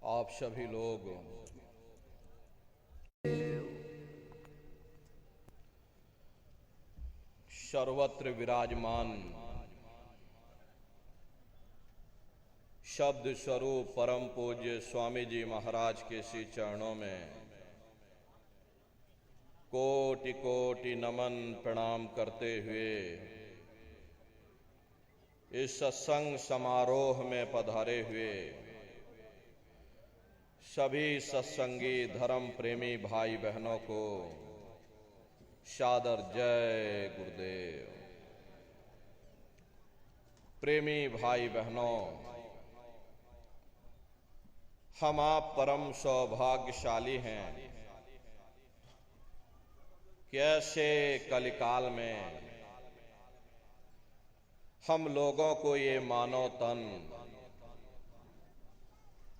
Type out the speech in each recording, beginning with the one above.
आप सभी लोग सर्वत्र विराजमान शब्द स्वरूप परम पूज्य स्वामी जी महाराज के श्री चरणों में कोटि कोटि नमन प्रणाम करते हुए इस सत्संग समारोह में पधारे हुए सभी सत्संगी धर्म प्रेमी भाई बहनों को सादर जय गुरुदेव। प्रेमी भाई बहनों, हम आप परम सौभाग्यशाली हैं कि ऐसे कलिकाल में हम लोगों को ये मानव तन,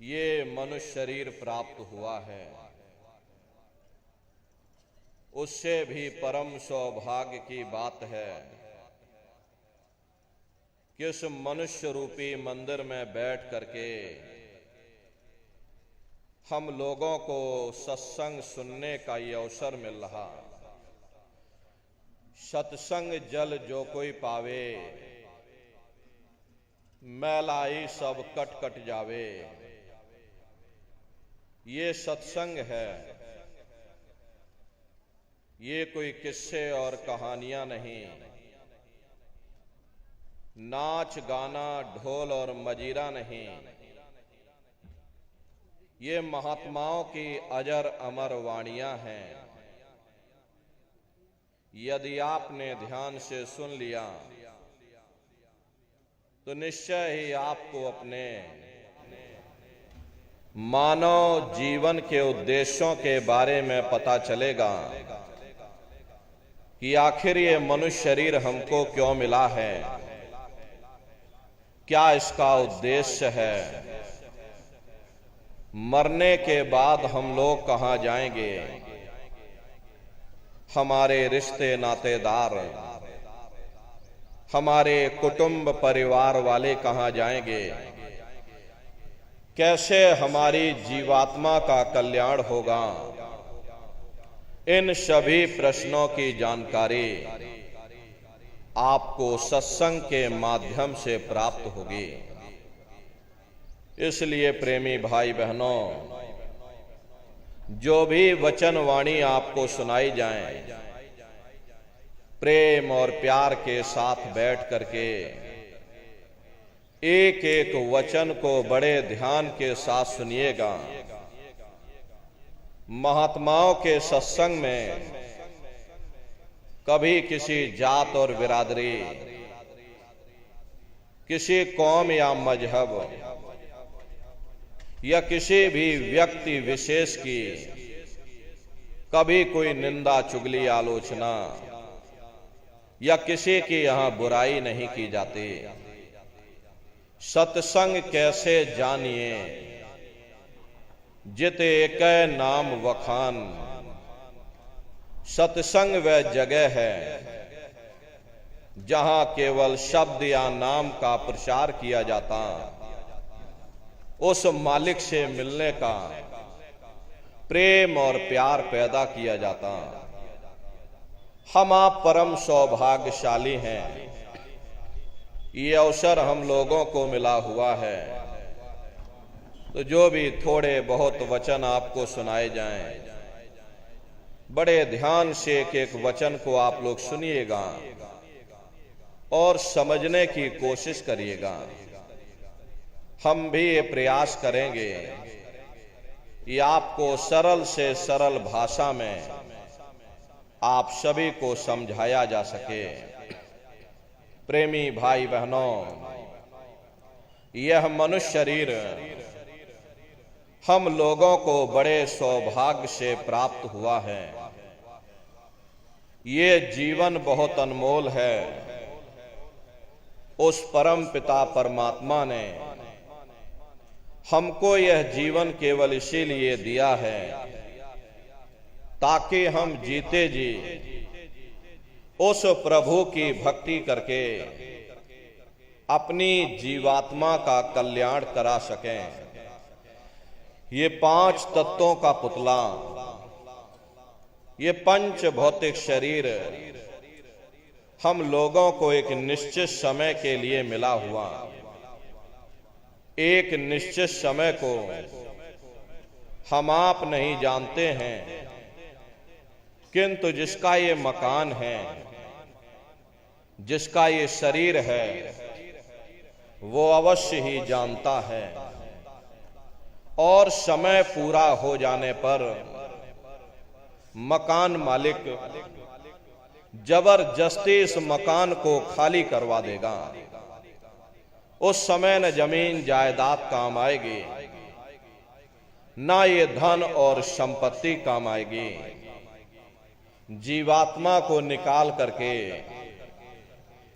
ये मनुष्य शरीर प्राप्त हुआ है। उससे भी परम सौभाग्य की बात है कि उस मनुष्य रूपी मंदिर में बैठ करके हम लोगों को सत्संग सुनने का ये अवसर मिल रहा। सत्संग जल जो कोई पावे, मैलाई सब कट कट जावे। ये सत्संग है, ये कोई किस्से और कहानियां नहीं, नाच गाना ढोल और मजीरा नहीं। ये महात्माओं की अजर अमर वाणियां हैं। यदि आपने ध्यान से सुन लिया तो निश्चय ही आपको अपने मानव जीवन के उद्देश्यों के बारे में पता चलेगा कि आखिर ये मनुष्य शरीर हमको क्यों मिला है, क्या इसका उद्देश्य है, मरने के बाद हम लोग कहां जाएंगे, हमारे रिश्ते नातेदार, हमारे कुटुंब परिवार वाले कहां जाएंगे, कैसे हमारी जीवात्मा का कल्याण होगा। इन सभी प्रश्नों की जानकारी आपको सत्संग के माध्यम से प्राप्त होगी। इसलिए प्रेमी भाई बहनों, जो भी वचन वाणी आपको सुनाई जाए, प्रेम और प्यार के साथ बैठ करके एक एक वचन को बड़े ध्यान के साथ सुनिएगा। महात्माओं के सत्संग में कभी किसी जात और बिरादरी, किसी कौम या मजहब या किसी भी व्यक्ति विशेष की कभी कोई निंदा चुगली आलोचना या किसी की यहां बुराई नहीं की जाती। सत्संग कैसे जानिए, जित एक नाम वखान। सत्संग वह जगह है जहां केवल शब्द या नाम का प्रचार किया जाता, उस मालिक से मिलने का प्रेम और प्यार पैदा किया जाता। हम आप परम सौभाग्यशाली हैं, ये अवसर हम लोगों को मिला हुआ है। तो जो भी थोड़े बहुत वचन आपको सुनाए जाएं, बड़े ध्यान से एक एक वचन को आप लोग सुनिएगा और समझने की कोशिश करिएगा। हम भी ये प्रयास करेंगे कि आपको सरल से सरल भाषा में आप सभी को समझाया जा सके। प्रेमी भाई बहनों, यह मनुष्य शरीर हम लोगों को बड़े सौभाग्य से प्राप्त हुआ है। ये जीवन बहुत अनमोल है। उस परम पिता परमात्मा ने हमको यह जीवन केवल इसीलिए दिया है ताकि हम जीते जी उस प्रभु की भक्ति करके अपनी जीवात्मा का कल्याण करा सकें। ये 5 तत्वों का पुतला, ये पंच भौतिक शरीर हम लोगों को एक निश्चित समय के लिए मिला हुआ, एक निश्चित समय को हम आप नहीं जानते हैं, किंतु जिसका ये मकान है, जिसका ये शरीर है, वो अवश्य ही जानता है। और समय पूरा हो जाने पर मकान मालिक जबरदस्ती इस मकान को खाली करवा देगा। उस समय न जमीन जायदाद काम आएगी, ना ये धन और संपत्ति काम आएगी। जीवात्मा को निकाल करके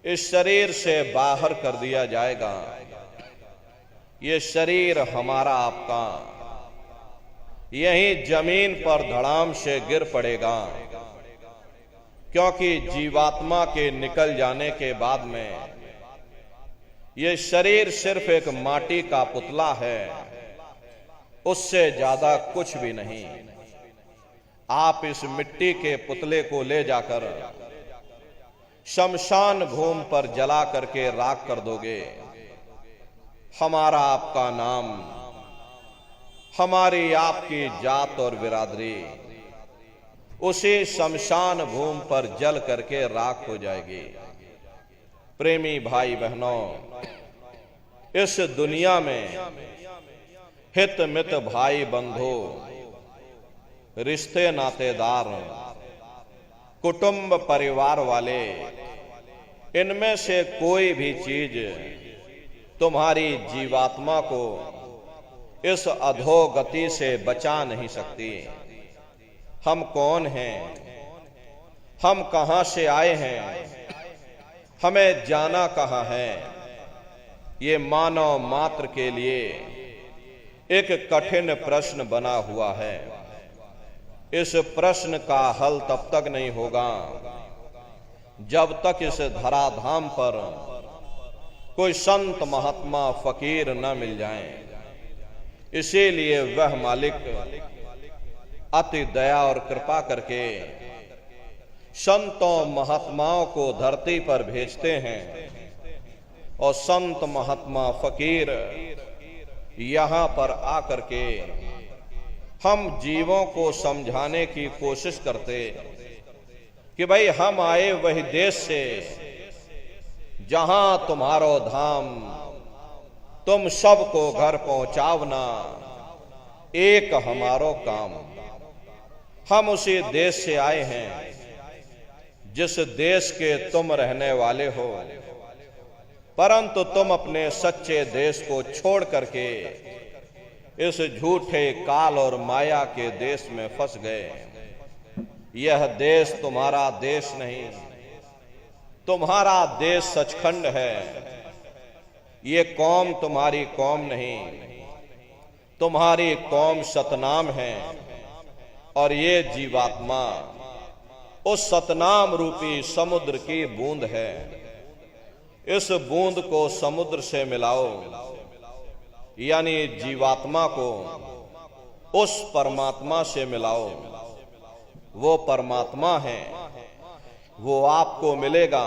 इस शरीर से बाहर कर दिया जाएगा। ये शरीर हमारा आपका यहीं जमीन पर धड़ाम से गिर पड़ेगा, क्योंकि जीवात्मा के निकल जाने के बाद में ये शरीर सिर्फ एक माटी का पुतला है, उससे ज्यादा कुछ भी नहीं। आप इस मिट्टी के पुतले को ले जाकर शमशान भूमि पर जला करके राख कर दोगे। हमारा आपका नाम, हमारी आपकी जात और बिरादरी उसी शमशान भूमि पर जल करके राख हो जाएगी। प्रेमी भाई बहनों, इस दुनिया में हित मित भाई बंधु, रिश्ते नातेदार, कुटुंब परिवार वाले, इनमें से कोई भी चीज तुम्हारी जीवात्मा को इस अधोगति से बचा नहीं सकती। हम कौन हैं, हम कहां से आए हैं, हमें जाना कहां है, ये मानव मात्र के लिए एक कठिन प्रश्न बना हुआ है। इस प्रश्न का हल तब तक नहीं होगा जब तक इस धराधाम पर कोई संत महात्मा फकीर न मिल जाएं। इसीलिए वह मालिक अति दया और कृपा करके संतों महात्माओं को धरती पर भेजते हैं, और संत महात्मा फकीर यहां पर आकर के हम जीवों को समझाने की कोशिश करते कि भाई हम आए वही देश से जहां तुम्हारो धाम, तुम सबको घर पहुंचावना एक हमारो काम। हम उसी देश से आए हैं जिस देश के तुम रहने वाले हो, परंतु तुम अपने सच्चे देश को छोड़ करके इस झूठे काल और माया के देश में फंस गए। यह देश तुम्हारा देश नहीं, तुम्हारा देश सचखंड है। ये कौम तुम्हारी कौम नहीं, तुम्हारी कौम सतनाम है, और ये जीवात्मा उस सतनाम रूपी समुद्र की बूंद है। इस बूंद को समुद्र से मिलाओ, यानी जीवात्मा को उस परमात्मा से मिलाओ। वो परमात्मा है, वो आपको मिलेगा,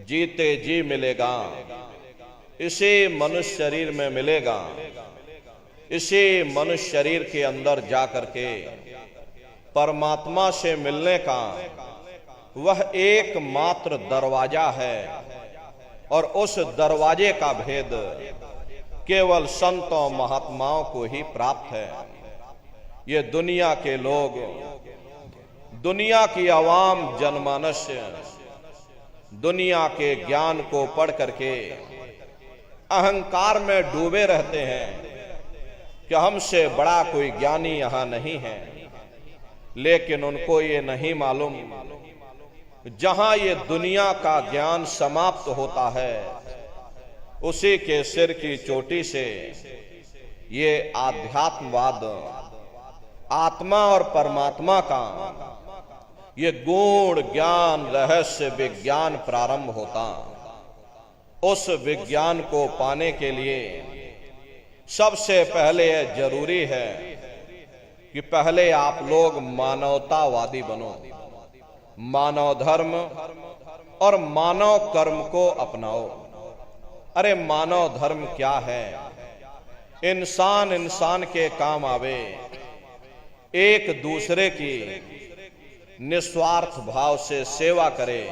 जीते जी मिलेगा, इसी मनुष्य शरीर में मिलेगा। इसी मनुष्य शरीर के अंदर जाकर के परमात्मा से मिलने का वह एकमात्र दरवाजा है, और उस दरवाजे का भेद केवल संतों महात्माओं को ही प्राप्त है। ये दुनिया के लोग, दुनिया की आवाम जनमानस दुनिया के ज्ञान को पढ़ करके अहंकार में डूबे रहते हैं कि हमसे बड़ा कोई ज्ञानी यहां नहीं है। लेकिन उनको ये नहीं मालूम, जहां ये दुनिया का ज्ञान समाप्त होता है, उसी के सिर की चोटी से ये आध्यात्मवाद, आत्मा और परमात्मा का ये गूढ़ ज्ञान, रहस्य विज्ञान प्रारंभ होता। उस विज्ञान को पाने के लिए सबसे पहले यह जरूरी है कि पहले आप लोग मानवतावादी बनो, मानव धर्म और मानव कर्म को अपनाओ। अरे मानव धर्म क्या है? इंसान इंसान के काम आवे, एक दूसरे की निस्वार्थ भाव से सेवा करे,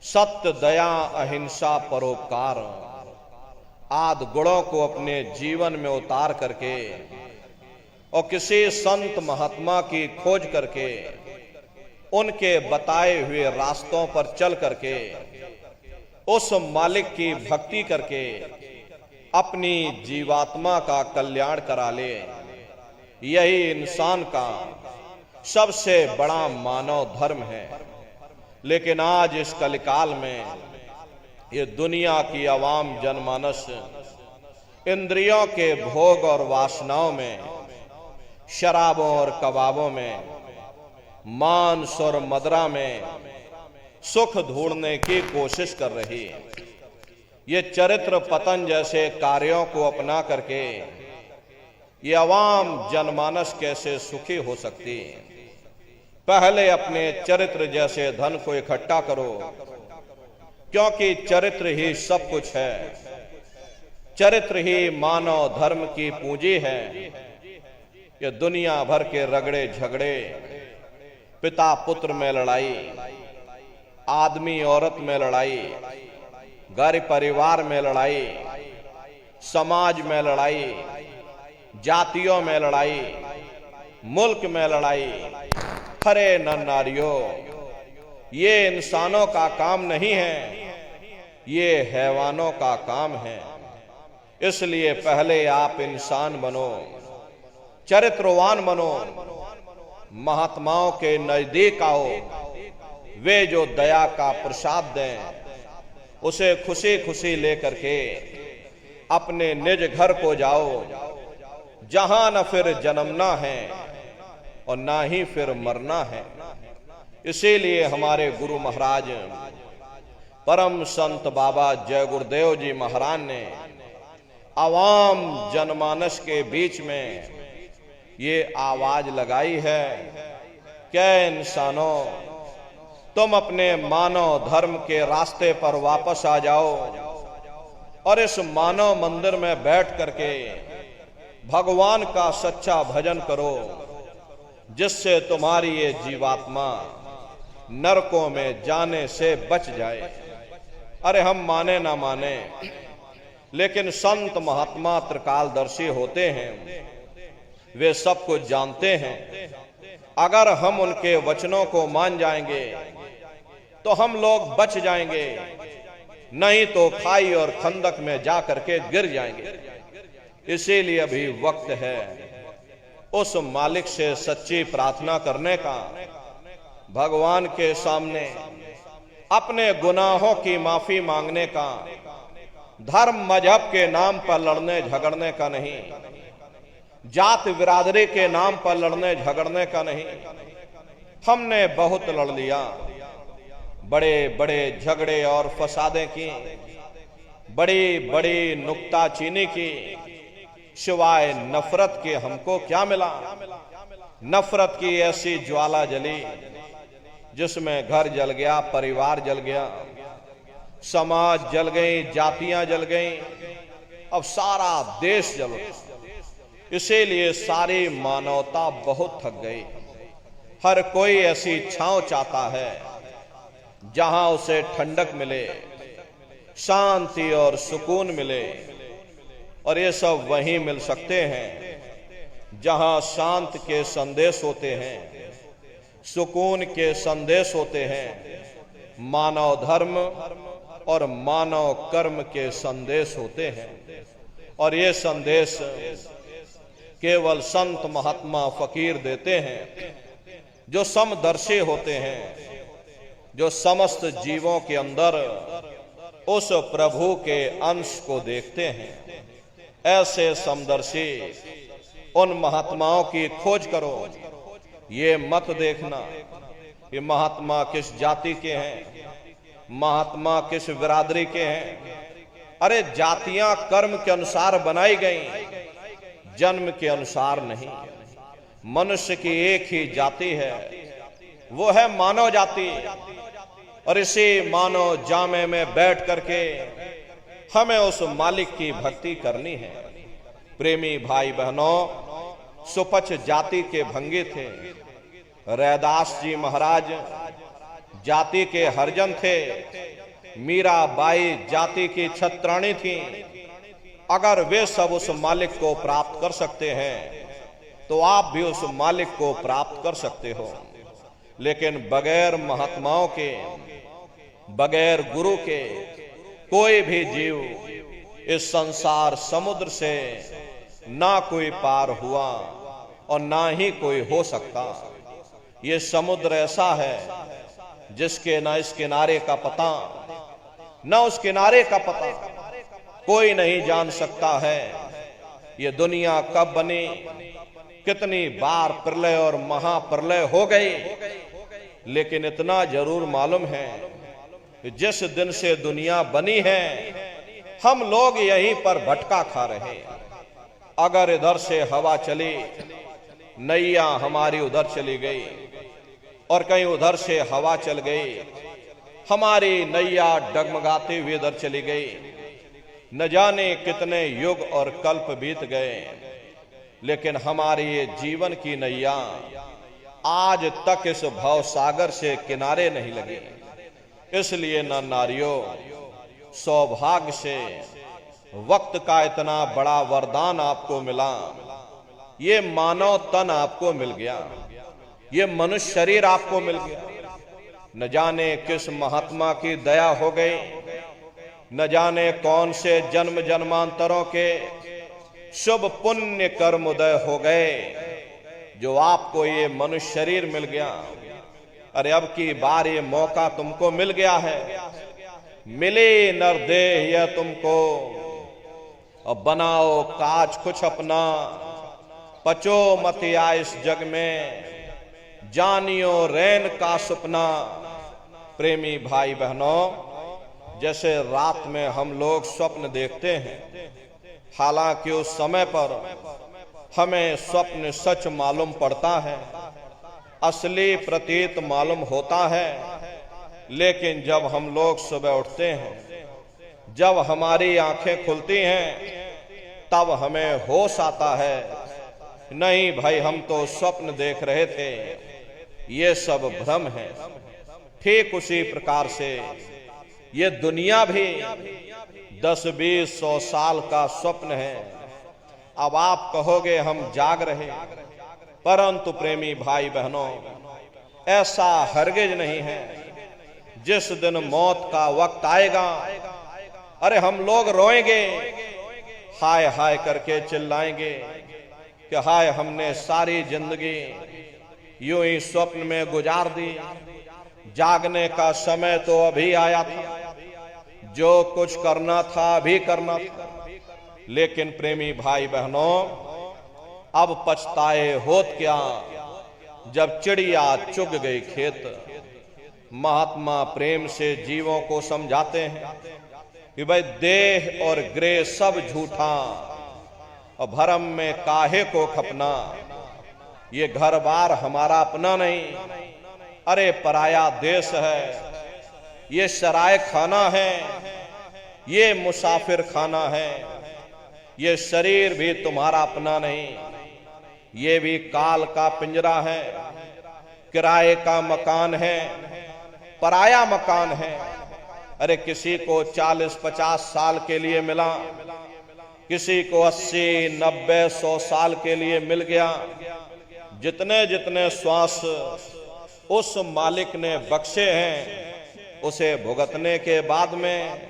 सत्य दया अहिंसा परोपकार आदि गुणों को अपने जीवन में उतार करके और किसी संत महात्मा की खोज करके उनके बताए हुए रास्तों पर चल करके उस मालिक की भक्ति करके अपनी जीवात्मा का कल्याण करा ले, यही इंसान का सबसे बड़ा मानव धर्म है। लेकिन आज इस कलिकाल में ये दुनिया की आवाम जनमानस इंद्रियों के भोग और वासनाओं में, शराबों और कबाबों में, मांस और मदिरा में सुख ढूंढने की कोशिश कर रही है। ये चरित्र पतन जैसे कार्यों को अपना करके ये आवाम जनमानस कैसे सुखी हो सकती है? पहले अपने चरित्र जैसे धन को इकट्ठा करो, क्योंकि चरित्र ही सब कुछ है। चरित्र ही मानव धर्म की पूंजी है। ये दुनिया भर के रगड़े झगड़े, पिता पुत्र में लड़ाई, आदमी औरत में लड़ाई, घर परिवार में लड़ाई, समाज में लड़ाई, जातियों में लड़ाई, मुल्क में लड़ाई, अरे नर नारियों, ये इंसानों का काम नहीं है, ये हैवानों का काम है। इसलिए पहले आप इंसान बनो, चरित्रवान बनो, महात्माओं के नजदीक आओ, वे जो दया का प्रसाद दें उसे खुशी खुशी लेकर के अपने निज घर को जाओ, जहां न फिर जन्मना है और ना ही फिर मरना है। इसीलिए हमारे गुरु महाराज परम संत बाबा जय गुरुदेव जी महाराज ने आवाम जनमानस के बीच में ये आवाज लगाई है, क्या इंसानों, तुम अपने मानव धर्म के रास्ते पर वापस आ जाओ और इस मानव मंदिर में बैठ करके भगवान का सच्चा भजन करो, जिससे तुम्हारी ये जीवात्मा नरकों में जाने से बच जाए। अरे हम माने ना माने, लेकिन संत महात्मा त्रिकालदर्शी होते हैं, वे सब कुछ जानते हैं। अगर हम उनके वचनों को मान जाएंगे तो हम लोग बच जाएंगे, नहीं तो खाई और खंदक में जा करके गिर जाएंगे। इसीलिए अभी वक्त है उस मालिक से सच्ची प्रार्थना करने का, भगवान के सामने अपने गुनाहों की माफी मांगने का, धर्म मजहब के नाम पर लड़ने झगड़ने का नहीं, जात बिरादरी के नाम पर लड़ने झगड़ने का नहीं। हमने बहुत लड़ लिया, बड़े बड़े झगड़े और फसादें की, बड़ी बड़ी नुक्ताचीनी की, सिवाय नफरत के हमको क्या मिला? नफरत की ऐसी ज्वाला जली जिसमें घर जल गया, परिवार जल गया, समाज जल गई, जातियां जल गई, अब सारा देश जल गया। इसीलिए सारी मानवता बहुत थक गई। हर कोई ऐसी छांव चाहता है जहां उसे ठंडक मिले, शांति और सुकून मिले, और ये सब वहीं मिल सकते हैं जहां शांत के संदेश होते हैं, सुकून के संदेश होते हैं, मानव धर्म और मानव कर्म के संदेश होते हैं। और ये संदेश केवल संत महात्मा फकीर देते हैं, जो समदर्शी होते हैं, जो समस्त जीवों के अंदर उस प्रभु के अंश को देखते हैं। ऐसे समदर्शी उन महात्माओं की खोज करो। ये मत देखना कि महात्मा किस जाति के हैं, महात्मा किस बिरादरी के हैं, अरे जातियां कर्म के अनुसार बनाई गई, जन्म के अनुसार नहीं। मनुष्य की एक ही जाति है, वो है मानव जाति। और इसी मानव जामे में बैठ करके हमें उस मालिक की भक्ति करनी है। प्रेमी भाई बहनों, सुपच जाति के भंगे थे। रैदास जी महाराज जाति के हरिजन थे। मीराबाई जाति की छत्राणी थी। अगर वे सब उस मालिक को प्राप्त कर सकते हैं तो आप भी उस मालिक को प्राप्त कर सकते हो। लेकिन बगैर महात्माओं के, बगैर गुरु के कोई भी जीव इस संसार समुद्र से ना कोई पार हुआ और ना ही कोई हो सकता। ये समुद्र ऐसा है जिसके ना इस किनारे का पता, ना उस किनारे का पता, कोई नहीं जान सकता है। ये दुनिया कब बनी, कितनी बार प्रलय और महाप्रलय हो गई, लेकिन इतना जरूर मालूम है कि जिस दिन से दुनिया बनी है हम लोग यहीं पर भटका खा रहे हैं। अगर इधर से हवा चली, नैया हमारी उधर चली गई, और कहीं उधर से हवा चल गई, हमारी नैया डगमगाते हुए इधर चली गई। न जाने कितने युग और कल्प बीत गए, लेकिन हमारी ये जीवन की नैया आज तक इस भव सागर से किनारे नहीं लगी। इसलिए न नारियों, सौभाग्य से वक्त का इतना बड़ा वरदान आपको मिला। ये मानव तन आपको मिल गया, ये मनुष्य शरीर आपको मिल गया। न जाने किस महात्मा की दया हो गई, न जाने कौन से जन्म जन्मांतरों के शुभ पुण्य कर्म उदय हो गए जो आपको ये मनुष्य शरीर मिल गया। अरे अब की बार ये मौका तुमको मिल गया है। मिले नरदेह यह तुमको, और बनाओ काज कुछ अपना। पचो मत या इस जग में, जानियो रैन का सपना। प्रेमी भाई बहनों, जैसे रात में हम लोग स्वप्न देखते हैं, हालांकि उस समय पर हमें स्वप्न सच मालूम पड़ता है, असली प्रतीत मालूम होता है। लेकिन जब हम लोग सुबह उठते हैं, जब हमारी आंखें खुलती हैं, तब हमें होश आता है, नहीं भाई हम तो स्वप्न देख रहे थे, ये सब भ्रम है। ठीक उसी प्रकार से ये दुनिया भी 10-20-100 साल का स्वप्न है। अब आप कहोगे हम जाग रहे, परंतु प्रेमी भाई बहनों, ऐसा हरगिज नहीं है। जिस दिन मौत का वक्त आएगा, अरे हम लोग रोएंगे, हाय हाय करके चिल्लाएंगे कि हाय हमने सारी जिंदगी यूं ही स्वप्न में गुजार दी। जागने का समय तो अभी आया था, जो कुछ करना था अभी करना था। लेकिन प्रेमी भाई बहनों, अब पछताए होत क्या जब चिड़िया चुग गई खेत। महात्मा प्रेम से जीवों को समझाते हैं कि भाई देह और गृह सब झूठा, और भरम में काहे को खपना। ये घर बार हमारा अपना नहीं, अरे पराया देश है। ये सराय खाना है, ये मुसाफिर खाना है। ये शरीर भी तुम्हारा अपना नहीं, ये भी काल का पिंजरा है, किराए का मकान है, पराया मकान है। अरे किसी को 40-50 साल के लिए मिला, किसी को 80-90-100 साल के लिए मिल गया। जितने जितने श्वास उस मालिक ने बख्शे हैं, उसे भुगतने के बाद में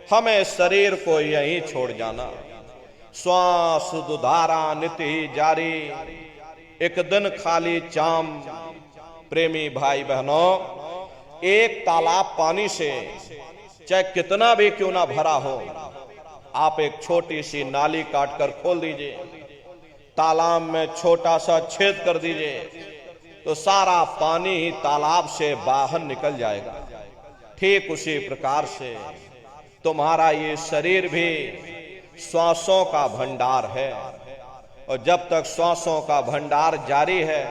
हमें शरीर को यहीं छोड़ जाना। श्वास दुधारा नित्य ही जारी, एक दिन खाली चाम। प्रेमी भाई बहनों, एक तालाब पानी से चाहे कितना भी क्यों ना भरा हो, आप एक छोटी सी नाली काटकर खोल दीजिए, तालाब में छोटा सा छेद कर दीजिए, तो सारा पानी ही तालाब से बाहर निकल जाएगा। ठीक उसी प्रकार से तुम्हारा ये शरीर भी श्वासों का भंडार है, और जब तक श्वासों का भंडार जारी है,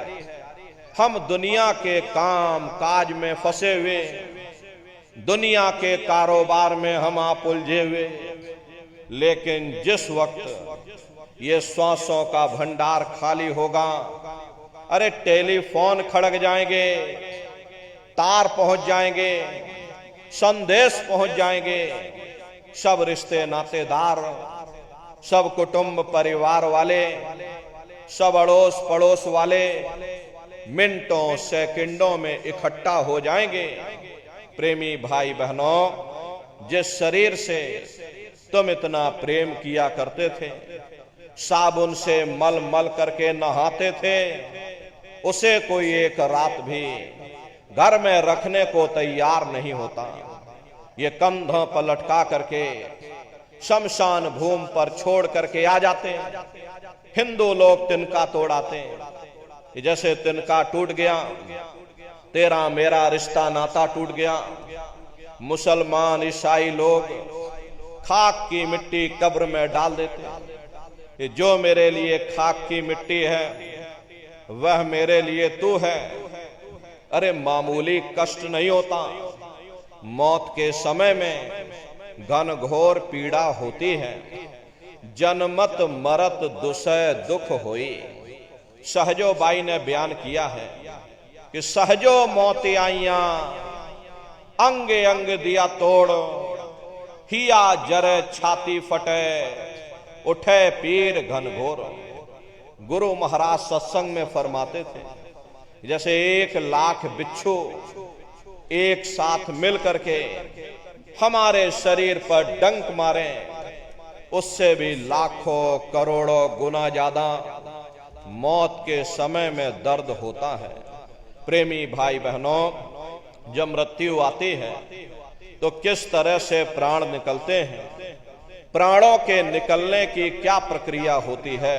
हम दुनिया के काम काज में फंसे हुए, दुनिया के कारोबार में हम आप उलझे हुए। लेकिन जिस वक्त ये श्वासों का भंडार खाली होगा, अरे टेलीफोन खड़क जाएंगे, तार पहुंच जाएंगे, संदेश पहुंच जाएंगे, सब रिश्ते नातेदार, सब कुटुंब परिवार वाले, सब अड़ोस पड़ोस वाले मिनटों सेकंडों में इकट्ठा हो जाएंगे। प्रेमी भाई बहनों, जिस शरीर से तुम इतना प्रेम किया करते थे, साबुन से मल मल करके नहाते थे, उसे कोई एक रात भी घर में रखने को तैयार नहीं होता। ये कंधों पर लटका करके शमशान भूमि पर छोड़ करके आ जाते हैं। हिंदू लोग तिनका तोड़ाते हैं, जैसे तिनका टूट गया, तेरा मेरा रिश्ता नाता टूट गया। मुसलमान ईसाई लोग खाक की मिट्टी कब्र में डाल देते कि जो मेरे लिए खाक की मिट्टी है वह मेरे लिए तू है। अरे मामूली कष्ट नहीं होता, मौत के समय में घनघोर पीड़ा होती है। जनमत मरत दुसह दुख होई, सहजो बाई ने बयान किया है कि सहजो मौत आइया, अंगे अंग दिया तोड़, हिया जरे छाती फटे, उठे पीर घनघोर। गुरु महाराज सत्संग में फरमाते थे, जैसे 1,00,000 बिच्छू एक साथ मिल करके हमारे शरीर पर डंक मारे, उससे भी लाखों करोड़ों गुना ज्यादा मौत के समय में दर्द होता है। प्रेमी भाई बहनों, जब मृत्यु आती है तो किस तरह से प्राण निकलते हैं, प्राणों के निकलने की क्या प्रक्रिया होती है,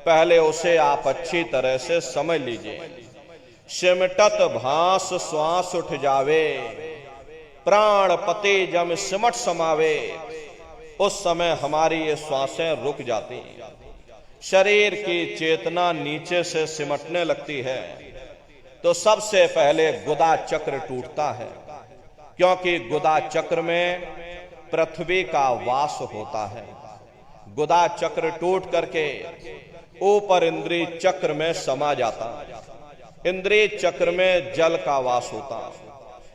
पहले उसे आप अच्छी तरह से समझ लीजिए। सिमटत भास श्वास उठ जावे, प्राण पति जब सिमट समावे, उस समय हमारी ये श्वासें रुक जाती हैं, शरीर की चेतना नीचे से सिमटने लगती है। तो सबसे पहले गुदा चक्र टूटता है, क्योंकि गुदा चक्र में पृथ्वी का वास होता है। गुदा चक्र टूट करके ऊपर इंद्रिय चक्र में समा जाता है। इंद्रिय चक्र में जल का वास होता,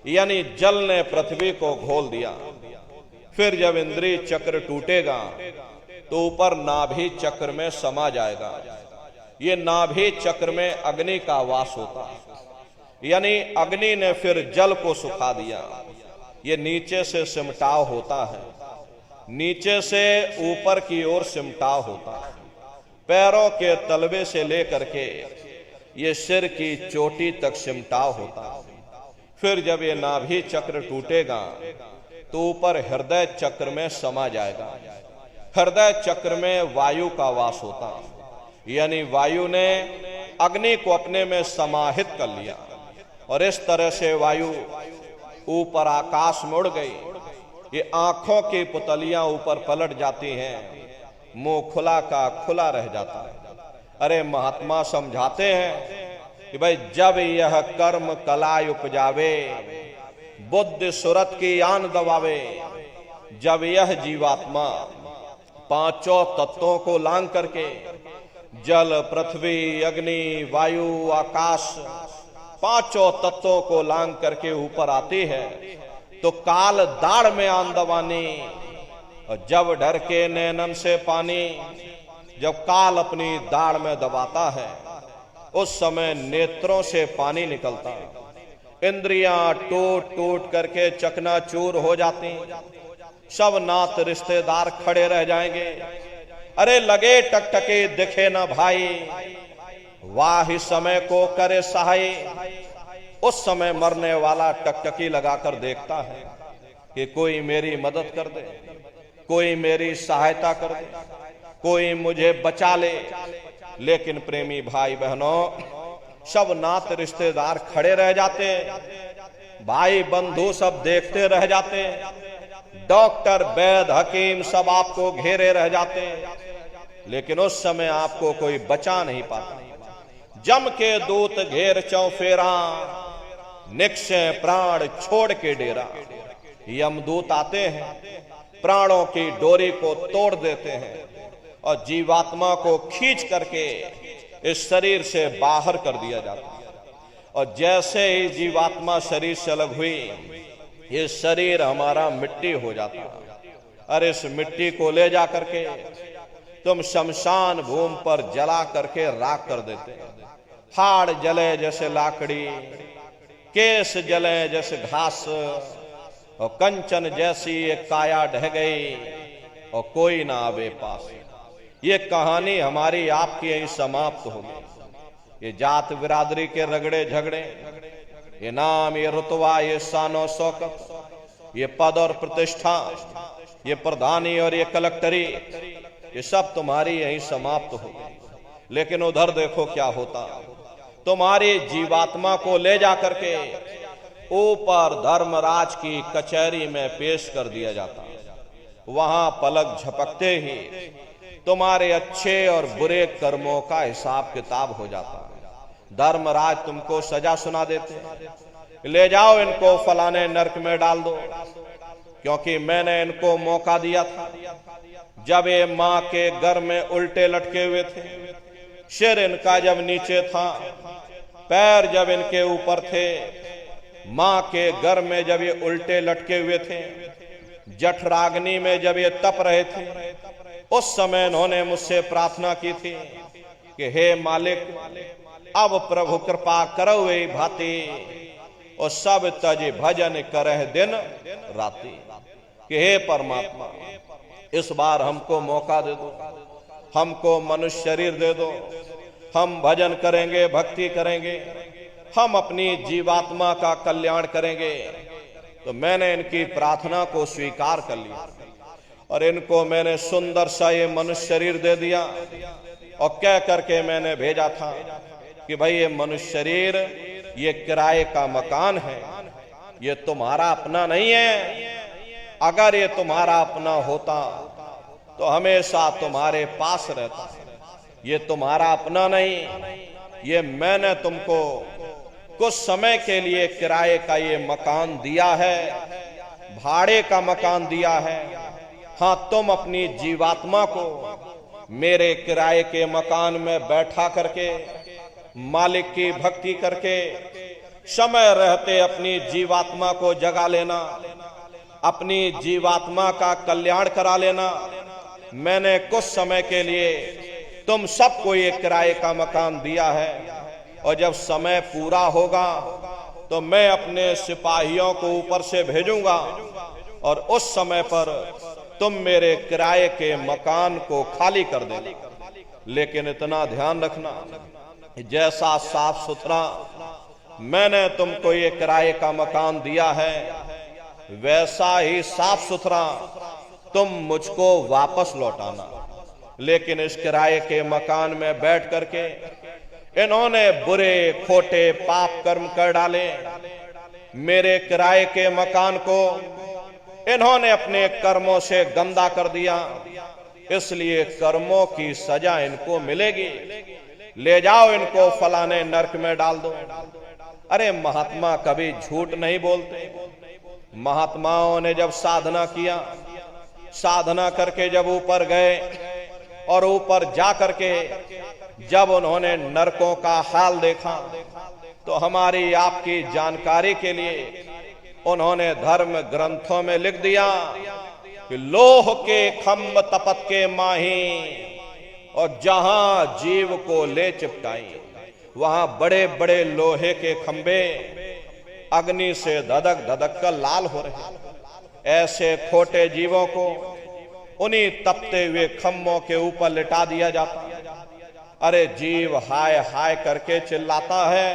यानी जल ने पृथ्वी को घोल दिया। फिर जब इंद्रिय चक्र टूटेगा तो ऊपर नाभि चक्र में समा जाएगा। ये नाभि चक्र में अग्नि का वास होता, यानी अग्नि ने फिर जल को सुखा दिया। ये नीचे से सिमटाव होता है, नीचे से ऊपर की ओर सिमटाव होता है। पैरों के तलवे से लेकर के ये सिर की चोटी तक सिमटाव होता है। फिर जब ये नाभि चक्र टूटेगा तो ऊपर हृदय चक्र में समा जाएगा। हृदय चक्र में वायु का वास होता, यानी वायु ने अग्नि को अपने में समाहित कर लिया, और इस तरह से वायु ऊपर आकाश में उड़ गई। ये आंखों की पुतलियां ऊपर पलट जाती हैं, मुंह खुला का खुला रह जाता है। अरे महात्मा समझाते हैं कि भाई जब यह कर्म कलाय उपजावे, बुद्धि सुरत की आन दबावे, जब यह जीवात्मा पांचों तत्वों को लांग करके जल पृथ्वी अग्नि वायु आकाश पांचों तत्वों को लांग करके ऊपर आती है, तो काल दाढ़ में आन दबानी, और जब डर के नैनन से पानी, जब काल अपनी दाढ़ में दबाता है उस समय नेत्रों से पानी निकलता, इंद्रियां टूट टूट करके चकनाचूर हो जाती, सब नात रिश्तेदार खड़े रह जाएंगे। अरे लगे टकटके दिखे ना भाई, वाह समय को करे सहाय। उस समय मरने वाला टकटकी लगाकर देखता है कि कोई मेरी मदद कर दे, कोई मेरी सहायता कर दे, कोई मुझे बचा ले। लेकिन प्रेमी भाई बहनों, सब नात रिश्तेदार खड़े रह जाते, भाई बंधु सब देखते रह जाते, डॉक्टर, वैद, हकीम सब आपको घेरे रह जाते हैं, लेकिन उस समय आपको कोई बचा नहीं पाता। जम के दूत घेर चौफेरा, निक्षय प्राण छोड़ के डेरा। यमदूत आते हैं, प्राणों की डोरी को तोड़ देते हैं और जीवात्मा को खींच करके इस शरीर से बाहर कर दिया जाता है। और जैसे ही जीवात्मा शरीर से अलग हुई, ये शरीर हमारा मिट्टी हो जाता है। अरे इस मिट्टी को ले जा करके तुम शमशान भूमि पर जला करके राख कर देते हैं। हाड़ जले जैसे लाकड़ी, केस जले जैसे घास, और कंचन जैसी एक काया ढह गई और कोई ना आवे पास। ये कहानी हमारी आपकी यही समाप्त हो गई। ये जात बिरादरी के रगड़े झगड़े, ये नाम, ये रुतबा, ये शानो शौकत, ये पद और प्रतिष्ठा, ये प्रधानी और ये कलेक्टरी, ये सब तुम्हारी यही समाप्त हो गई। लेकिन उधर देखो क्या होता, तुम्हारी जीवात्मा को ले जा करके ऊपर धर्मराज की कचहरी में पेश कर दिया जाता। वहां पलक झपकते ही तुम्हारे अच्छे और बुरे कर्मों का हिसाब किताब हो जाता है। धर्मराज तुमको सजा सुना देते, ले जाओ इनको फलाने नरक में डाल दो, क्योंकि मैंने इनको मौका दिया था। जब ये मां के घर में उल्टे लटके हुए थे, सिर इनका जब नीचे था, पैर जब इनके ऊपर थे, मां के घर में जब ये उल्टे लटके हुए थे, जठराग्नि में जब ये तप रहे थे, उस समय इन्होंने मुझसे प्रार्थना की थी कि हे मालिक, अब प्रभु कृपा करो वे भांति, और सब तज भजन करह दिन राति। कि हे परमात्मा, इस बार हमको मौका दे दो, हमको मनुष्य शरीर दे दो, हम भजन करेंगे, भक्ति करेंगे, हम अपनी जीवात्मा का कल्याण करेंगे। तो मैंने इनकी प्रार्थना को स्वीकार कर लिया और इनको मैंने सुंदर सा ये मनुष्य शरीर दे दिया और कह करके मैंने भेजा था कि भाई ये मनुष्य शरीर, ये किराए का मकान है, ये तुम्हारा अपना नहीं है। अगर ये तुम्हारा अपना होता तो हमेशा तुम्हारे पास रहता। ये तुम्हारा अपना नहीं, ये मैंने तुमको कुछ समय के लिए किराए का ये मकान दिया है, भाड़े का मकान दिया है। हाँ, तुम अपनी जीवात्मा को मेरे किराए के मकान में बैठा करके, मालिक की भक्ति करके, समय रहते अपनी जीवात्मा को जगा लेना, अपनी जीवात्मा का कल्याण करा लेना। मैंने कुछ समय के लिए तुम सबको ये किराए का मकान दिया है, और जब समय पूरा होगा तो मैं अपने सिपाहियों को ऊपर से भेजूंगा और उस समय पर तुम मेरे किराए के मकान को खाली कर देना। लेकिन इतना ध्यान रखना, जैसा साफ सुथरा मैंने तुमको ये किराए का मकान दिया है, वैसा ही साफ सुथरा तुम मुझको वापस लौटाना। लेकिन इस किराए के मकान में बैठ करके इन्होंने बुरे खोटे पाप कर्म कर डाले। मेरे किराए के मकान को इन्होंने अपने कर्मों से गंदा कर दिया, इसलिए कर्मों की सजा इनको मिलेगी। ले जाओ इनको फलाने नरक में डाल दो। अरे महात्मा कभी झूठ नहीं बोलते। महात्माओं ने जब साधना किया, साधना करके जब ऊपर गए और ऊपर जा करके जब उन्होंने नरकों का हाल देखा, तो हमारी आपकी जानकारी के लिए उन्होंने धर्म ग्रंथों में लिख दिया कि लोह के खम्भ तपत के माही, और जहां जीव को ले चिपटाई वहां बड़े बड़े लोहे के खंभे अग्नि से धधक धधक कर लाल हो रहे। ऐसे खोटे जीवों को उन्हीं तपते हुए खम्भों के ऊपर लिटा दिया जाता। अरे जीव हाय हाय करके चिल्लाता है,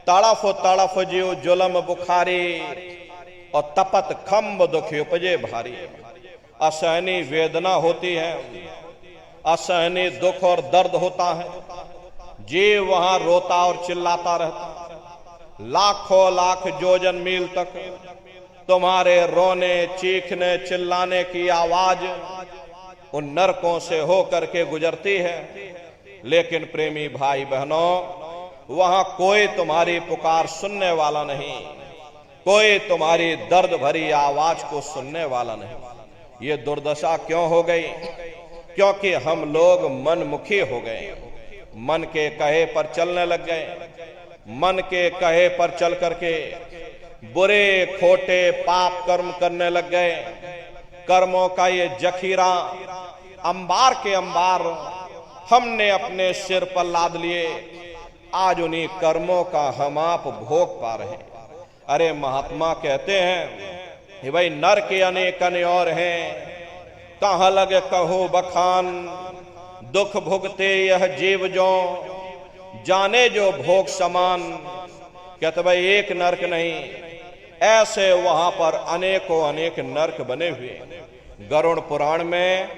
तड़फ तड़फ जीव जुलम बुखारी, और तपत खम्भ दुखी उपजे भारी। असहनीय वेदना होती है, असहनीय दुख और दर्द होता है। जीव वहां रोता और चिल्लाता रहता। लाखों लाख योजन मील तक तुम्हारे रोने, चीखने, चिल्लाने की आवाज उन नरकों से होकर के गुजरती है। लेकिन प्रेमी भाई बहनों, वहां कोई तुम्हारी पुकार सुनने वाला नहीं, कोई तुम्हारी दर्द भरी आवाज को सुनने वाला नहीं। ये दुर्दशा क्यों हो गई? क्योंकि हम लोग मनमुखी हो गए, मन के कहे पर चलने लग गए। मन के कहे पर चल करके बुरे खोटे पाप कर्म करने लग गए। कर्मों का ये जखीरा अंबार के अंबार हमने अपने सिर पर लाद लिए। आज उन्हीं कर्मों का हम आप भोग पा रहे हैं। अरे महात्मा कहते हैं कि भाई नर के अनेक और हैं, कहाँ लगे कहूं बखान, दुख भुगते यह जीव जो, जाने जो भोग समान। कहते भाई एक नरक नहीं, ऐसे वहां पर अनेकों अनेक नरक बने हुए। गरुड़ पुराण में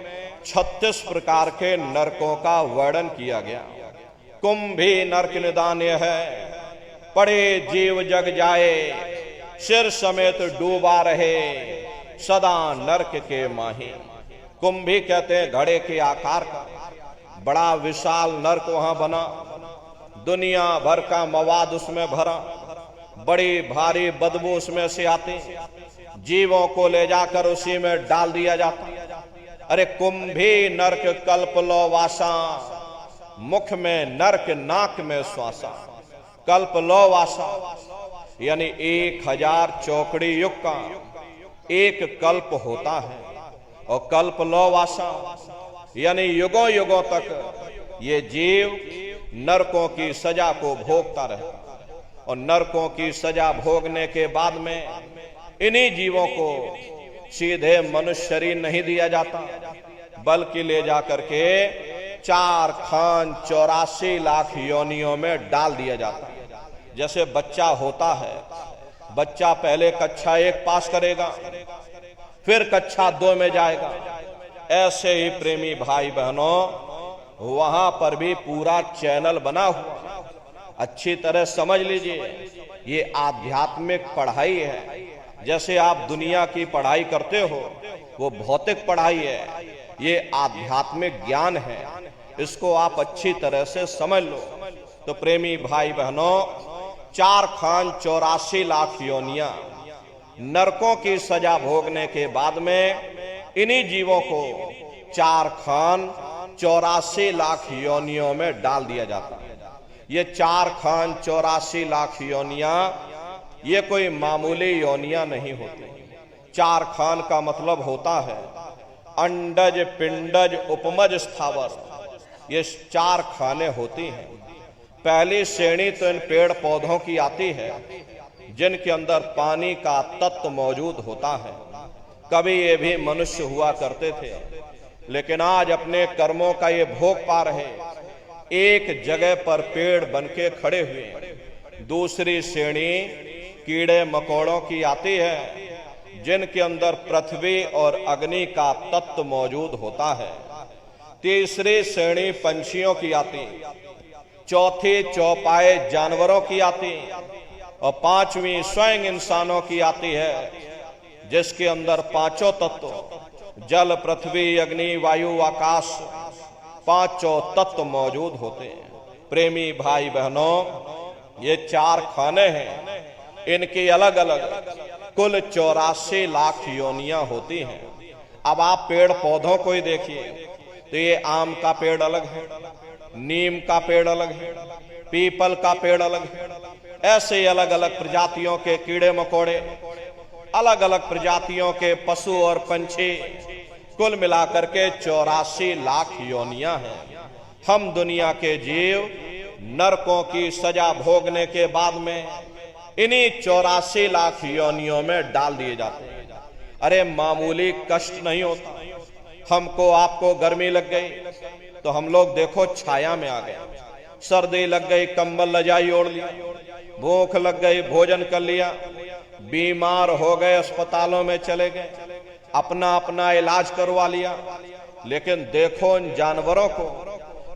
36 प्रकार के नरकों का वर्णन किया गया। कुंभी नरक निदान यह है, पड़े जीव जग जाए, सिर समेत डूबा रहे, सदा नरक के माही। कुंभी कहते हैं घड़े के आकार का बड़ा विशाल नरक वहां बना, दुनिया भर का मवाद उसमें भरा, बड़ी भारी बदबू उसमें से आती, जीवों को ले जाकर उसी में डाल दिया जाता। अरे कुंभी नरक कल्प लो वासा, मुख में नरक नाक में श्वासा। कल्प लो वासा यानी 1000 चौकड़ी युग का एक कल्प होता है, और कल्प लो वासा यानी युगों युगों तक ये जीव नरकों की सजा को भोगता रहता। और नरकों की सजा भोगने के बाद में इन्हीं जीवों को सीधे मनुष्य शरीर नहीं दिया जाता, बल्कि ले जाकर के 4 खान 84 लाख योनियों में डाल दिया जाता। जैसे बच्चा होता है, बच्चा पहले कक्षा 1 पास करेगा, फिर कक्षा 2 में जाएगा। ऐसे ही प्रेमी भाई बहनों वहां पर भी पूरा चैनल बना हुआ। अच्छी तरह समझ लीजिए, ये आध्यात्मिक पढ़ाई है। जैसे आप दुनिया की पढ़ाई करते हो वो भौतिक पढ़ाई है, ये आध्यात्मिक ज्ञान है। इसको आप अच्छी तरह से समझ लो। तो प्रेमी भाई बहनों 4 खान 84 लाख योनियां नरकों की सजा भोगने के बाद में इन्हीं जीवों को 4 खान 84 लाख योनियों में डाल दिया जाता है। ये 4 खान 84 लाख योनियां ये कोई मामूली योनियां नहीं होती। 4 खान का मतलब होता है अंडज, पिंडज, उपमज, स्थावर। ये 4 खाने होती हैं। पहली श्रेणी तो इन पेड़ पौधों की आती है जिनके अंदर पानी का तत्व मौजूद होता है। कभी ये भी मनुष्य हुआ करते थे, लेकिन आज अपने कर्मों का ये भोग पा रहे, एक जगह पर पेड़ बनके खड़े हुए। दूसरी श्रेणी कीड़े मकोड़ों की आती है जिनके अंदर पृथ्वी और अग्नि का तत्व मौजूद होता है। तीसरी श्रेणी पंछियों की आती, चौथी चौपाए जानवरों की आती, और 5वीं स्वयं इंसानों की आती है जिसके अंदर 5 तत्व जल, पृथ्वी, अग्नि, वायु, आकाश 5 तत्व मौजूद होते हैं। प्रेमी भाई बहनों ये 4 खाने हैं, इनकी अलग अलग कुल 84 लाख योनियां होती हैं। अब आप पेड़ पौधों को ही देखिए तो ये आम का पेड़ अलग है, नीम का पेड़ अलग है, पीपल का पेड़ अलग है। ऐसे अलग अलग प्रजातियों के कीड़े मकोड़े, अलग अलग प्रजातियों के पशु और पंछी, कुल मिलाकर के 84 लाख योनियां हैं। हम दुनिया के जीव नरकों की सजा भोगने के बाद में इन्हीं 84 लाख योनियों में डाल दिए जाते हैं। अरे मामूली कष्ट नहीं होता। हमको आपको गर्मी लग गई तो हम लोग देखो छाया में आ गए, सर्दी लग गई कंबल रजाई ओढ़ लिया, भूख लग गई भोजन कर लिया, बीमार हो गए अस्पतालों में चले गए, अपना अपना इलाज करवा लिया। लेकिन देखो इन जानवरों को,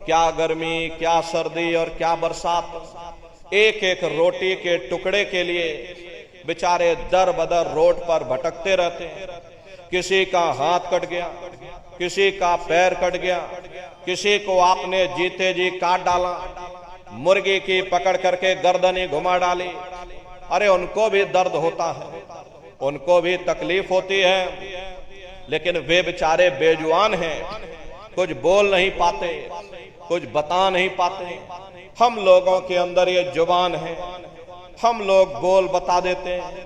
क्या गर्मी, क्या सर्दी और क्या बरसात, एक एक रोटी के टुकड़े के लिए बेचारे दर बदर रोड पर भटकते रहते हैं। किसी का हाथ कट गया, किसी का पैर कट गया, किसी को आपने जीते जी काट डाला, मुर्गी की पकड़ करके गर्दनी घुमा डाली। अरे उनको भी दर्द होता है, उनको भी तकलीफ होती है, लेकिन वे बेचारे बेजुबान हैं, कुछ बोल नहीं पाते, कुछ बता नहीं पाते। हम लोगों के अंदर ये जुबान है, हम लोग बोल बता देते हैं,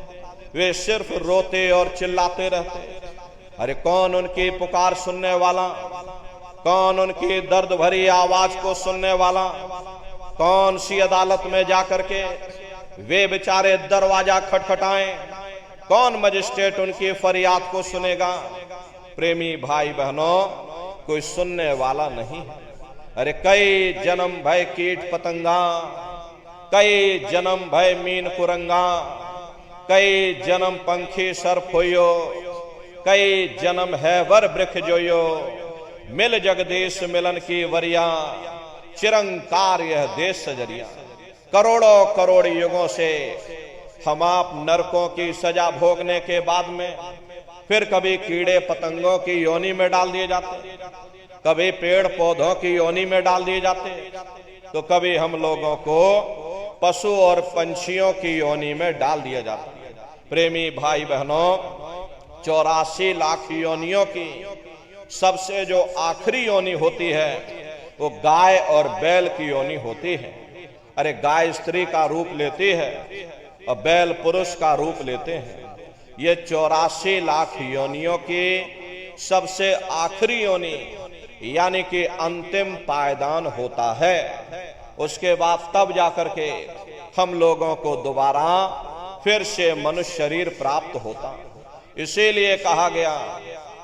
वे सिर्फ रोते और चिल्लाते रहते। अरे कौन उनकी पुकार सुनने वाला, कौन उनकी दर्द भरी आवाज को सुनने वाला, कौन सी अदालत में जाकर के वे बेचारे दरवाजा खटखटाएं, कौन मजिस्ट्रेट उनकी फरियाद को सुनेगा। प्रेमी भाई बहनों, कोई सुनने वाला नहीं है। अरे कई जन्म भय कीट पतंगा, कई जन्म भय मीन कुरंगा, कई जन्म पंखी सर्प होयो, कई जन्म है वर वृक्ष जोयो, मिल जगदीश मिलन की वरिया, चिरंकार यह देश सजरिया। करोड़ों करोड़ युगों से हम आप नरकों की सजा भोगने के बाद में फिर कभी कीड़े पतंगों की योनि में डाल दिए जाते, कभी पेड़ पौधों की योनि में डाल दिए जाते, तो कभी हम लोगों को पशु और पंछियों की योनि में डाल दिया जाता। प्रेमी भाई बहनों, 84 लाख योनियों की सबसे जो आखिरी योनि होती है वो गाय और बैल की योनि होती है। अरे गाय स्त्री का रूप लेती है और बैल पुरुष का रूप लेते हैं। ये 84 लाख योनियों की सबसे आखिरी योनि यानी कि अंतिम पायदान होता है। उसके बाद तब जाकर के हम लोगों को दोबारा फिर से मनुष्य शरीर प्राप्त होता। इसीलिए कहा गया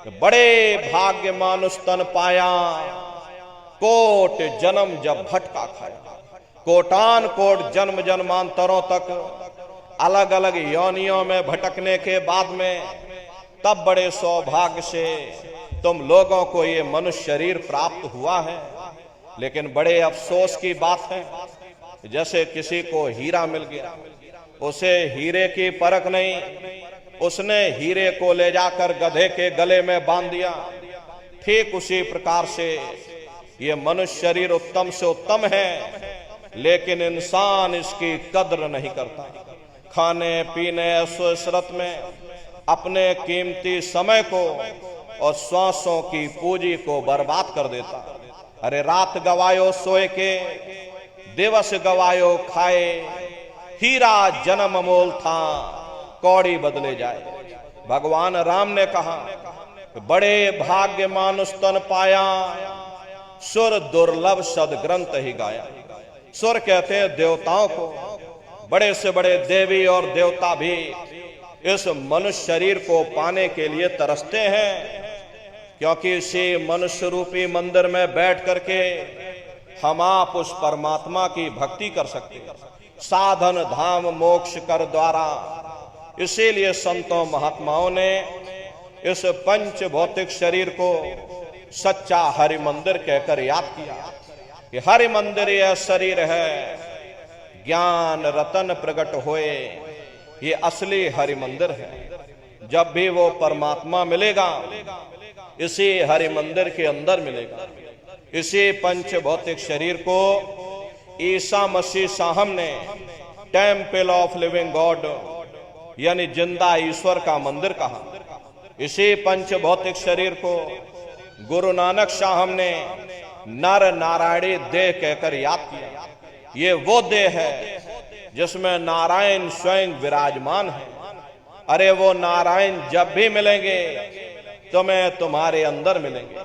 कि बड़े भाग्य मानुष तन पाया, कोट जन्म जब भटका खाया। कोटान कोट जन्म जन्मांतरों तक अलग अलग योनियों में भटकने के बाद में तब बड़े सौभाग्य से तुम लोगों को ये मनुष्य शरीर प्राप्त हुआ है। लेकिन बड़े अफसोस की बात है, जैसे किसी को हीरा मिल गया, उसे हीरे की परख नहीं, उसने हीरे को ले जाकर गधे के गले में बांध दिया। ठीक उसी प्रकार से ये मनुष्य शरीर उत्तम से उत्तम है, लेकिन इंसान इसकी कद्र नहीं करता। खाने पीने ऐशो इशरत में अपने कीमती समय को और श्वासों की पूंजी को बर्बाद कर देता। अरे रात गवायो सोए के, दिवस गवायो खाए, हीरा जन्म अमोल था, कौड़ी बदले जाए। भगवान राम ने कहा, बड़े भाग्य मानुष तन पाया, सुर दुर्लभ सद ग्रंथ ही गाया। सुर कहते हैं देवताओं को, बड़े से बड़े देवी और देवता भी इस मनुष्य शरीर को पाने के लिए तरसते हैं, क्योंकि इसी मनुष्य रूपी मंदिर में बैठ करके हम आप उस परमात्मा की भक्ति कर सकते हैं, साधन धाम मोक्ष कर द्वारा। इसीलिए संतों महात्माओं ने इस पंच भौतिक शरीर को सच्चा हरि मंदिर कहकर याद किया कि हरि मंदिर यह शरीर है, ज्ञान रतन प्रकट होए, ये असली हरि मंदिर है। जब भी वो परमात्मा मिलेगा इसी हरि मंदिर के अंदर मिलेगा। इसी पंच भौतिक शरीर को ईसा मसीह साहब ने टेम्पल ऑफ लिविंग गॉड यानी जिंदा ईश्वर का मंदिर कहा। इसी पंच भौतिक शरीर को गुरु नानक साहब ने नर नारायणी देह कहकर याद किया। ये वो देह है जिसमें नारायण स्वयं विराजमान है। अरे वो नारायण जब भी मिलेंगे तुम्हें तुम्हारे अंदर मिलेंगे।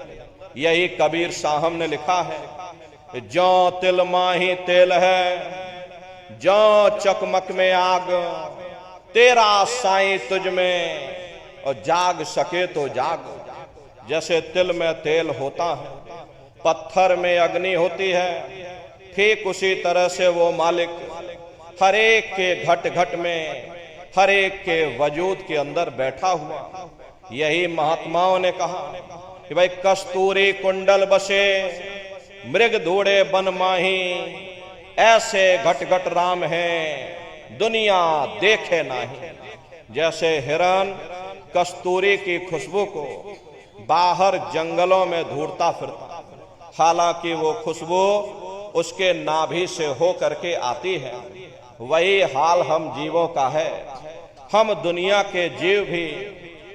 यही कबीर साहब ने लिखा है, जो तिल माही तेल है, जो चकमक में आग, तेरा साईं तुझ में, और जाग सके तो जाग। जैसे तिल में तेल होता है, पत्थर में अग्नि होती है, ठीक उसी तरह से वो मालिक हर एक के घट घट में, हर एक के वजूद के अंदर बैठा हुआ। यही महात्माओं ने कहा कि भाई कस्तूरी कुंडल बसे, मृग धूड़े बन माही, ऐसे घट घट राम है दुनिया देखे नाही। जैसे हिरन कस्तूरी की खुशबू को बाहर जंगलों में ढूंढता फिरता, हालांकि वो खुशबू उसके नाभि से हो करके आती है, वही हाल हम जीवों का है। हम दुनिया के जीव भी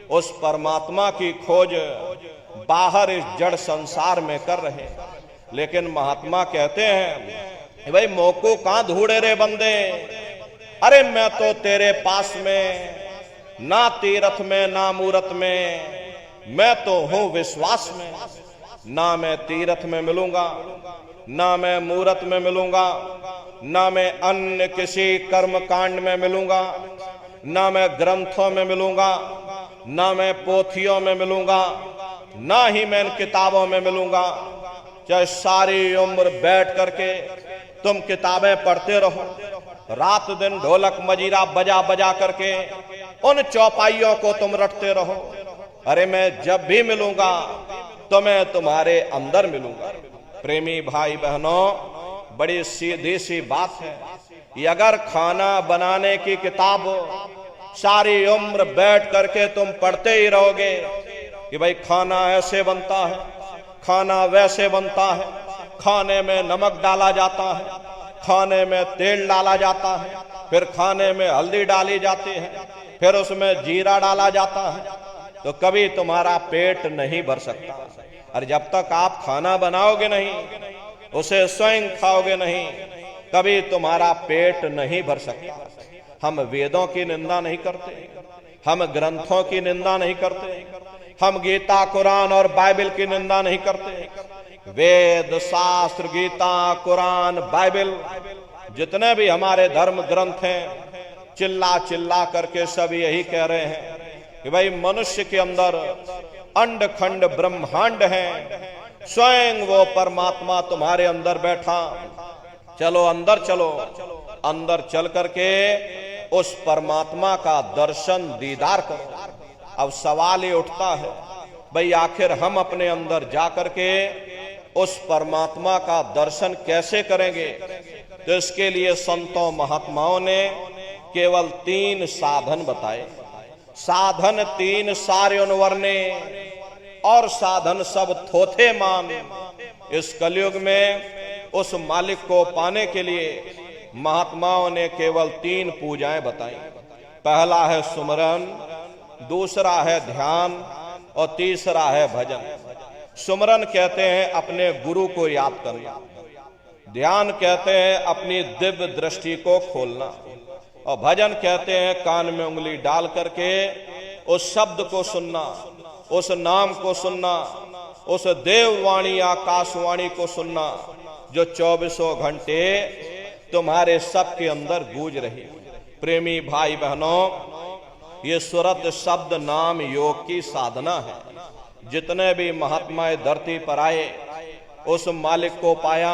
उस परमात्मा की खोज बाहर इस जड़ संसार में कर रहे, लेकिन महात्मा कहते हैं भाई मोको कहां ढूंढे रे बंदे, अरे मैं तो तेरे पास में, ना तीरथ में ना मूरत में, मैं तो हूं विश्वास में। ना मैं तीरथ में मिलूंगा, ना मैं मूरत में मिलूंगा, ना मैं अन्य किसी कर्म कांड में मिलूंगा, ना मैं ग्रंथों में मिलूंगा, ना मैं पोथियों में मिलूंगा, ना ही मैं इन किताबों में मिलूंगा। चाहे सारी उम्र बैठ करके तुम किताबें पढ़ते रहो, रात दिन ढोलक मजीरा बजा बजा करके उन चौपाइयों को तुम रटते रहो, अरे मैं जब भी मिलूंगा तो मैं तुम्हारे अंदर मिलूंगा। प्रेमी भाई बहनों, बड़ी सीधी सी बात है, ये अगर खाना बनाने की किताब सारी उम्र बैठ करके तुम पढ़ते ही रहोगे कि भाई खाना ऐसे बनता है, खाना वैसे बनता है, खाने में नमक डाला जाता है, खाने में तेल डाला जाता है, फिर खाने में हल्दी डाली जाती है, फिर उसमें जीरा डाला जाता है, तो कभी तुम्हारा पेट नहीं भर सकता। और जब तक आप खाना बनाओगे नहीं, उसे स्वयं खाओगे नहीं, कभी तुम्हारा पेट नहीं भर सकता। हम वेदों की निंदा नहीं करते, हम ग्रंथों की निंदा नहीं करते, हम गीता कुरान और बाइबल की निंदा नहीं करते। वेद शास्त्र गीता कुरान बाइबल जितने भी हमारे धर्म ग्रंथ हैं, चिल्ला चिल्ला करके सब यही कह रहे हैं कि भाई मनुष्य के अंदर अंड खंड ब्रह्मांड है, स्वयं वो परमात्मा तुम्हारे अंदर बैठा। चलो अंदर चलो, अंदर चल करके उस परमात्मा का दर्शन दीदार करो। अब सवाल ये उठता है भाई आखिर हम अपने अंदर जा करके उस परमात्मा का दर्शन कैसे करेंगे? तो इसके लिए संतों महात्माओं ने केवल 3 साधन बताए। साधन 3 सारे वर्णे और साधन सब थोथे मान। इस कलयुग में उस मालिक को पाने के लिए महात्माओं ने केवल 3 पूजाएं बताई। पहला है सुमरन, दूसरा है ध्यान और तीसरा है भजन। सुमरन कहते हैं अपने गुरु को याद करना, ध्यान कहते हैं अपनी दिव्य दृष्टि को खोलना, और भजन कहते हैं कान में उंगली डाल करके उस शब्द को सुनना, उस नाम को सुनना, उस देववाणी आकाशवाणी को सुनना जो 24 घंटे तुम्हारे सबके अंदर गूंज रही। प्रेमी भाई बहनों, ये सुरत शब्द नाम योग की साधना है। जितने भी महात्माएं धरती पर आए उस मालिक को पाया,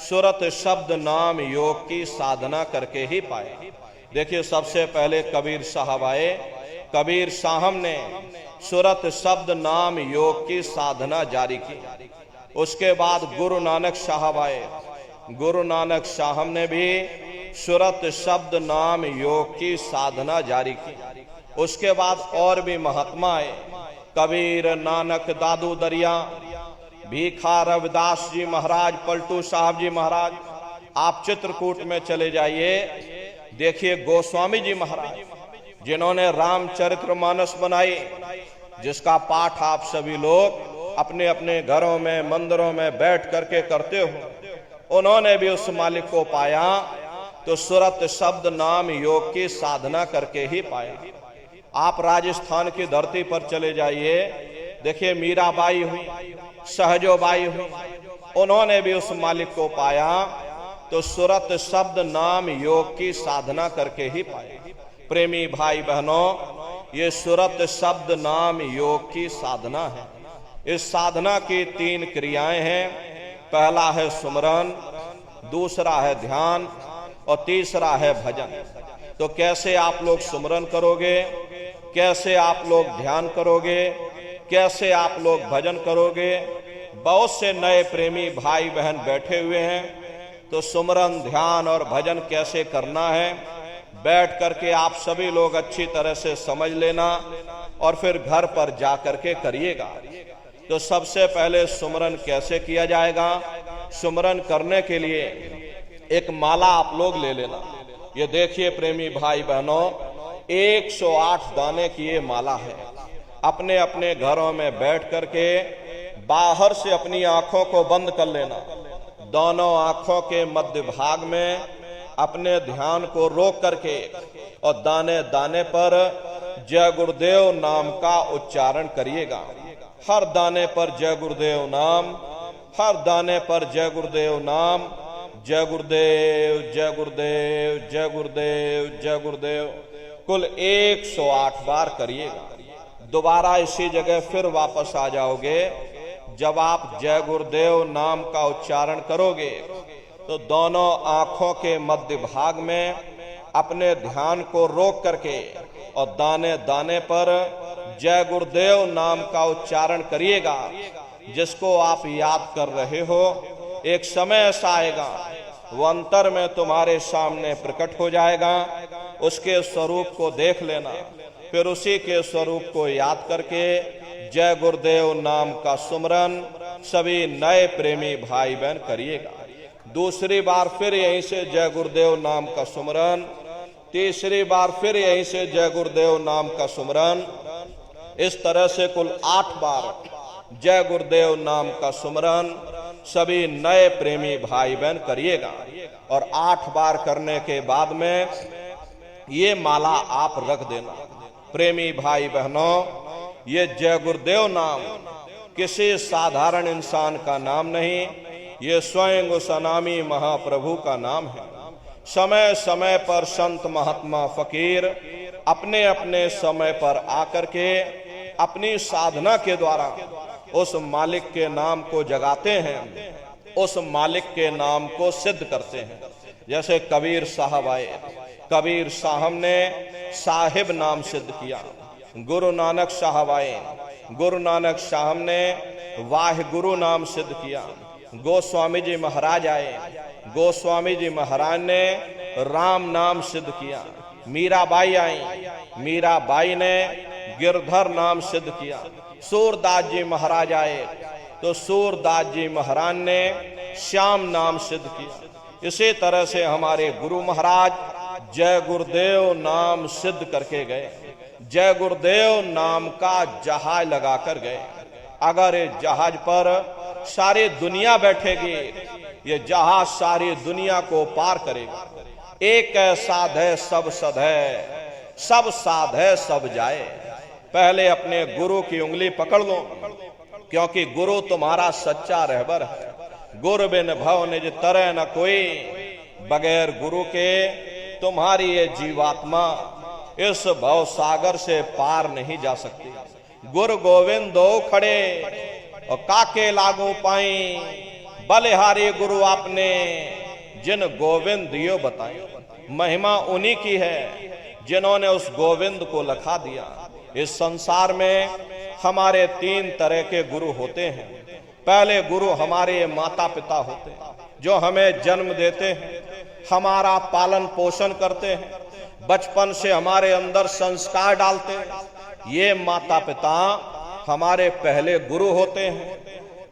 सुरत शब्द नाम योग की साधना करके ही पाया। देखिए सबसे पहले कबीर साहब आए, कबीर साहब ने सुरत शब्द नाम योग की साधना जारी की। उसके बाद गुरु नानक साहब आए, गुरु नानक साहब ने भी सुरत शब्द नाम योग की साधना जारी की। उसके बाद और भी महात्मा आए, कबीर नानक दादू दरिया, भीखा रविदास जी महाराज, पलटू साहब जी महाराज। आप चित्रकूट में चले जाइए, देखिए गोस्वामी जी महाराज जिन्होंने रामचरितमानस बनाई, जिसका पाठ आप सभी लोग अपने अपने घरों में मंदिरों में बैठ करके करते हो। उन्होंने भी उस मालिक को पाया तो सुरत शब्द नाम योग की साधना करके ही पाया। आप राजस्थान की धरती पर चले जाइए, देखिए मीराबाई हुई, सहजोबाई हुई, उन्होंने भी उस मालिक को पाया तो सुरत शब्द नाम योग की साधना करके ही पाया। प्रेमी भाई बहनों, ये सुरत शब्द नाम योग की साधना है। इस साधना की 3 क्रियाएं हैं। पहला है सुमरन, दूसरा है ध्यान और तीसरा है भजन। तो कैसे आप लोग सुमरन करोगे, कैसे आप लोग ध्यान करोगे, कैसे आप लोग भजन करोगे? बहुत से नए प्रेमी भाई बहन बैठे हुए हैं, तो सुमरन ध्यान और भजन कैसे करना है बैठ करके आप सभी लोग अच्छी तरह से समझ लेना और फिर घर पर जा करके करिएगा। तो सबसे पहले सुमरन कैसे किया जाएगा? सुमरन करने के लिए एक माला आप लोग ले लेना। ये देखिए प्रेमी भाई बहनों, 108 दाने की ये माला है। अपने अपने घरों में बैठ करके बाहर से अपनी आंखों को बंद कर लेना। दोनों आंखों के मध्य भाग में अपने ध्यान को रोक करके और दाने दाने पर जय गुरुदेव नाम का उच्चारण करिएगा। हर दाने पर जय गुरुदेव नाम, हर दाने पर जय गुरुदेव नाम, जय गुरुदेव जय गुरुदेव जय गुरुदेव जय गुरुदेव, कुल 108 बार करिएगा। दोबारा इसी जगह फिर वापस आ जाओगे। जब आप जय गुरुदेव नाम का उच्चारण करोगे तो दोनों आंखों के मध्य भाग में अपने ध्यान को रोक करके और दाने दाने पर जय गुरुदेव नाम का उच्चारण करिएगा। जिसको आप याद कर रहे हो, एक समय ऐसा आएगा वो अंतर में तुम्हारे सामने प्रकट हो जाएगा। उसके स्वरूप को देख लेना, फिर उसी के स्वरूप को याद करके जय गुरुदेव नाम का सुमरन सभी नए प्रेमी भाई बहन करिएगा। दूसरी बार फिर यहीं से जय गुरुदेव नाम का सुमरन, तीसरी बार फिर यहीं से जय गुरुदेव नाम का सुमरन। इस तरह से कुल 8 बार जय गुरुदेव नाम का सुमरन सभी नए प्रेमी भाई बहन करिएगा। और 8 बार करने के बाद में ये माला आप रख देना। प्रेमी भाई बहनों, ये जय गुरुदेव नाम किसी साधारण इंसान का नाम नहीं, ये स्वयं उस अनामी महाप्रभु का नाम है। समय समय पर संत महात्मा फकीर अपने अपने समय पर आकर के अपनी साधना के द्वारा उस मालिक के नाम को जगाते हैं, उस मालिक के नाम को सिद्ध करते हैं। जैसे कबीर साहब आए, कबीर साहब ने साहिब नाम सिद्ध किया। गुरु नानक साहब आए, गुरु नानक साहब ने वाहिगुरु नाम सिद्ध किया। गोस्वामी जी महाराज आए, गोस्वामी जी महाराज ने राम नाम सिद्ध किया। मीराबाई आई, मीराबाई ने गिरधर नाम सिद्ध किया। सूरदास जी महाराज आए तो सूरदास जी महाराज ने श्याम नाम सिद्ध किया। इसी तरह से हमारे गुरु महाराज जय गुरुदेव नाम सिद्ध करके गए। जय गुरुदेव नाम का जहाज लगा कर गए। अगर इस जहाज पर सारी दुनिया बैठेगी, ये जहाज सारी दुनिया को पार करेगा। एक साध है सब सद है, सब साध है सब जाए। पहले अपने गुरु की उंगली पकड़ लो, क्योंकि गुरु तुम्हारा सच्चा रहबर है। गुरु बिन भव निज तरह न कोई, बगैर गुरु के तुम्हारी ये जीवात्मा इस भव सागर से पार नहीं जा सकती। गुरु गोविंद दो खड़े और काके लागू पाई, बलिहारी गुरु आपने जिन गोविंद दियो बताई। महिमा उन्हीं की है जिन्होंने उस गोविंद को लखा दिया। इस संसार में हमारे 3 तरह के गुरु होते हैं। पहले गुरु हमारे माता पिता होते हैं, जो हमें जन्म देते हैं, हमारा पालन पोषण करते हैं, बचपन से हमारे अंदर संस्कार डालते हैं। ये माता पिता हमारे पहले गुरु होते हैं।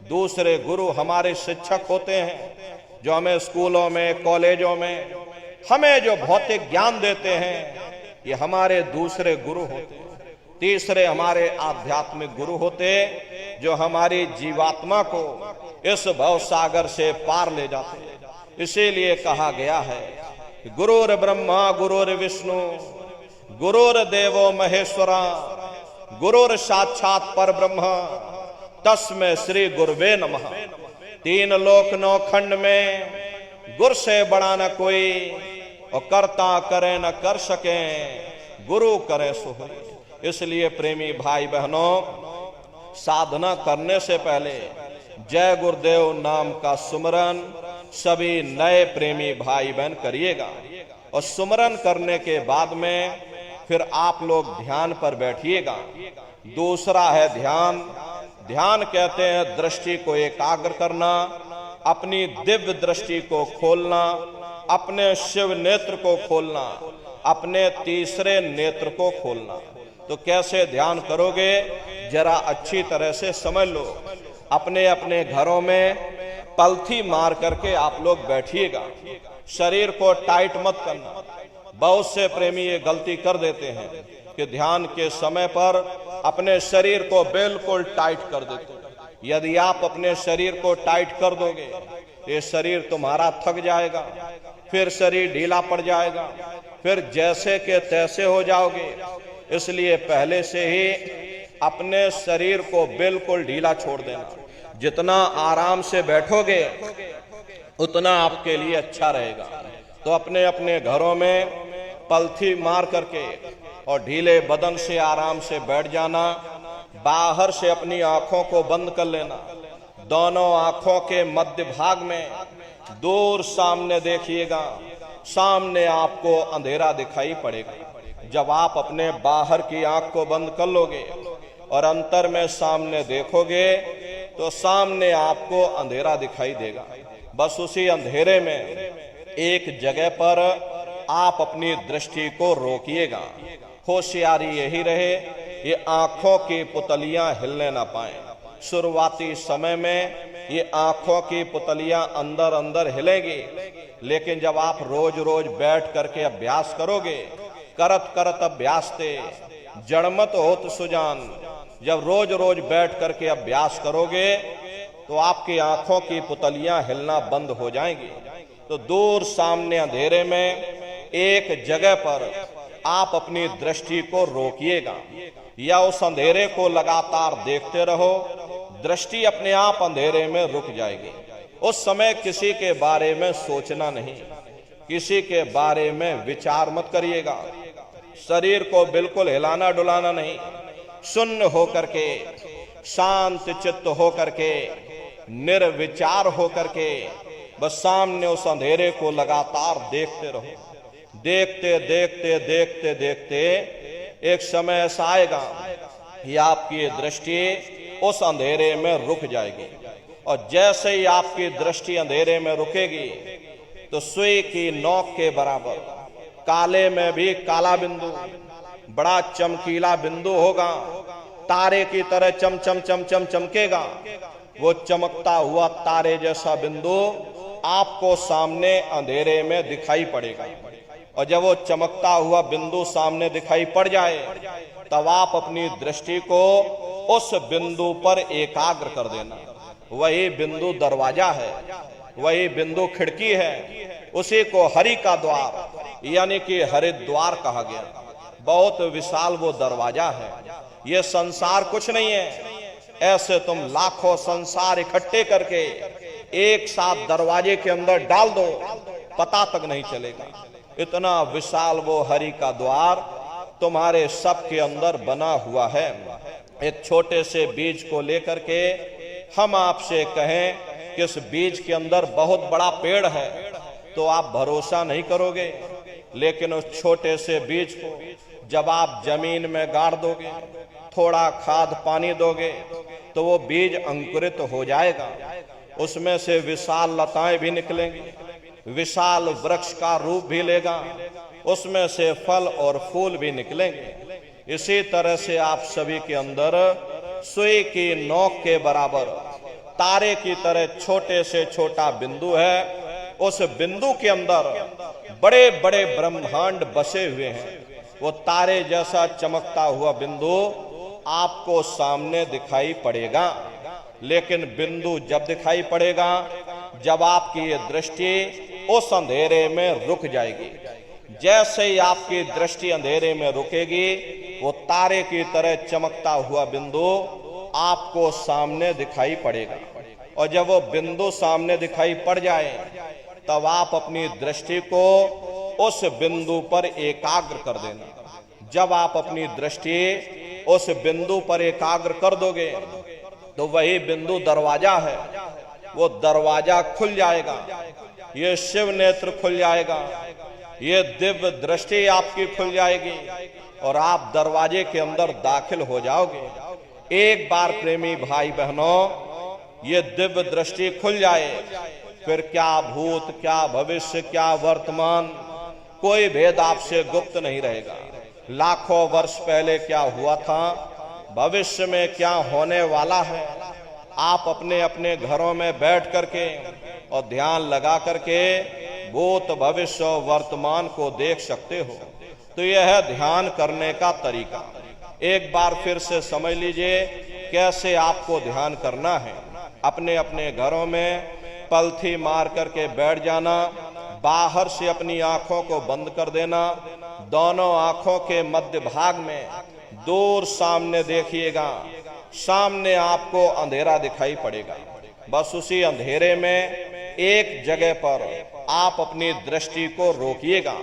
दूसरे गुरु हमारे शिक्षक होते हैं, जो हमें स्कूलों में कॉलेजों में हमें जो भौतिक ज्ञान देते हैं, ये हमारे दूसरे गुरु होते हैं। तीसरे हमारे आध्यात्मिक गुरु होते, जो हमारी जीवात्मा को इस भव सागर से पार ले जाते हैं। इसीलिए कहा गया है, गुरुर ब्रह्मा गुरुर विष्णु गुरुर्देवो महेश्वरा गुरुर साक्षात पर ब्रह्म तस्मै श्री गुरुवे नमः। 3 लोक 9 खंड में गुरु से बड़ा न कोई, और कर्ता करे न कर सके, गुरु करे सो होई। इसलिए प्रेमी भाई बहनों, साधना करने से पहले जय गुरुदेव नाम का सुमरन सभी नए प्रेमी भाई बहन करिएगा। और सुमरन करने के बाद में फिर आप लोग ध्यान पर बैठिएगा। दूसरा है ध्यान। ध्यान कहते हैं दृष्टि को एकाग्र करना, अपनी दिव्य दृष्टि को खोलना, अपने शिव नेत्र को खोलना, अपने तीसरे नेत्र को खोलना। तो कैसे ध्यान करोगे, जरा अच्छी तरह से समझ लो। अपने अपने घरों में पलथी मार करके आप लोग बैठिएगा, शरीर को टाइट मत करना। बहुत से प्रेमी ये गलती कर देते हैं कि ध्यान के समय पर अपने शरीर को बिल्कुल टाइट कर देते हैं। यदि आप अपने शरीर को टाइट कर दोगे, ये शरीर तुम्हारा थक जाएगा, फिर शरीर ढीला पड़ जाएगा, फिर जैसे के तैसे हो जाओगे। इसलिए पहले से ही अपने शरीर को बिल्कुल ढीला छोड़ देना। जितना आराम से बैठोगे उतना आपके लिए अच्छा रहेगा। तो अपने अपने घरों में पलथी मार करके और ढीले बदन से आराम से बैठ जाना। बाहर से अपनी आंखों को बंद कर लेना। दोनों आंखों के मध्य भाग में दूर सामने देखिएगा, सामने आपको अंधेरा दिखाई पड़ेगा। जब आप अपने बाहर की आंख को बंद कर लोगे और अंतर में सामने देखोगे तो सामने आपको अंधेरा दिखाई देगा। बस उसी अंधेरे में एक जगह पर आप अपनी दृष्टि को रोकिएगा। होशियारी यही रहे, ये आंखों की पुतलियां हिलने ना पाए। शुरुआती समय में ये आंखों की पुतलियां अंदर अंदर हिलेंगी, लेकिन जब आप रोज रोज बैठ करके अभ्यास करोगे, करत करत अभ्यास ते जड़मत होत सुजान, जब रोज रोज बैठ करके अभ्यास करोगे तो आपकी आंखों की पुतलियां हिलना बंद हो जाएंगी। तो दूर सामने अंधेरे में एक जगह पर आप अपनी दृष्टि को रोकिएगा या उस अंधेरे को लगातार देखते रहो। दृष्टि अपने आप अंधेरे में रुक जाएगी। उस समय किसी के बारे में सोचना नहीं, किसी के बारे में विचार मत करिएगा। शरीर को बिल्कुल हिलाना डुलाना नहीं। शून्य होकर के, शांत चित्त होकर के, निर्विचार होकर के बस सामने उस अंधेरे को लगातार देखते रहो। देखते देखते देखते देखते एक समय ऐसा आएगा कि आपकी दृष्टि उस अंधेरे में रुक जाएगी। और जैसे ही आपकी दृष्टि अंधेरे में रुकेगी तो सुई की नोक के बराबर काले में भी काला बिंदु, बड़ा चमकीला बिंदु होगा, तारे की तरह चम चम चम चम चमकेगा। वो चमकता हुआ तारे जैसा बिंदु आपको सामने अंधेरे में दिखाई पड़ेगा। और जब वो चमकता हुआ बिंदु सामने दिखाई पड़ जाए तब आप अपनी दृष्टि को उस बिंदु पर एकाग्र कर देना। वही बिंदु दरवाजा है, वही बिंदु खिड़की है, उसी को हरि का द्वार यानी कि हरिद्वार कहा गया। बहुत विशाल वो दरवाजा है। ये संसार कुछ नहीं है। ऐसे तुम लाखों संसार इकट्ठे करके एक साथ दरवाजे के अंदर डाल दो, पता तक नहीं चलेगा। इतना विशाल वो हरि का द्वार तुम्हारे सब के अंदर बना हुआ है। एक छोटे से बीज को लेकर के हम आपसे कहें कि इस बीज के अंदर बहुत बड़ा पेड़ है तो आप भरोसा नहीं करोगे। लेकिन उस छोटे से बीज को जब आप जमीन में गाड़ दोगे, थोड़ा खाद पानी दोगे तो वो बीज अंकुरित हो जाएगा। उसमें से विशाल लताएं भी निकलेंगी, विशाल वृक्ष का रूप भी लेगा, उसमें से फल और फूल भी निकलेंगे। इसी तरह से आप सभी के अंदर सुई की नोक के बराबर तारे की तरह छोटे से छोटा बिंदु है। उस बिंदु के अंदर बड़े बड़े ब्रह्मांड बसे हुए हैं। वो तारे जैसा चमकता हुआ बिंदु आपको सामने दिखाई पड़ेगा। लेकिन बिंदु जब दिखाई पड़ेगा जब आपकी ये दृष्टि उस अंधेरे में रुक जाएगी। जैसे ही आपकी दृष्टि अंधेरे में रुकेगी वो तारे की तरह चमकता हुआ बिंदु आपको सामने दिखाई पड़ेगा। और जब वो बिंदु सामने दिखाई पड़ जाए तब आप अपनी दृष्टि को उस बिंदु पर एकाग्र कर देना। जब आप अपनी दृष्टि उस बिंदु पर एकाग्र कर दोगे तो वही बिंदु दरवाजा है। वो दरवाजा खुल जाएगा, ये शिव नेत्र खुल जाएगा, ये दिव्य दृष्टि आपकी खुल जाएगी और आप दरवाजे के अंदर दाखिल हो जाओगे। एक बार प्रेमी भाई बहनों ये दिव्य दृष्टि खुल जाए फिर क्या भूत, क्या भविष्य, क्या वर्तमान, कोई भेद आपसे गुप्त नहीं रहेगा। लाखों वर्ष पहले क्या हुआ था, भविष्य में क्या होने वाला है, आप अपने अपने घरों में बैठ करके और ध्यान लगा करके भूत भविष्य और वर्तमान को देख सकते हो। तो यह है ध्यान करने का तरीका। एक बार फिर से समझ लीजिए कैसे आपको ध्यान करना है। अपने अपने घरों में पलथी मार करके बैठ जाना, बाहर से अपनी आंखों को बंद कर देना, दोनों आंखों के मध्य भाग में दूर सामने देखिएगा, सामने आपको अंधेरा दिखाई पड़ेगा। बस उसी अंधेरे में एक जगह पर आप अपनी दृष्टि को रोकिएगा,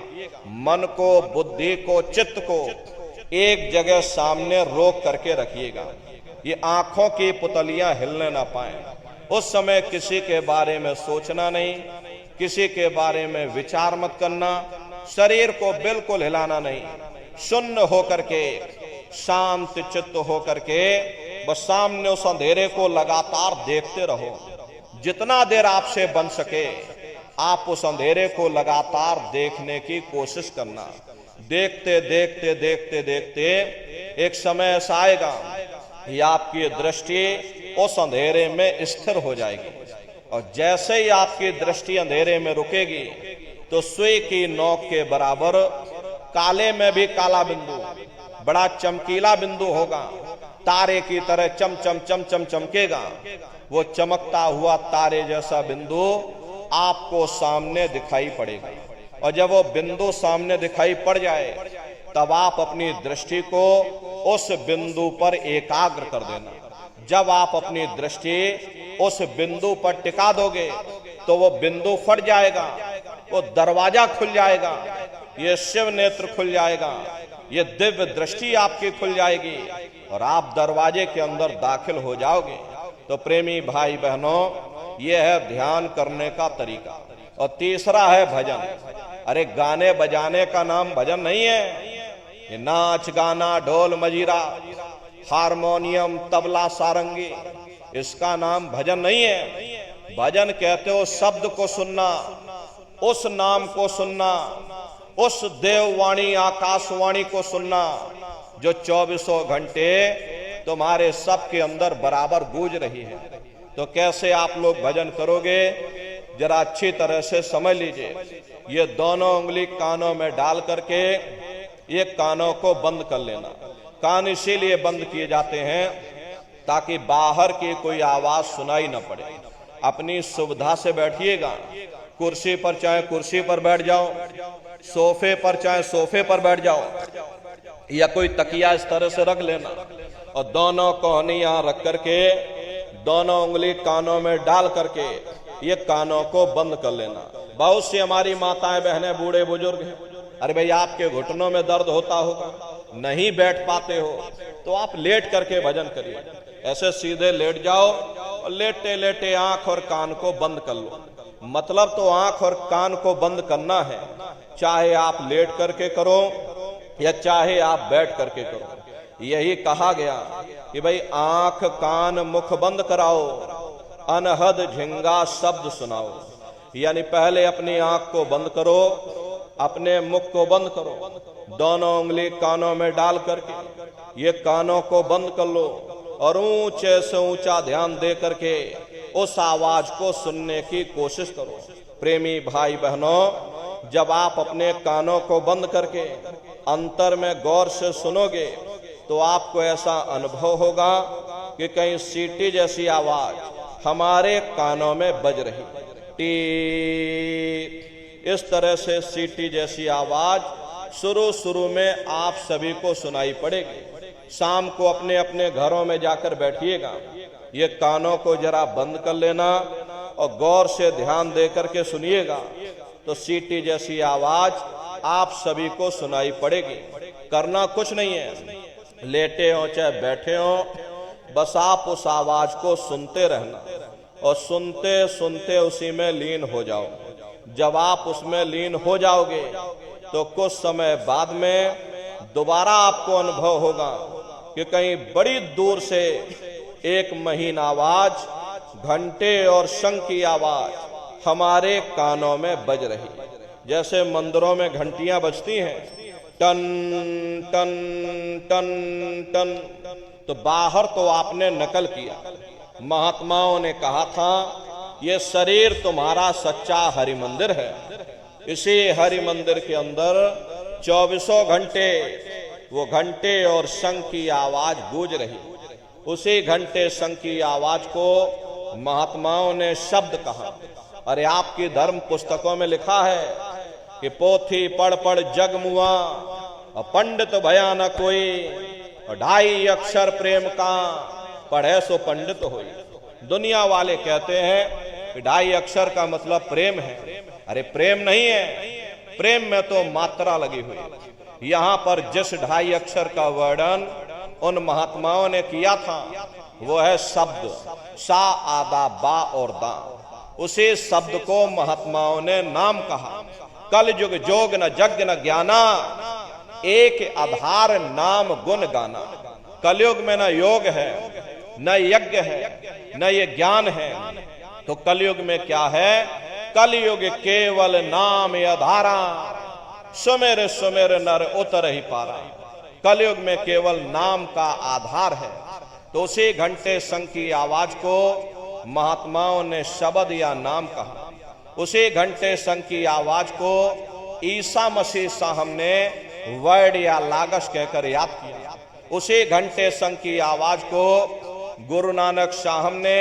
मन को, बुद्धि को, चित्त को एक जगह सामने रोक करके रखिएगा। ये आंखों की पुतलियां हिलने ना पाए। उस समय किसी के बारे में सोचना नहीं, किसी के बारे में विचार मत करना, शरीर को बिल्कुल हिलाना नहीं, शून्य होकर के, शांत चित्त होकर के बस सामने उस अंधेरे को लगातार देखते रहो। जितना देर आपसे बन सके आप उस अंधेरे को लगातार देखने की कोशिश करना। देखते देखते देखते देखते एक समय ऐसा आएगा कि आपकी दृष्टि उस अंधेरे में स्थिर हो जाएगी, और जैसे ही आपकी दृष्टि अंधेरे में रुकेगी तो सुई की नोक के बराबर काले में भी काला बिंदु, बड़ा चमकीला बिंदु होगा, तारे की तरह चम चम चम चम चमकेगा। वो चमकता हुआ तारे जैसा बिंदु आपको सामने दिखाई पड़ेगा, और जब वो बिंदु सामने दिखाई पड़ जाए तब आप अपनी दृष्टि को उस बिंदु पर एकाग्र कर देना। जब आप अपनी दृष्टि उस बिंदु पर टिका दोगे तो वो बिंदु फट जाएगा, वो दरवाजा खुल जाएगा, ये शिव नेत्र खुल जाएगा, ये दिव्य दृष्टि आपकी खुल जाएगी और आप दरवाजे के अंदर दाखिल हो जाओगे। तो प्रेमी भाई बहनों, यह है ध्यान करने का तरीका। और तीसरा है भजन। अरे गाने बजाने का नाम भजन नहीं है। ये नाच गाना, ढोल मजीरा, हारमोनियम, तबला, सारंगी, इसका नाम भजन नहीं है। भजन कहते हो शब्द को सुनना, उस नाम को सुनना, उस देववाणी आकाशवाणी को सुनना जो 24 घंटे तुम्हारे सबके अंदर बराबर गूंज रही है। तो कैसे आप लोग भजन करोगे, जरा अच्छी तरह से समझ लीजिए। ये दोनों उंगली कानों में डाल करके ये कानों को बंद कर लेना। कान इसीलिए बंद किए जाते हैं ताकि बाहर की कोई आवाज सुनाई न पड़े। अपनी सुविधा से बैठिएगा, कुर्सी पर चाहे कुर्सी पर बैठ जाओ, सोफे पर चाहे सोफे पर बैठ जाओ, या कोई तकिया इस तरह से रख लेना और दोनों कोहनी यहां रख करके दोनों उंगली कानों में डाल करके ये कानों को बंद कर लेना। बहुत सी हमारी माताएं बहनें बूढ़े बुजुर्ग हैं, अरे भाई आपके घुटनों में दर्द होता होगा, नहीं बैठ पाते हो तो आप लेट करके भजन करिए। ऐसे सीधे लेट जाओ और लेटे लेटे आंख और कान को बंद कर लो। मतलब तो आंख और कान को बंद करना है, चाहे आप लेट करके करो या चाहे आप बैठ करके करो। यही कहा गया कि भाई आंख कान मुख बंद कराओ, अनहद झिंगा शब्द सुनाओ। यानी पहले अपनी आंख को बंद करो, अपने मुख को बंद करो, दोनों उंगली कानों में डाल करके ये कानों को बंद कर लो और ऊंचे से ऊंचा ध्यान दे करके उस आवाज को सुनने की कोशिश करो। प्रेमी भाई बहनों, जब आप अपने कानों को बंद करके अंतर में गौर से सुनोगे तो आपको ऐसा अनुभव होगा कि कहीं सीटी जैसी आवाज हमारे कानों में बज रही। टी इस तरह से सीटी जैसी आवाज शुरू में आप सभी को सुनाई पड़ेगी। शाम को अपने अपने घरों में जाकर बैठिएगा, ये कानों को जरा बंद कर लेना और गौर से ध्यान दे करके सुनिएगा तो सीटी जैसी आवाज आप सभी को सुनाई पड़ेगी। करना कुछ नहीं है, लेटे हो चाहे बैठे हो, बस आप उस आवाज को सुनते रहना और सुनते सुनते उसी में लीन हो जाओ। जब आप उसमें लीन हो जाओगे तो कुछ समय बाद में दोबारा आपको अनुभव होगा कि कहीं बड़ी दूर से एक महीन आवाज, घंटे और शंख की आवाज हमारे कानों में बज रही। जैसे मंदिरों में घंटियां बजती हैं, टन टन टन टन, तो बाहर तो आपने नकल किया। महात्माओं ने कहा था ये शरीर तुम्हारा सच्चा हरि मंदिर है। इसी हरि मंदिर के अंदर 24 घंटे वो घंटे और शंख की आवाज गूंज रही। उसी घंटे शंख की आवाज को महात्माओं ने शब्द कहा। अरे आपकी धर्म पुस्तकों में लिखा है कि पोथी पढ़ पढ़ जग मुआ और पंडित भया न कोई, और 2.5 अक्षर प्रेम का पढ़े सो पंडित होई। दुनिया वाले कहते हैं कि 2.5 अक्षर का मतलब प्रेम है। अरे प्रेम नहीं है, प्रेम में तो मात्रा लगी हुई है। यहां पर जिस 2.5 अक्षर का वर्णन उन महात्माओं ने किया था वो है शब्द, सा आदा बा और दा। उसी शब्द को महात्माओं ने नाम कहा। कल युग जोग न जग न ज्ञाना, एक आधार नाम गुण गाना। कलयुग में न योग है, न यज्ञ है, न ये ज्ञान है। तो कलयुग में क्या है? कलयुग केवल नाम आधारा, सुमेर सुमेर नर उतर ही पारा। कलयुग में केवल नाम का आधार है। तो उसी घंटे शंख की आवाज को महात्माओं ने शब्द या नाम कहा। उसी घंटे शंख की आवाज को ईसा मसीह साहब ने वर्ड या लागस कहकर याद किया। उसी घंटे शंख की आवाज को गुरु नानक साहब ने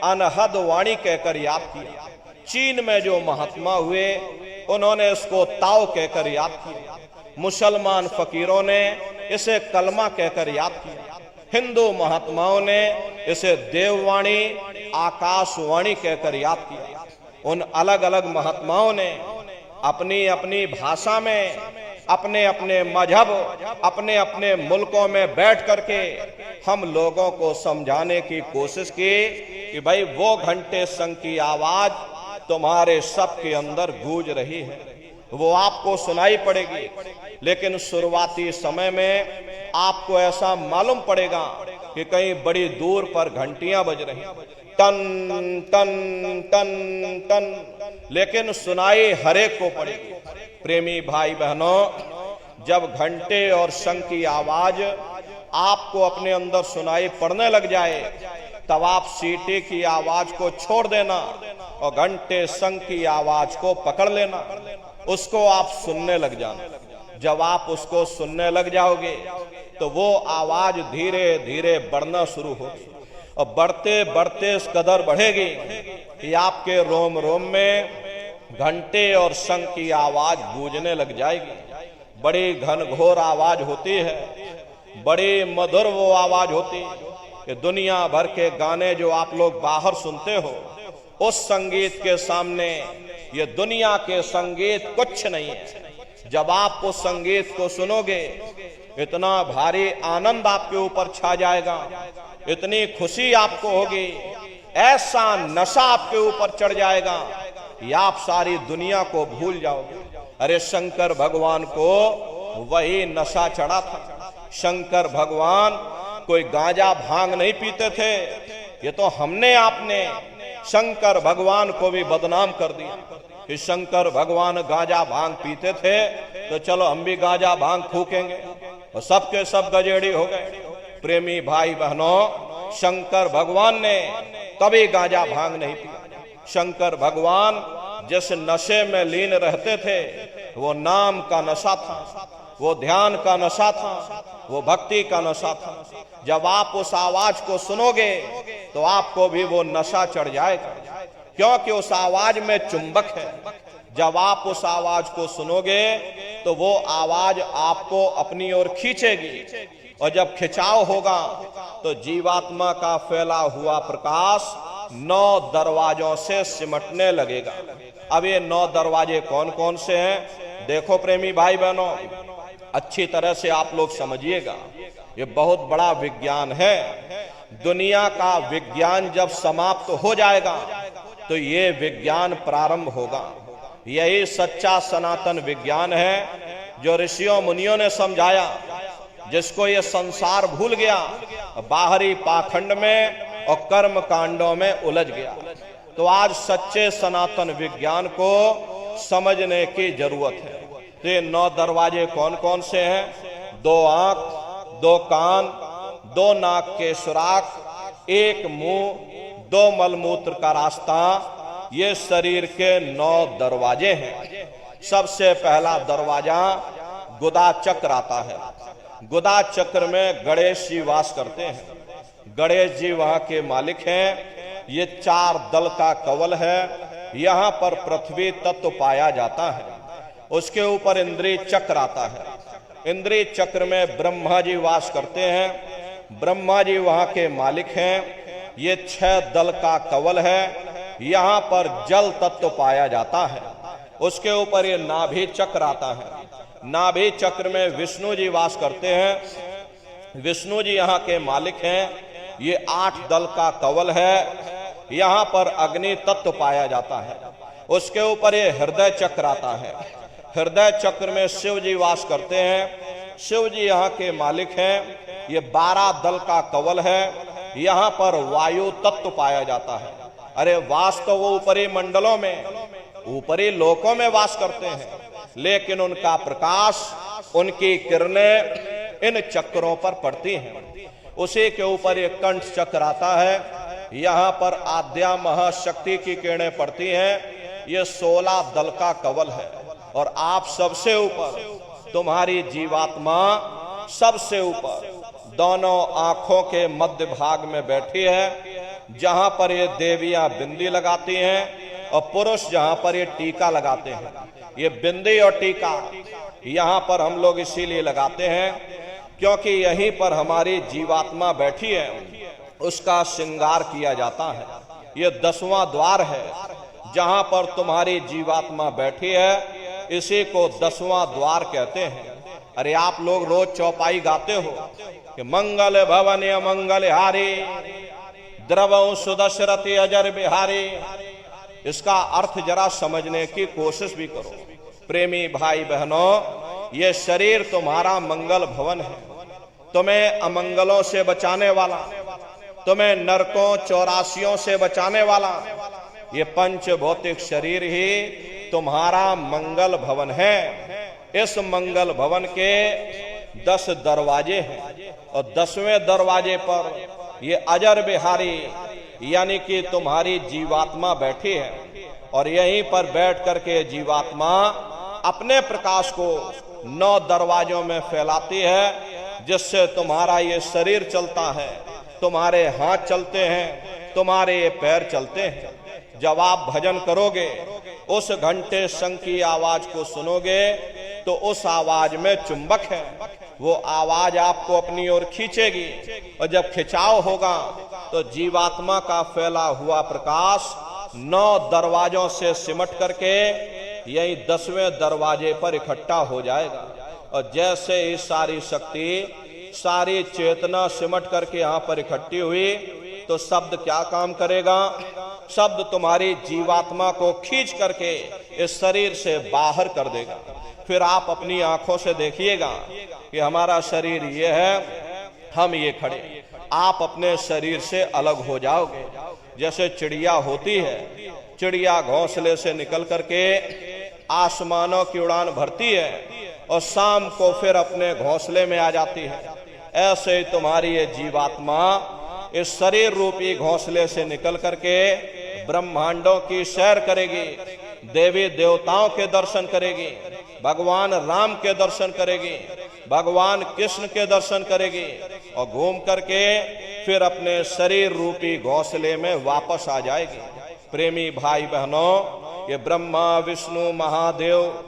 अनहद वाणी कहकर याद किया। चीन में जो महात्मा हुए उन्होंने इसको ताओ कहकर याद किया। मुसलमान फकीरों ने इसे कलमा कहकर याद किया। हिंदू महात्माओं ने इसे देववाणी, आकाशवाणी कहकर याद किया। उन अलग अलग महात्माओं ने अपनी अपनी भाषा में, अपने अपने मजहब, अपने अपने मुल्कों में बैठ करके हम लोगों को समझाने की कोशिश की कि भाई वो घंटे शंख की आवाज तुम्हारे सब के अंदर गूंज रही है, वो आपको सुनाई पड़ेगी। लेकिन शुरुआती समय में आपको ऐसा मालूम पड़ेगा कि कहीं बड़ी दूर पर घंटियां बज रही, टन टन टन टन, लेकिन सुनाई हरेक को पड़ेगी। प्रेमी भाई बहनों, जब घंटे और शंख की आवाज आपको अपने अंदर सुनाई पड़ने लग जाए तब आप सीटी की आवाज को छोड़ देना और घंटे शंख की आवाज को पकड़ लेना, उसको आप सुनने लग जाना। जब आप उसको सुनने लग जाओगे तो वो आवाज धीरे धीरे बढ़ना शुरू होगी और बढ़ते बढ़ते इस कदर बढ़ेगी कि आपके रोम रोम में घंटे और शंख की आवाज गूंजने लग जाएगी। बड़ी घनघोर आवाज होती है, बड़ी मधुर वो आवाज होती है कि दुनिया भर के गाने जो आप लोग बाहर सुनते हो उस संगीत के सामने ये दुनिया के संगीत कुछ नहीं है। जब आप उस संगीत को सुनोगे इतना भारी आनंद आपके ऊपर छा जाएगा, इतनी खुशी आपको होगी, ऐसा नशा आपके ऊपर चढ़ जाएगा कि आप सारी दुनिया को भूल जाओगे। अरे शंकर भगवान को वही नशा चढ़ा था। शंकर भगवान कोई गांजा भांग नहीं पीते थे। ये तो हमने आपने शंकर भगवान को भी बदनाम कर दिया कि शंकर भगवान गांजा भांग पीते थे तो चलो हम भी गांजा भांग फूकेंगे और सबके सब गजेड़ी हो गए। प्रेमी भाई बहनों, शंकर भगवान ने कभी गांजा भांग नहीं पिया। शंकर भगवान जिस नशे में लीन रहते थे वो नाम का नशा था, वो ध्यान का नशा था, वो भक्ति का नशा था। जब आप उस आवाज को सुनोगे तो आपको भी वो नशा चढ़ जाएगा, क्योंकि उस आवाज में चुंबक है। जब आप उस आवाज को सुनोगे तो वो आवाज आपको अपनी ओर खींचेगी और जब खिंचाव होगा तो जीवात्मा का फैला हुआ प्रकाश 9 दरवाजों से सिमटने लगेगा। अब ये 9 दरवाजे कौन कौन से हैं? देखो प्रेमी भाई बहनों, अच्छी तरह से आप लोग समझिएगा, ये बहुत बड़ा विज्ञान है। दुनिया का विज्ञान जब समाप्त हो जाएगा तो ये विज्ञान प्रारंभ होगा। यही सच्चा सनातन विज्ञान है जो ऋषियों मुनियों ने समझाया, जिसको ये संसार भूल गया, बाहरी पाखंड में और कर्म कांडों में उलझ गया। तो आज सच्चे सनातन विज्ञान को समझने की जरूरत है। तो ये 9 दरवाजे कौन कौन से हैं? 2 आंख, 2 कान, 2 नाक के सुराख, 1 मुंह, 2 मलमूत्र का रास्ता, ये शरीर के 9 दरवाजे हैं। सबसे पहला दरवाजा गुदा चक्र आता है। गुदा चक्र में गणेश जी वास करते हैं। गणेश जी वहां के मालिक हैं। ये 4 दल का कवल है। यहाँ पर पृथ्वी तत्व पाया जाता है। उसके ऊपर इंद्रिय चक्र आता है। इंद्रिय चक्र में ब्रह्मा जी वास करते हैं। ब्रह्मा जी वहां के मालिक हैं। ये 6 दल का कवल है। यहाँ पर जल तत्व पाया जाता है। उसके ऊपर ये नाभि चक्र आता है। नाभि चक्र में विष्णु जी वास करते हैं। विष्णु जी यहाँ के मालिक हैं। ये 8 दल का कवल है। यहाँ पर अग्नि तत्व पाया जाता है। उसके ऊपर ये हृदय चक्र आता है। हृदय चक्र में शिव जी वास करते हैं। शिव जी यहाँ के मालिक हैं। ये 12 दल का कवल है। यहाँ पर वायु तत्व पाया जाता है। अरे वास तो वो ऊपरी मंडलों में, ऊपरी लोकों में वास करते हैं, लेकिन उनका प्रकाश, उनकी किरणें इन चक्रों पर पड़ती हैं। उसी के ऊपर एक कंठ चक्र आता है। यहाँ पर आद्या महाशक्ति की किरणें पड़ती हैं। ये 16 दल का कवल है। और आप सबसे ऊपर, तुम्हारी जीवात्मा सबसे ऊपर दोनों आंखों के मध्य भाग में बैठी है, जहां पर ये देवियां बिंदी लगाती हैं और पुरुष जहां पर ये टीका लगाते हैं। ये बिंदी और टीका यहाँ पर हम लोग इसीलिए लगाते हैं क्योंकि यहीं पर हमारी जीवात्मा बैठी है, उसका श्रृंगार किया जाता है। ये 10वां द्वार है जहां पर तुम्हारी जीवात्मा बैठी है। इसी को 10वां द्वार कहते हैं। अरे आप लोग रोज चौपाई गाते हो कि मंगल भवन अमंगल हारी, द्रवं सुदशरथी अजर बिहारी। इसका अर्थ जरा समझने की कोशिश भी करो। प्रेमी भाई बहनों, ये शरीर तुम्हारा मंगल भवन है, तुम्हें अमंगलों से बचाने वाला, तुम्हें नरकों 84 से बचाने वाला ये पंच भौतिक शरीर ही तुम्हारा मंगल भवन है। इस मंगल भवन के 10 दरवाजे हैं और 10वें दरवाजे पर ये अजर बिहारी यानी कि तुम्हारी जीवात्मा बैठी है। और यहीं पर बैठ करके जीवात्मा अपने प्रकाश को 9 दरवाजों में फैलाती है, जिससे तुम्हारा ये शरीर चलता है, तुम्हारे हाथ चलते हैं, तुम्हारे ये पैर चलते हैं। जब आप भजन करोगे, उस घंटे शंख की आवाज को सुनोगे तो उस आवाज में चुंबक है, वो आवाज आपको अपनी ओर खींचेगी। और जब खिंचाव होगा तो जीवात्मा का फैला हुआ प्रकाश 9 दरवाजों से सिमट करके यही 10वें दरवाजे पर इकट्ठा हो जाएगा। और जैसे ही सारी शक्ति, सारी चेतना सिमट करके यहाँ पर इकट्ठी हुई तो शब्द क्या काम करेगा? शब्द तुम्हारी जीवात्मा को खींच करके इस शरीर से बाहर कर देगा। फिर आप अपनी आंखों से देखिएगा कि हमारा शरीर ये है, हम ये खड़े। आप अपने शरीर से अलग हो जाओगे। जैसे चिड़िया होती है, चिड़िया घोंसले से निकल करके आसमानों की उड़ान भरती है और शाम को फिर अपने घोंसले में आ जाती है। ऐसे ही तुम्हारी ये जीवात्मा इस शरीर रूपी घोंसले से निकल करके ब्रह्मांडों की सैर करेगी, देवी देवताओं के दर्शन करेगी, भगवान राम के दर्शन करेगी, भगवान कृष्ण के दर्शन करेगी और घूम करके फिर अपने शरीर रूपी घोंसले में वापस आ जाएगी। प्रेमी भाई बहनों, ये ब्रह्मा विष्णु महादेव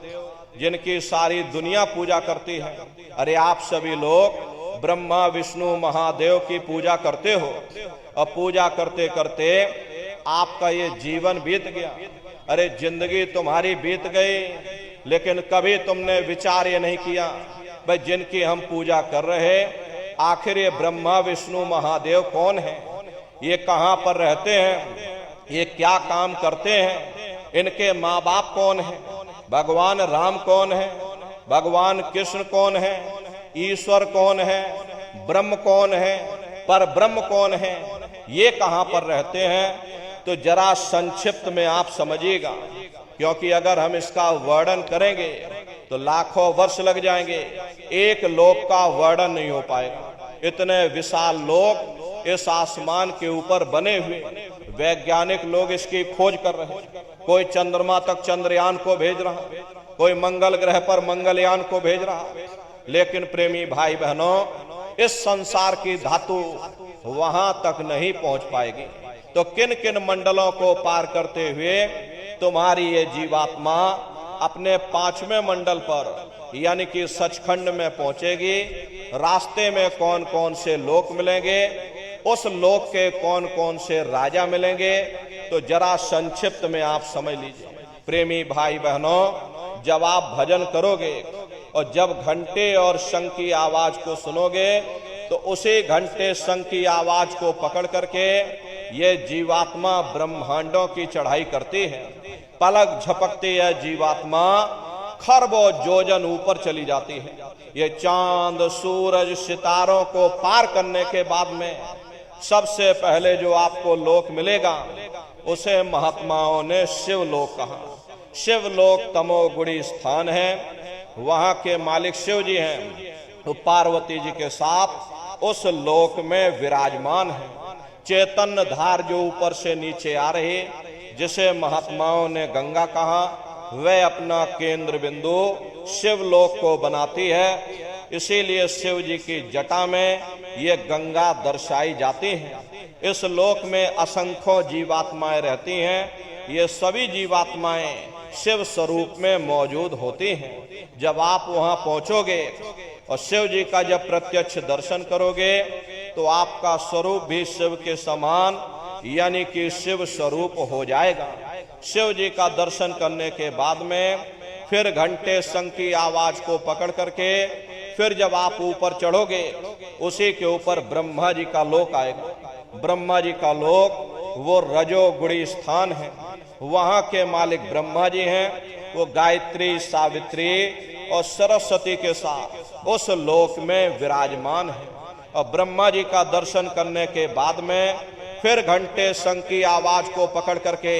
जिनकी सारी दुनिया पूजा करती है, अरे आप सभी लोग ब्रह्मा विष्णु महादेव की पूजा करते हो और पूजा करते करते आपका ये जीवन बीत गया। अरे जिंदगी तुम्हारी बीत गई, लेकिन कभी तुमने विचार ये नहीं किया भाई जिनकी हम पूजा कर रहे, आखिर ये ब्रह्मा विष्णु महादेव कौन है, ये कहाँ पर रहते हैं, ये क्या काम करते हैं, इनके माँ बाप कौन है, भगवान राम कौन है, भगवान कृष्ण कौन है, ईश्वर कौन है, ब्रह्म कौन है, पर ब्रह्म कौन है, ये कहाँ पर रहते हैं। तो जरा संक्षिप्त में आप समझिएगा। क्योंकि अगर हम इसका वर्णन करेंगे तो लाखों वर्ष लग जाएंगे, एक लोक का वर्णन नहीं हो पाएगा। इतने विशाल लोक इस आसमान के ऊपर बने हुए, वैज्ञानिक लोग इसकी खोज कर रहे हैं। कोई चंद्रमा तक चंद्रयान को भेज रहा, कोई मंगल ग्रह पर मंगलयान को भेज रहा, लेकिन प्रेमी भाई बहनों, इस संसार की धातु वहां तक नहीं पहुंच पाएगी। तो किन किन मंडलों को पार करते हुए तुम्हारी ये जीवात्मा अपने 5वें मंडल पर यानी कि सचखंड में पहुंचेगी। रास्ते में कौन कौन से लोक मिलेंगे, उस लोक के कौन कौन से राजा मिलेंगे, तो जरा संक्षिप्त में आप समझ लीजिए। प्रेमी भाई बहनों, जब आप भजन करोगे और जब घंटे और शंख की आवाज को सुनोगे, तो उसी घंटे शंख की आवाज को पकड़ करके ये जीवात्मा ब्रह्मांडों की चढ़ाई करती है। पलक झपकती है जीवात्मा खरबों योजन ऊपर चली जाती है। ये चांद सूरज सितारों को पार करने के बाद में सबसे पहले जो आपको लोक मिलेगा, उसे महात्माओं ने शिवलोक कहा। शिवलोक तमोगुणी स्थान है, वहां के मालिक शिव जी हैं, तो पार्वती जी के साथ उस लोक में विराजमान है। चैतन्य धार जो ऊपर से नीचे आ रही, जिसे महात्माओं ने गंगा कहा, वह अपना केंद्र बिंदु शिवलोक को बनाती है। इसीलिए शिव जी की जटा में ये गंगा दर्शाई जाती है। इस लोक में असंख्यों जीवात्माएं रहती हैं। ये सभी जीवात्माएं शिव स्वरूप में मौजूद होती हैं। जब आप वहां पहुंचोगे और शिव जी का जब प्रत्यक्ष दर्शन करोगे, तो आपका स्वरूप भी शिव के समान यानी कि शिव स्वरूप हो जाएगा। शिव जी का दर्शन करने के बाद में फिर घंटे शंख की आवाज को पकड़ करके फिर जब आप ऊपर चढ़ोगे, उसी के ऊपर ब्रह्मा जी का लोक आएगा। ब्रह्मा जी का लोक वो रजोगुणी स्थान है। वहां के मालिक ब्रह्मा जी हैं। वो गायत्री, सावित्री और सरस्वती के साथ उस लोक में विराजमान है। और ब्रह्मा जी का दर्शन करने के बाद में फिर घंटे शंख की आवाज को पकड़ करके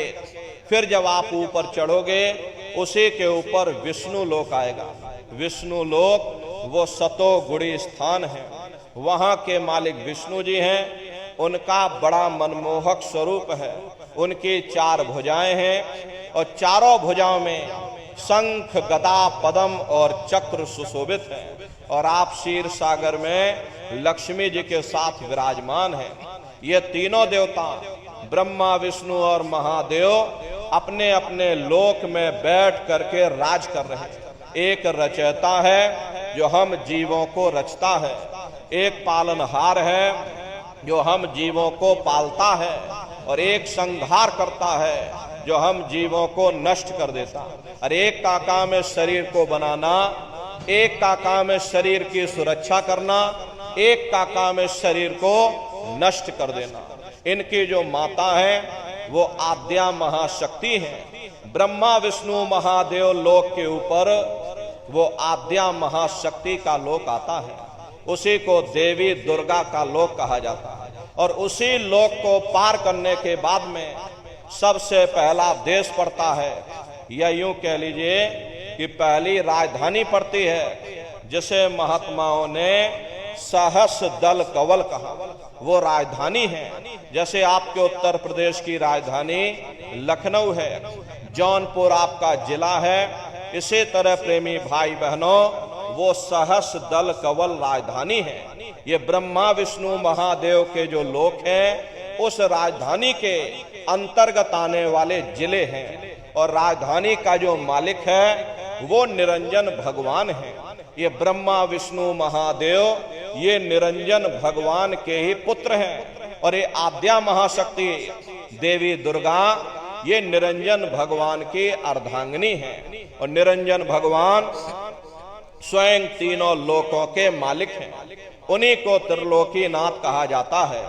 फिर जब आप ऊपर चढ़ोगे, उसी के ऊपर विष्णु लोक आएगा। विष्णु लोक वो सतोगुणी स्थान है। वहां के मालिक विष्णु जी हैं। उनका बड़ा मनमोहक स्वरूप है। उनकी 4 भुजाएं हैं और चारों भुजाओं में शंख, गदा, पद्म और चक्र सुशोभित है। और आप क्षीर सागर में लक्ष्मी जी के साथ विराजमान हैं। ये तीनों देवता ब्रह्मा, विष्णु और महादेव अपने अपने लोक में बैठ करके राज कर रहे हैं। एक रचयिता है जो हम जीवों को रचता है, एक पालनहार है जो हम जीवों को पालता है, और एक संहार करता है जो हम जीवों को नष्ट कर देता है। और एक का काम है शरीर को बनाना, एक का काम है शरीर की सुरक्षा करना, एक का काम है शरीर को नष्ट कर देना। इनकी जो माता है वो आद्या महाशक्ति है। ब्रह्मा, विष्णु, महादेव लोक के ऊपर वो आद्या महाशक्ति का लोक आता है। उसी को देवी दुर्गा का लोक कहा जाता है। और उसी लोक को पार करने के बाद में सबसे पहला देश पड़ता है, या यूं कह लीजिए कि पहली राजधानी पड़ती है, जिसे महात्माओं ने सहस दल कवल कहा। वो राजधानी है। जैसे आपके उत्तर प्रदेश की राजधानी लखनऊ है, जौनपुर आपका जिला है, इसी तरह प्रेमी भाई बहनों वो सहस दल कवल राजधानी है। ये ब्रह्मा, विष्णु, महादेव के जो लोक हैं, उस राजधानी के अंतर्गत आने वाले जिले हैं। और राजधानी का जो मालिक है वो निरंजन भगवान है। ये ब्रह्मा, विष्णु, महादेव ये निरंजन भगवान के ही पुत्र हैं। और ये आद्या महाशक्ति देवी दुर्गा ये निरंजन भगवान की अर्धांगिनी है। और निरंजन भगवान स्वयं तीनों लोकों के मालिक हैं। उन्हीं को त्रिलोकीनाथ कहा जाता है।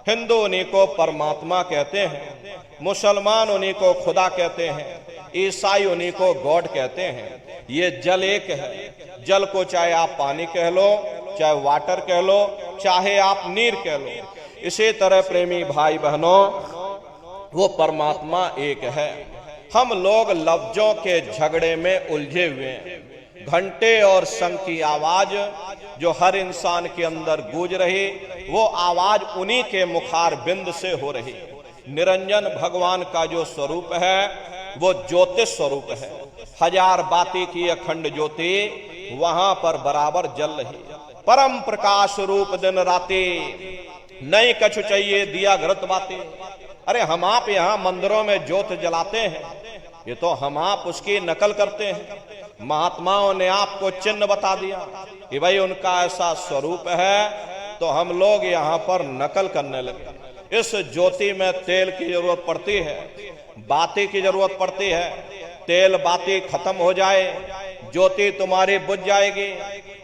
हिंदू उन्हीं को परमात्मा कहते हैं, मुसलमान उन्हीं को खुदा कहते हैं, ईसाई उन्हीं को गॉड कहते हैं। ये जल एक है। जल को चाहे आप पानी कह लो, चाहे वाटर कह लो, चाहे आप नीर कह लो। इसी तरह प्रेमी भाई बहनों वो परमात्मा एक है। हम लोग लफ्जों के झगड़े में उलझे हुए हैं। घंटे और शंख की आवाज जो हर इंसान के अंदर गूंज रही, वो आवाज उन्हीं के मुखार बिंद से हो रही। निरंजन भगवान का जो स्वरूप है वो ज्योतिष स्वरूप है। हजार बाती की अखंड ज्योति वहां पर बराबर जल रही। परम प्रकाश रूप दिन राती, नहीं कछु चाहिए दिया घृत बाती। अरे हम आप यहाँ मंदिरों में ज्योत जलाते हैं, ये तो हम आप उसकी नकल करते हैं। महात्माओं ने आपको चिन्ह बता दिया कि भाई उनका ऐसा स्वरूप है, तो हम लोग यहाँ पर नकल करने लगे। इस ज्योति में तेल की जरूरत पड़ती है, बाती की जरूरत पड़ती है। तेल बाती खत्म हो जाए, ज्योति तुम्हारी बुझ जाएगी।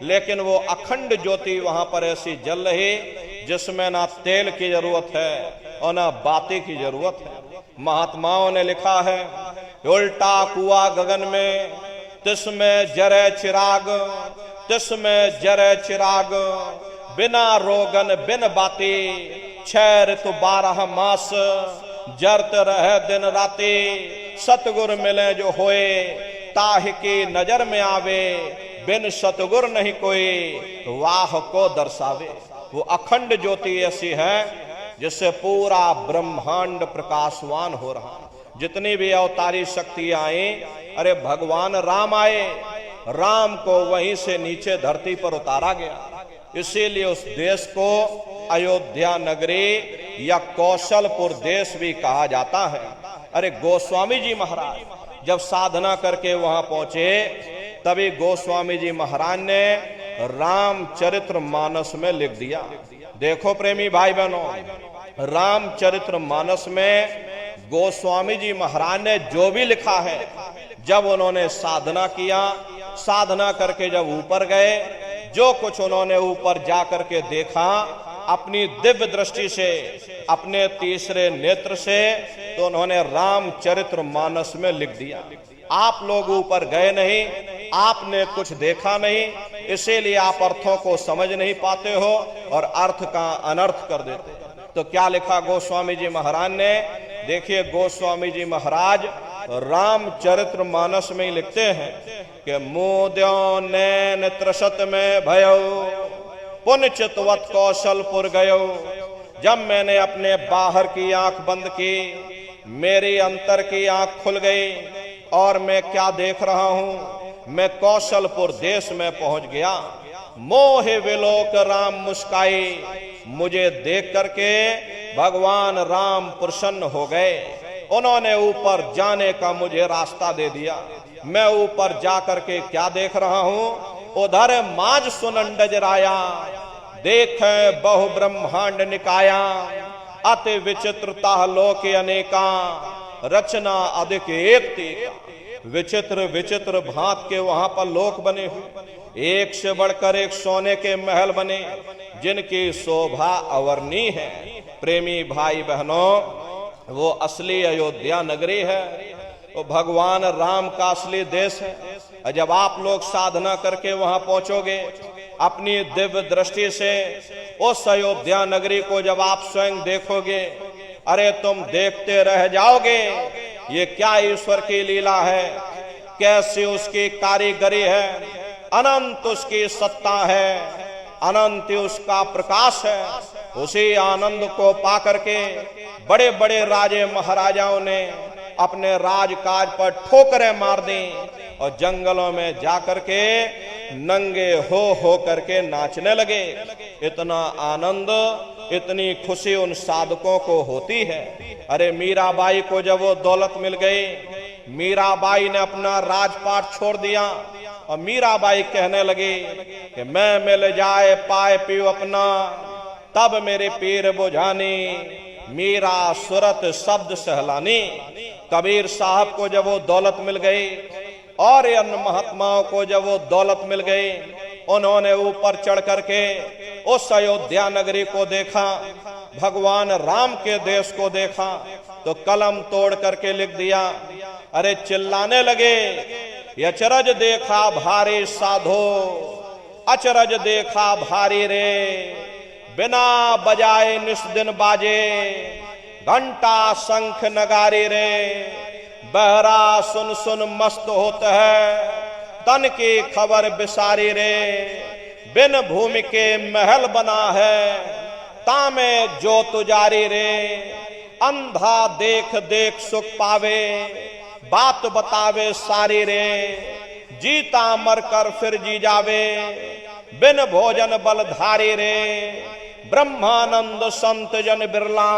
लेकिन वो अखंड ज्योति वहां पर ऐसी जल रही जिसमें ना तेल की जरूरत है और ना बाती की जरूरत है। महात्माओं ने लिखा है, उल्टा कुआ गगन में तिसमें जरे चिराग, तिसमें जरे चिराग, बिना रोगन बिन बाती, 6 ऋतु 12 मास, जरत रहे दिन राती। सतगुर मिले जो होए, ताह की नजर में आवे, बिन सतगुर नहीं कोई, वाह को दर्शावे। वो अखंड ज्योति ऐसी है जिससे पूरा ब्रह्मांड प्रकाशवान हो रहा। जितनी भी अवतारी शक्तियां आई, अरे भगवान राम आए, राम को वहीं से नीचे धरती पर उतारा गया। इसीलिए उस देश को अयोध्या नगरी या कौशलपुर देश भी कहा जाता है। अरे गोस्वामी जी महाराज जब साधना करके वहां पहुंचे, तभी गोस्वामी जी महाराज ने रामचरित्र मानस में लिख दिया। देखो प्रेमी भाई बहनों, रामचरित्र मानस में गोस्वामी जी महाराज ने जो भी लिखा है, जब उन्होंने साधना किया, साधना करके जब ऊपर गए, जो कुछ उन्होंने ऊपर जा करके देखा अपनी दिव्य दृष्टि से, अपने तीसरे नेत्र से, तो उन्होंने रामचरित्र मानस में लिख दिया। आप लोग ऊपर गए नहीं, आपने कुछ देखा नहीं, इसीलिए आप अर्थों को समझ नहीं पाते हो और अर्थ का अनर्थ कर देते। तो क्या लिखा गोस्वामी जी महाराज ने? देखिए, गोस्वामी जी महाराज रामचरित्र मानस में ही लिखते हैं कि मोद्यो नैन त्रसत में भयो, पुन चितवत कौशलपुर गयो। जब मैंने अपने बाहर की आंख बंद की, मेरी अंतर की आंख खुल गई और मैं क्या देख रहा हूं, मैं कौशलपुर देश में पहुंच गया। मोहे विलोक राम मुस्काई, मुझे देख करके भगवान राम प्रसन्न हो गए। उन्होंने ऊपर जाने का मुझे रास्ता दे दिया। मैं ऊपर जा करके क्या देख रहा हूं, उधर माज सुनंडज राया, देखे बहु ब्रह्मांड निकाया, अति विचित्रता लोक अनेका, रचना अधिक एक तीका। विचित्र विचित्र भांत के वहां पर लोक बने हुए, एक से बढ़कर एक सोने के महल बने, जिनकी शोभा अवर्णीय है। प्रेमी भाई बहनों, वो असली अयोध्या नगरी है, वो भगवान राम का असली देश है। जब आप लोग साधना करके वहां पहुंचोगे, अपनी दिव्य दृष्टि से उस अयोध्या नगरी को जब आप स्वयं देखोगे, अरे तुम देखते रह जाओगे, ये क्या ईश्वर की लीला है, कैसी उसकी कारीगरी है, अनंत उसकी सत्ता है, अनंत उसका प्रकाश है। उसी आनंद को पाकर के बड़े बड़े राजे महाराजाओं ने अपने राजकाज पर ठोकरें मार दी और जंगलों में जाकर के नंगे हो करके नाचने लगे। इतना आनंद, इतनी खुशी उन साधकों को होती है। अरे मीराबाई को जब वो दौलत मिल गई, मीराबाई ने अपना राजपाट छोड़ दिया और मीराबाई कहने लगी कि मैं मिल जाए पाए पीऊ अपना, तब मेरे पीर बुझानी, मीरा सुरत शब्द सहलानी। कबीर साहब को जब वो दौलत मिल गई और अन्य महात्माओं को जब वो दौलत मिल गई, उन्होंने ऊपर चढ़ करके उस अयोध्या नगरी को देखा, भगवान राम के देश को देखा, तो कलम तोड़ करके लिख दिया। अरे चिल्लाने लगे, अचरज देखा भारी साधो, अचरज देखा भारी रे, बिना बजाए निस्दिन बाजे, घंटा शंख नगारी रे, बहरा सुन सुन मस्त होत है, तन की खबर बिसारी रे। बिन भूमि के महल बना है, तामे जो तुजारी रे। अंधा देख देख सुख पावे, बात बतावे सारी रे। जीता मर कर फिर जी जावे, बिन भोजन बलधारी रे। ब्रह्मानंद संत जन बिरला,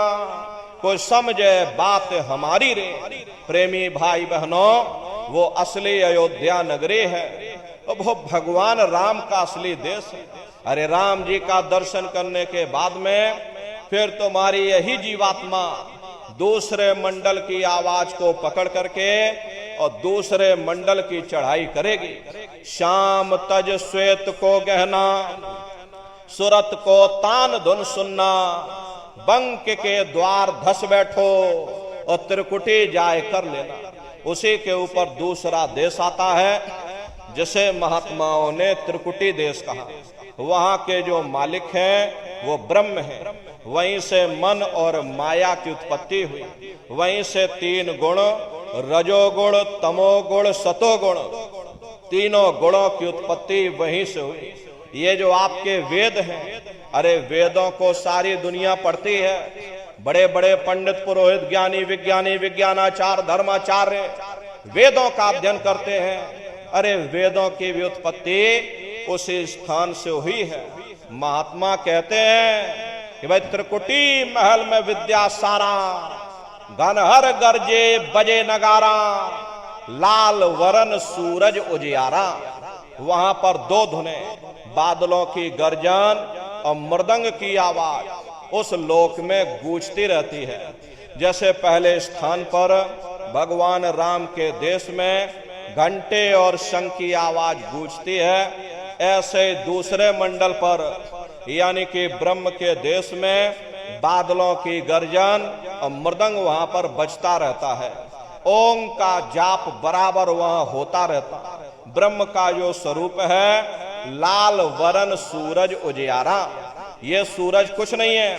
कोई समझे बात हमारी रे। प्रेमी भाई बहनों, वो असली अयोध्या नगरी है, वो भगवान राम का असली देश है। अरे राम जी का दर्शन करने के बाद में फिर तुम्हारी यही जीवात्मा दूसरे मंडल की आवाज को पकड़ करके और दूसरे मंडल की चढ़ाई करेगी। श्याम तज श्वेत को गहना, सुरत को तान धुन सुनना। बंक के द्वार धस बैठो और त्रिकुटी जाए कर लेना। उसी के ऊपर दूसरा देश आता है जिसे महात्माओं ने त्रिकुटी देश कहा। वहां के जो मालिक हैं वो ब्रह्म हैं। वहीं से मन और माया की उत्पत्ति हुई। वहीं से तीन गुण, रजोगुण, तमोगुण, सतोगुण, तीनों गुणों की उत्पत्ति वहीं से हुई। ये जो आपके वेद हैं, अरे वेदों को सारी दुनिया पढ़ती है। बड़े बड़े पंडित, पुरोहित, ज्ञानी, विज्ञानी, विज्ञानाचार्य, धर्माचार्य वेदों का अध्ययन करते हैं। अरे वेदों की व्युत्पत्ति उसी स्थान से हुई है। महात्मा कहते हैं कि भाई त्रिकुटी महल में विद्या सारा, घनहर गरजे बजे नगारा, लाल वरन सूरज उजियारा। वहां पर दो धुने, बादलों की गर्जन और मृदंग की आवाज उस लोक में गूंजती रहती है। जैसे पहले स्थान पर भगवान राम के देश में घंटे और शंख की आवाज गूंजती है, ऐसे दूसरे मंडल पर यानी कि ब्रह्म के देश में बादलों की गर्जन और मृदंग वहां पर बजता रहता है। ओम का जाप बराबर वहां होता रहता है। ब्रह्म का जो स्वरूप है लाल वरन सूरज उजियारा। ये सूरज कुछ नहीं है,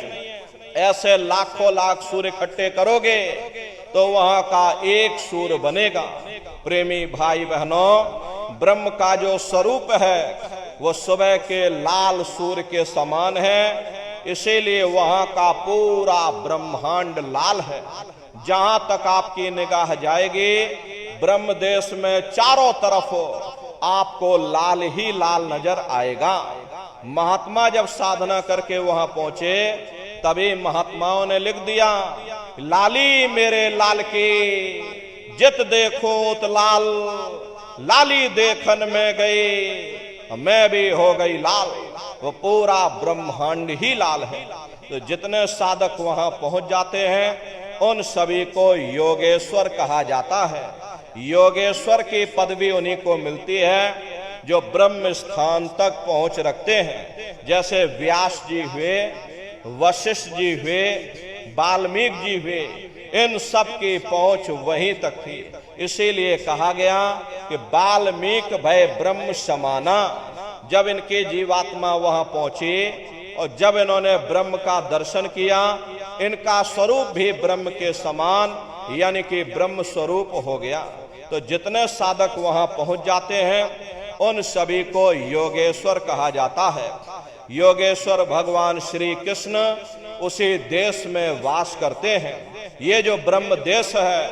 ऐसे लाखों लाख सूर्य इकट्ठे करोगे तो वहां का एक सूर्य बनेगा। प्रेमी भाई बहनों, ब्रह्म का जो स्वरूप है वो सुबह के लाल सूर्य के समान है। इसीलिए वहां का पूरा ब्रह्मांड लाल है। जहां तक आपकी निगाह जाएगी ब्रह्म देश में चारों तरफ आपको लाल ही लाल नजर आएगा। महात्मा जब साधना करके वहां पहुंचे तभी महात्माओं ने लिख दिया, लाली मेरे लाल की जित देखो उत लाल, लाली देखन में गई मैं भी हो गई लाल। वो पूरा ब्रह्मांड ही लाल है। तो जितने साधक वहां पहुंच जाते हैं उन सभी को योगेश्वर कहा जाता है। योगेश्वर की पदवी उन्हीं को मिलती है जो ब्रह्म स्थान तक पहुंच रखते हैं। जैसे व्यास जी हुए, वशिष्ठ जी हुए, वाल्मीकि जी हुए, इन सब की पहुंच वहीं तक थी। इसीलिए कहा गया कि वाल्मीकि भय ब्रह्म समाना। जब इनकी जीवात्मा वहां पहुंची और जब इन्होंने ब्रह्म का दर्शन किया, इनका स्वरूप भी ब्रह्म के समान यानी कि ब्रह्म स्वरूप हो गया। तो जितने साधक वहां पहुंच जाते हैं उन सभी को योगेश्वर कहा जाता है। योगेश्वर भगवान श्री कृष्ण उसी देश में वास करते हैं। ये जो ब्रह्म देश है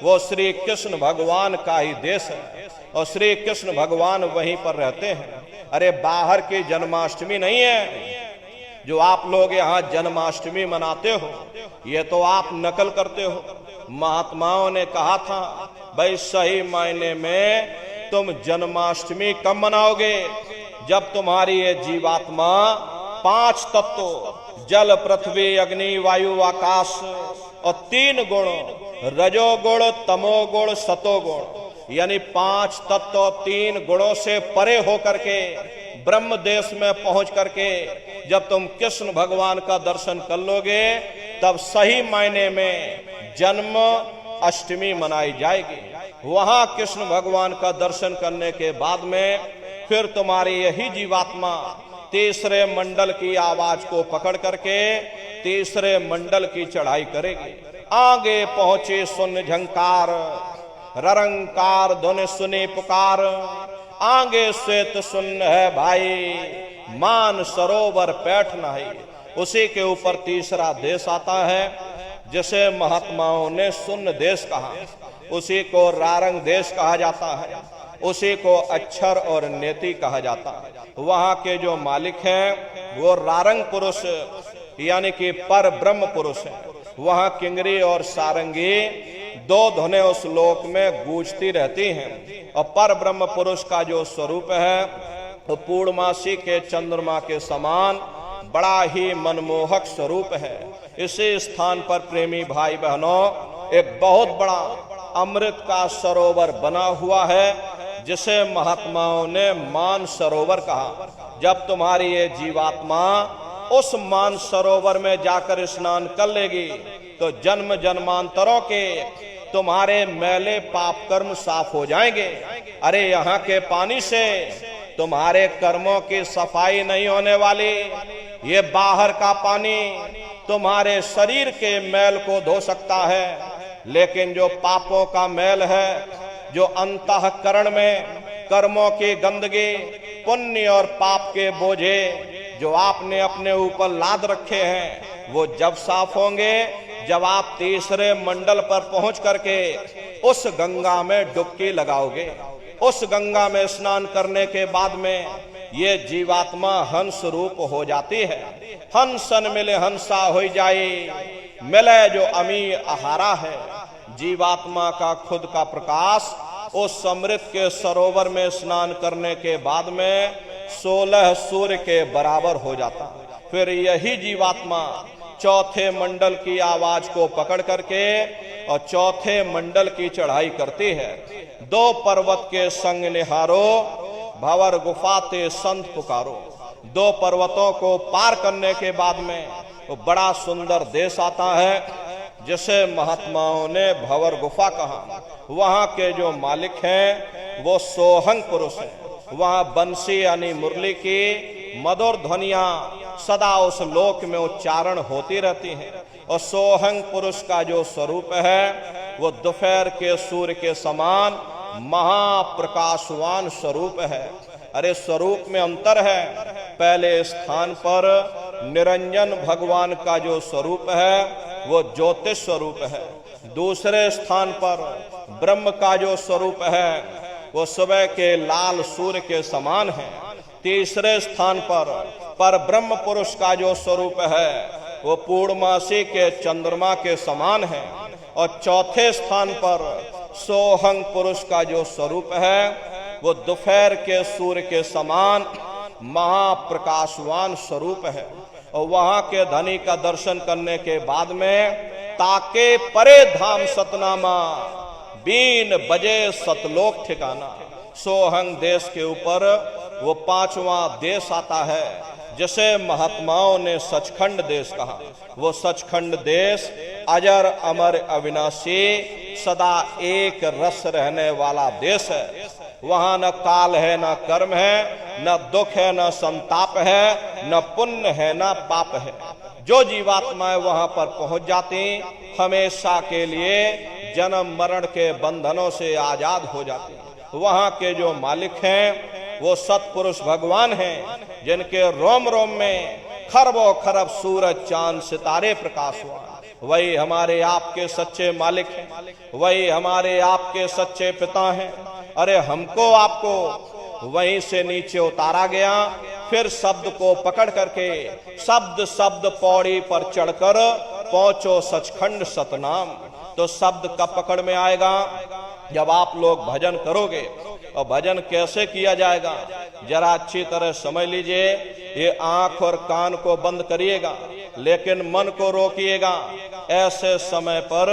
वो श्री कृष्ण भगवान का ही देश है और श्री कृष्ण भगवान वहीं पर रहते हैं। अरे बाहर की जन्माष्टमी नहीं है जो आप लोग यहाँ जन्माष्टमी मनाते हो, ये तो आप नकल करते हो। महात्माओं ने कहा था भाई सही मायने में तुम जन्माष्टमी कब मनाओगे? जब तुम्हारी ये जीवात्मा 5 तत्व जल, पृथ्वी, अग्नि, वायु, आकाश और 3 गुण रजोगुण, तमोगुण, सतोगुण यानी 5 तत्व 3 गुणों से परे होकर के ब्रह्म देश में पहुंच करके जब तुम कृष्ण भगवान का दर्शन कर लोगे तब सही मायने में जन्म अष्टमी मनाई जाएगी। वहां कृष्ण भगवान का दर्शन करने के बाद में फिर तुम्हारी यही जीवात्मा तीसरे मंडल की आवाज को पकड़ करके तीसरे मंडल की चढ़ाई करेगी। आगे पहुंचे सुन झंकार, ररंकार ध्वनि सुनी पुकार, आगे श्वेत सुन है भाई, मान सरोवर पैठ नहीं। उसी के ऊपर तीसरा देश आता है जिसे महात्माओं ने सुन्न देश कहा, उसी को रारंग देश कहा जाता है, उसी को अक्षर और नेति कहा जाता है। वहां के जो मालिक हैं वो रारंग पुरुष यानी कि पर ब्रह्म पुरुष है। वहां किंगरी और सारंगी दो ध्वनि उस लोक में गूंजती रहती हैं। और पर ब्रह्म पुरुष का जो स्वरूप है वो पूर्णमासी के चंद्रमा के समान बड़ा ही मनमोहक स्वरूप है। इसी स्थान पर प्रेमी भाई बहनों एक बहुत बड़ा अमृत का सरोवर बना हुआ है जिसे महात्माओं ने मान सरोवर कहा। जब तुम्हारी ये जीवात्मा उस मान सरोवर में जाकर स्नान कर लेगी तो जन्म जन्मांतरों के तुम्हारे मैले पाप कर्म साफ हो जाएंगे। अरे यहाँ के पानी से तुम्हारे कर्मों की सफाई नहीं होने वाली, ये बाहर का पानी तुम्हारे शरीर के मैल को धो सकता है, लेकिन जो पापों का मैल है, जो अंतःकरण में कर्मों की गंदगी, पुण्य और पाप के बोझे जो आपने अपने ऊपर लाद रखे हैं, वो जब साफ होंगे जब आप तीसरे मंडल पर पहुंच करके उस गंगा में डुबकी लगाओगे। उस गंगा में स्नान करने के बाद में ये जीवात्मा हंस रूप हो जाती है। हंसन मिले हंसा हो जाए, मिले जो अमी आहारा है। जीवात्मा का खुद का प्रकाश उस अमृत के सरोवर में स्नान करने के बाद में 16 सूर्य के बराबर हो जाता। फिर यही जीवात्मा चौथे मंडल की आवाज को पकड़ करके और चौथे मंडल की चढ़ाई करती है। 2 पर्वत के संग निहारो, भंवर गुफा ते संत पुकारो। 2 पर्वतों को पार करने के बाद में वो बड़ा सुंदर देश आता है जिसे महात्माओं ने भंवर गुफा कहा। वहां के जो मालिक हैं वो सोहंग पुरुष हैं। वहां बंसी यानी मुरली की मधुर ध्वनियां सदा उस लोक में उच्चारण होती रहती हैं। और सोहंग पुरुष का जो स्वरूप है वो दोपहर के सूर्य के समान महाप्रकाशवान स्वरूप है। अरे स्वरूप में अंतर है। पहले स्थान पर निरंजन भगवान का जो स्वरूप है वो ज्योतिष स्वरूप है। दूसरे स्थान पर ब्रह्म का जो स्वरूप है वो सुबह के लाल सूर्य के समान है। तीसरे स्थान पर ब्रह्म पुरुष का जो स्वरूप है वो पूर्णमासी के चंद्रमा के समान है। और चौथे स्थान पर सोहंग पुरुष का जो स्वरूप है वो दोपहर के सूर्य के समान महाप्रकाशवान स्वरूप है। और वहां के धनी का दर्शन करने के बाद में ताके परे धाम सतनामा, बीन बजे सतलोक ठिकाना। सोहंग देश के ऊपर वो 5वां देश आता है जिसे महात्माओं ने सचखंड देश कहा। वो सचखंड देश अजर अमर अविनाशी सदा एक रस रहने वाला देश है। वहां न काल है, न कर्म है, न दुख है, न संताप है, न पुण्य है, न पाप है। जो जीवात्माएं वहां पर पहुंच जाती हमेशा के लिए जन्म मरण के बंधनों से आजाद हो जाती। वहां के जो मालिक हैं वो सतपुरुष भगवान हैं जिनके रोम रोम में खरबों खरब सूरज चांद सितारे प्रकाश हुआ। वही हमारे आपके सच्चे मालिक हैं, वही हमारे आपके सच्चे पिता हैं। अरे हमको आपको वहीं से नीचे उतारा गया, फिर शब्द को पकड़ करके शब्द शब्द पौड़ी पर चढ़कर पहुंचो सचखंड सतनाम। तो शब्द कब पकड़ में आएगा? जब आप लोग भजन करोगे। और भजन कैसे किया जाएगा जरा अच्छी तरह समझ लीजिए। ये आंख और कान को बंद करिएगा लेकिन मन को रोकिएगा। ऐसे समय पर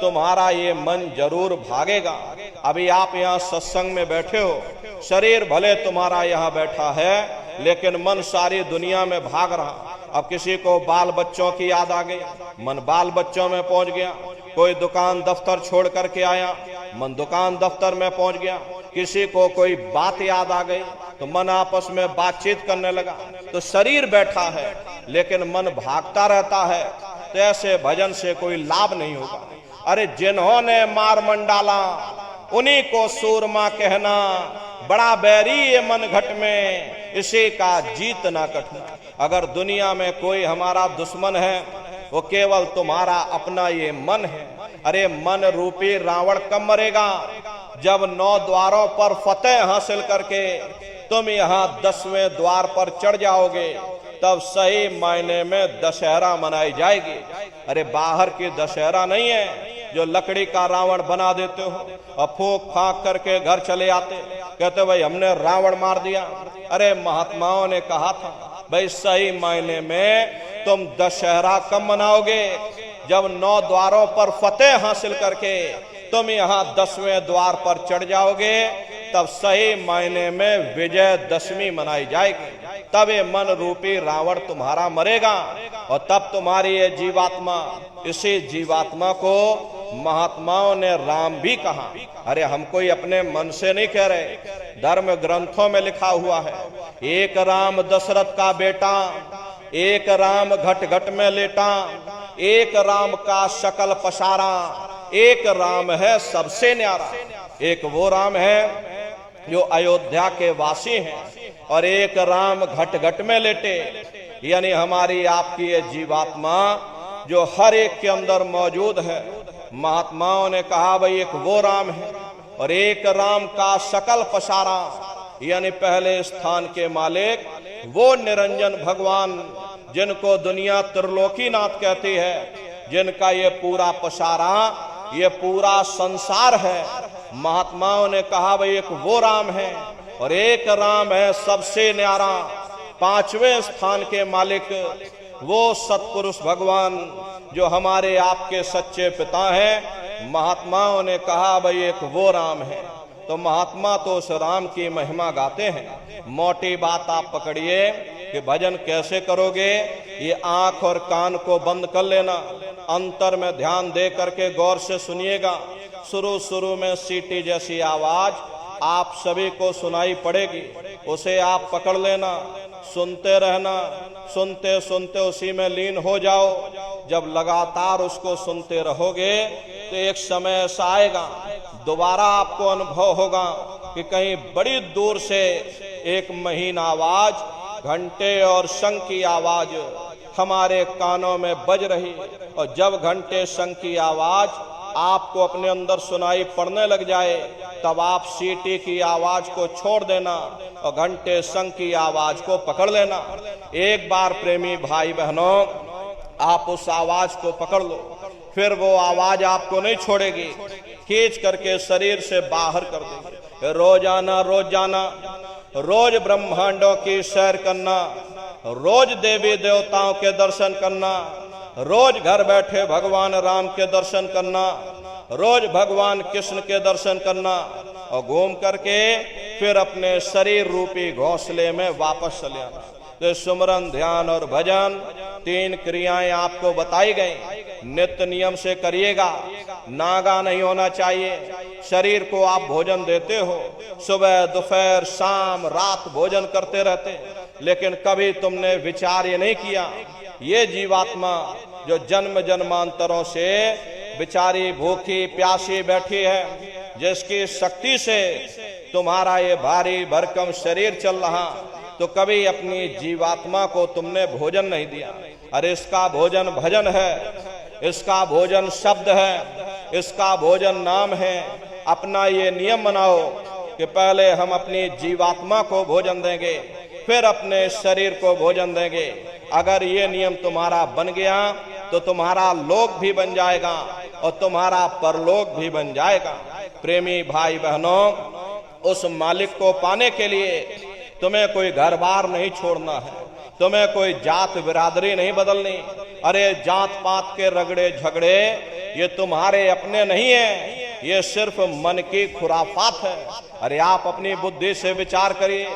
तुम्हारा ये मन जरूर भागेगा। अभी आप यहाँ सत्संग में बैठे हो, शरीर भले तुम्हारा यहाँ बैठा है लेकिन मन सारी दुनिया में भाग रहा। अब किसी को बाल बच्चों की याद आ गई, मन बाल बच्चों में पहुंच गया। कोई दुकान दफ्तर छोड़ करके आया, मन दुकान दफ्तर में पहुंच गया। किसी को कोई बात याद आ गई तो मन आपस में बातचीत करने लगा। तो शरीर बैठा है लेकिन मन भागता रहता है। तो ऐसे भजन से कोई लाभ नहीं होगा। अरे जिन्होंने मार मंडाला उन्हीं को सूरमा कहना, बड़ा बैरी ये मन घट में, इसी का जीतना कठिन। अगर दुनिया में कोई हमारा दुश्मन है वो केवल तुम्हारा अपना ये मन है। अरे मन रूपी रावण कब मरेगा? जब 9 द्वारों पर फतेह हासिल करके तुम यहाँ 10वें द्वार पर चढ़ जाओगे, तब सही मायने में दशहरा मनाई जाएगी। अरे बाहर की दशहरा नहीं है जो लकड़ी का रावण बना देते हो और फूंक फांक करके घर चले आते, कहते भाई हमने रावण मार दिया। अरे महात्माओं ने कहा था भाई सही मायने में तुम दशहरा कब मनाओगे? जब 9 द्वारों पर फतेह हासिल करके तुम यहाँ 10वें द्वार पर चढ़ जाओगे, तब सही मायने में विजयदशमी मनाई जाएगी। तब ये मन रूपी रावण तुम्हारा मरेगा और तब तुम्हारी ये जीवात्मा, इसी जीवात्मा को महात्माओं ने राम भी कहा। अरे हम कोई अपने मन से नहीं कह रहे, धर्म ग्रंथों में लिखा हुआ है, एक राम दशरथ का बेटा, एक राम घट घट में लेटा, एक राम का शकल पसारा, एक राम है सबसे न्यारा। एक वो राम है जो अयोध्या के वासी हैं और एक राम घट घट में लेटे, यानी हमारी आपकी ये जीवात्मा जो हर एक के अंदर मौजूद है। महात्माओं ने कहा भाई एक वो राम है और एक राम का शकल पसारा, यानी पहले स्थान के मालिक वो निरंजन भगवान जिनको दुनिया त्रिलोकीनाथ कहती है, जिनका ये पूरा पसारा, ये पूरा संसार है। महात्माओं ने कहा भाई एक वो राम है और एक राम है सबसे न्यारा, 5वें स्थान के मालिक वो सतपुरुष भगवान जो हमारे आपके सच्चे पिता हैं। महात्माओं ने कहा भाई एक वो राम है। तो महात्मा तो उस राम की महिमा गाते हैं। मोटी बात आप पकड़िए कि भजन कैसे करोगे, ये आंख और कान को बंद कर लेना, अंतर में ध्यान दे करके गौर से सुनिएगा। शुरू में सीटी जैसी आवाज आप सभी को सुनाई पड़ेगी, उसे आप पकड़ लेना, सुनते रहना, सुनते सुनते उसी में लीन हो जाओ। जब लगातार उसको सुनते रहोगे तो एक समय ऐसा आएगा, दोबारा आपको अनुभव होगा कि कहीं बड़ी दूर से एक महीन आवाज, घंटे और शंख की आवाज हमारे कानों में बज रही, और जब घंटे शंख की आवाज आपको अपने अंदर सुनाई पड़ने लग जाए, तब आप सीटी की आवाज को छोड़ देना और घंटे शंख की आवाज को पकड़ लेना। एक बार प्रेमी भाई बहनों आप उस आवाज को पकड़ लो, फिर वो आवाज आपको नहीं छोड़ेगी, खींच करके शरीर से बाहर कर देगी। रोजाना रोज ब्रह्मांडों की सैर करना, रोज देवी देवताओं के दर्शन करना, रोज घर बैठे भगवान राम के दर्शन करना, रोज भगवान कृष्ण के दर्शन करना, और घूम करके फिर अपने शरीर रूपी घोंसले में वापस चले आना। तो सुमरन, ध्यान और भजन 3 क्रियाएं आपको बताई गई, नित्य नियम से करिएगा। नागा नहीं होना चाहिए। शरीर को आप भोजन देते हो, सुबह दोपहर शाम रात भोजन करते रहते, लेकिन कभी तुमने विचार ये नहीं किया, ये जीवात्मा जो जन्म जन्मांतरों से बेचारी भूखी प्यासी बैठी है, जिसकी शक्ति से तुम्हारा ये भारी भरकम शरीर चल रहा, तो कभी अपनी जीवात्मा को तुमने भोजन नहीं दिया। अरे इसका भोजन भजन है, इसका भोजन शब्द है, इसका भोजन नाम है। अपना ये नियम बनाओ कि पहले हम अपनी जीवात्मा को भोजन देंगे, फिर अपने शरीर को भोजन देंगे। अगर ये नियम तुम्हारा बन गया तो तुम्हारा लोक भी बन जाएगा और तुम्हारा परलोक भी बन जाएगा। प्रेमी भाई बहनों, उस मालिक को पाने के लिए तुम्हें कोई घर बार नहीं छोड़ना है, तुम्हें कोई जात बिरादरी नहीं बदलनी। अरे जात पात के रगड़े झगड़े ये तुम्हारे अपने नहीं है, ये सिर्फ मन की खुराफात है। अरे आप अपनी बुद्धि से विचार करिए,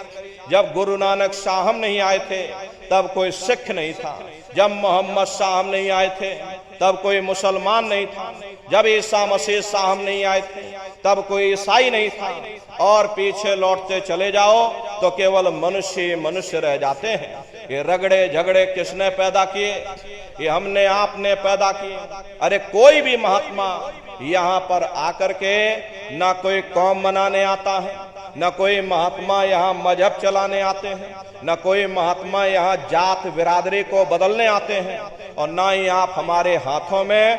जब गुरु नानक साहब नहीं आए थे तब कोई सिख नहीं था, जब मोहम्मद साहब नहीं आए थे तब कोई मुसलमान नहीं था, जब ईसा मसीह साहब नहीं आए थे तब कोई ईसाई नहीं था, और पीछे लौटते चले जाओ तो केवल मनुष्य मनुष्य रह जाते हैं। ये रगड़े झगड़े किसने पैदा किए? ये हमने आपने पैदा किए। अरे कोई भी महात्मा यहाँ पर आकर के ना कोई कौम मनाने आता है, न कोई महात्मा यहाँ मजहब चलाने आते हैं, न कोई महात्मा यहाँ जात बिरादरी को बदलने आते हैं, और ना ही आप हमारे हाथों में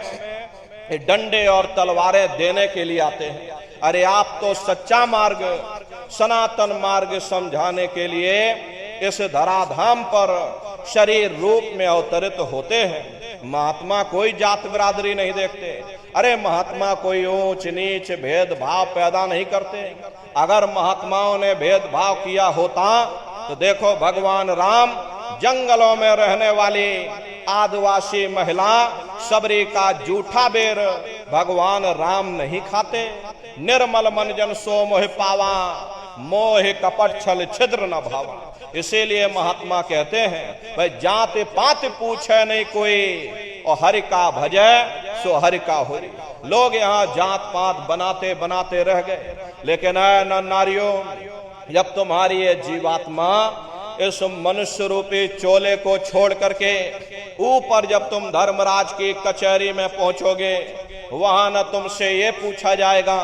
डंडे और तलवारें देने के लिए आते हैं। अरे आप तो सच्चा मार्ग, सनातन मार्ग समझाने के लिए इस धराधाम पर शरीर रूप में अवतरित होते हैं। महात्मा कोई जात बिरादरी नहीं देखते। अरे महात्मा कोई ऊंच नीच भेदभाव पैदा नहीं करते। अगर महात्माओं ने भेदभाव किया होता तो देखो भगवान राम जंगलों में रहने वाली आदिवासी महिला सबरी का जूठा बेर भगवान राम नहीं खाते। निर्मल मन जन सो मोह पावा, मोह कपट छल छिद्र न भावा। इसीलिए महात्मा कहते हैं भाई जात पात पूछे नहीं कोई, और हरि का भजे सो हरि का होरी। लोग यहाँ जात पात बनाते बनाते रह गए। लेकिन न नारियों, जब तुम्हारी ये जीवात्मा इस मनुष्य रूपी चोले को छोड़ करके ऊपर जब तुम धर्मराज की कचहरी में पहुंचोगे, वहां न तुमसे ये पूछा जाएगा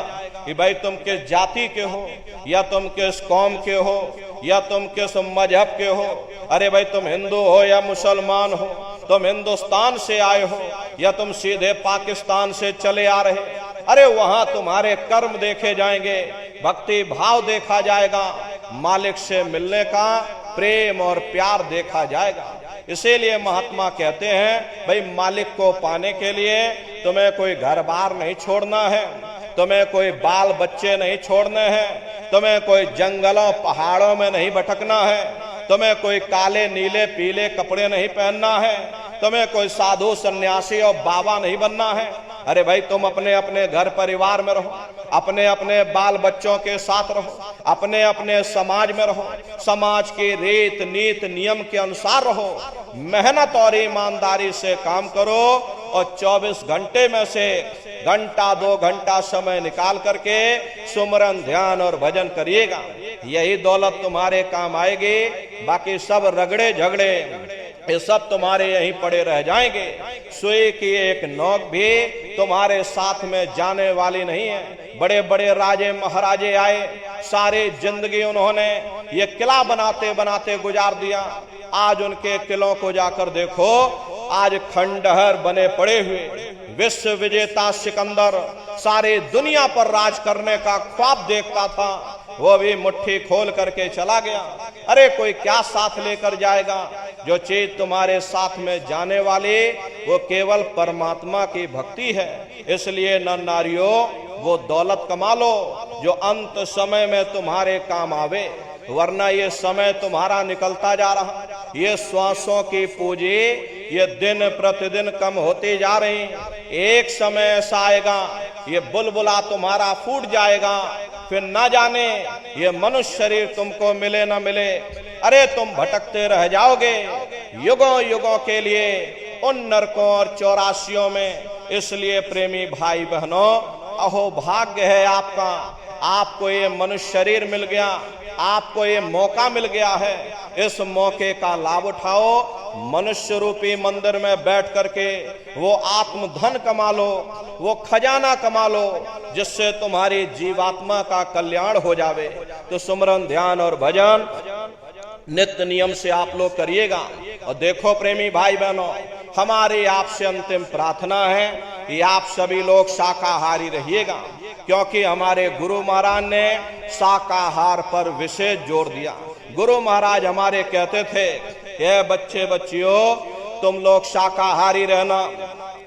कि भाई तुम किस जाति के हो, या तुम किस कौम के हो, या तुम किस मजहब के हो। अरे भाई तुम हिंदू हो या मुसलमान हो, तुम हिंदुस्तान से आए हो या तुम सीधे पाकिस्तान से चले आ रहे। अरे वहां तुम्हारे कर्म देखे जाएंगे, भक्ति भाव देखा जाएगा, मालिक से मिलने का प्रेम और प्यार देखा जाएगा। इसीलिए महात्मा कहते हैं भाई मालिक को पाने के लिए तुम्हें कोई घर बार नहीं छोड़ना है, तुम्हें कोई बाल बच्चे नहीं छोड़ने हैं, तुम्हें कोई जंगलों पहाड़ों में नहीं भटकना है, तुम्हें कोई काले नीले पीले कपड़े नहीं पहनना है, तुम्हें कोई साधु सन्यासी और बाबा नहीं बनना है। अरे भाई तुम अपने अपने घर परिवार में रहो, अपने अपने बाल बच्चों के साथ रहो, अपने अपने समाज में रहो, समाज के रीत नीत नियम के अनुसार रहो, मेहनत और ईमानदारी से काम करो, और 24 घंटे में से घंटा 2 घंटा समय निकाल करके सुमरन ध्यान और भजन करिएगा। यही दौलत तुम्हारे काम आएगी। बाकी सब रगड़े झगड़े ये सब तुम्हारे यहीं पड़े रह जाएंगे। सुई की एक नोक भी तुम्हारे साथ में जाने वाली नहीं है। बड़े बड़े राजे महाराजे आए, सारी जिंदगी उन्होंने ये किला बनाते बनाते गुजार दिया। आज उनके किलों को जाकर देखो, आज खंडहर बने पड़े हुए। विश्व विजेता सिकंदर सारी दुनिया पर राज करने का ख्वाब देखता था, वो भी मुट्ठी खोल करके चला गया। अरे कोई क्या साथ लेकर जाएगा? जो चीज तुम्हारे साथ में जाने वाली वो केवल परमात्मा की भक्ति है। इसलिए नर नारियों, वो दौलत कमा लो जो अंत समय में तुम्हारे काम आवे, वरना ये समय तुम्हारा निकलता जा रहा। ये श्वासों की पूंजी ये दिन प्रतिदिन कम होती जा रही। एक समय ऐसा आएगा ये बुलबुला तुम्हारा फूट जाएगा, फिर ना जाने ये मनुष्य शरीर तुमको मिले ना मिले। अरे तुम भटकते रह जाओगे युगों युगों के लिए उन नरकों और चौरासियों में। इसलिए प्रेमी भाई बहनों, अहो भाग्य है आपका, आपको ये मनुष्य शरीर मिल गया, आपको ये मौका मिल गया है। इस मौके का लाभ उठाओ। मनुष्य रूपी मंदिर में बैठ करके वो आत्म धन कमा लो, वो खजाना कमा लो, जिससे तुम्हारी जीवात्मा का कल्याण हो जावे। तो सुमरन ध्यान और भजन नित्य नियम से आप लोग करिएगा। और देखो प्रेमी भाई बहनों, हमारी आपसे अंतिम प्रार्थना है कि आप सभी लोग शाकाहारी रहिएगा, क्योंकि हमारे गुरु महाराज ने शाकाहार पर विशेष जोर दिया। गुरु महाराज हमारे कहते थे कि बच्चे बच्चियों, तुम लोग शाकाहारी रहना,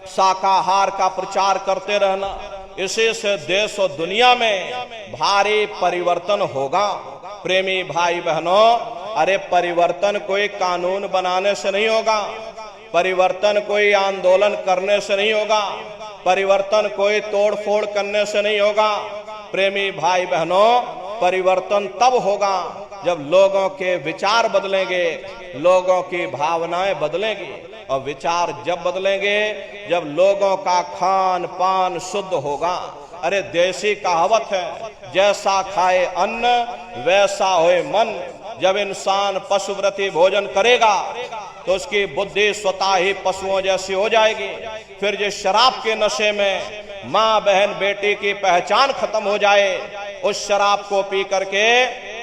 शाकाहार का प्रचार करते रहना, इसी से देश और दुनिया में भारी परिवर्तन होगा। प्रेमी भाई बहनों, अरे परिवर्तन कोई कानून बनाने से नहीं होगा, परिवर्तन कोई आंदोलन करने से नहीं होगा, परिवर्तन कोई तोड़ फोड़ करने से नहीं होगा। प्रेमी भाई बहनों, परिवर्तन तब होगा जब लोगों के विचार बदलेंगे, लोगों की भावनाएं बदलेंगी। और विचार जब बदलेंगे जब लोगों का खान पान शुद्ध होगा। अरे देसी कहावत है, जैसा खाए अन्न वैसा होए मन। जब इंसान पशुव्रती भोजन करेगा तो उसकी बुद्धि स्वतः ही पशुओं जैसी हो जाएगी। फिर जिस शराब के नशे में माँ बहन बेटी की पहचान खत्म हो जाए, उस शराब को पी करके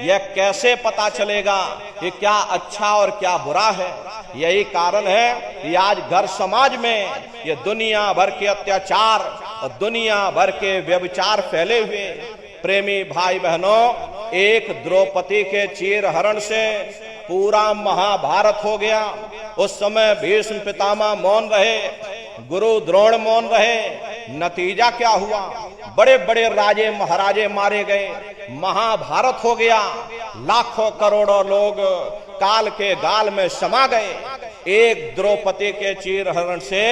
यह कैसे पता चलेगा कि क्या अच्छा और क्या बुरा है। यही कारण है कि आज घर समाज में ये दुनिया भर के अत्याचार और दुनिया भर के व्यभिचार फैले हुए। प्रेमी भाई बहनों, एक द्रौपदी के चीरहरण से पूरा महाभारत हो गया। उस समय भीष्म पितामह मौन रहे, गुरु द्रोण मौन रहे। नतीजा क्या हुआ? बड़े बड़े राजे महाराजे मारे गए, महाभारत हो गया। लाखों करोड़ों लोग काल के गाल में समा गए। एक द्रौपदी के चीरहरण से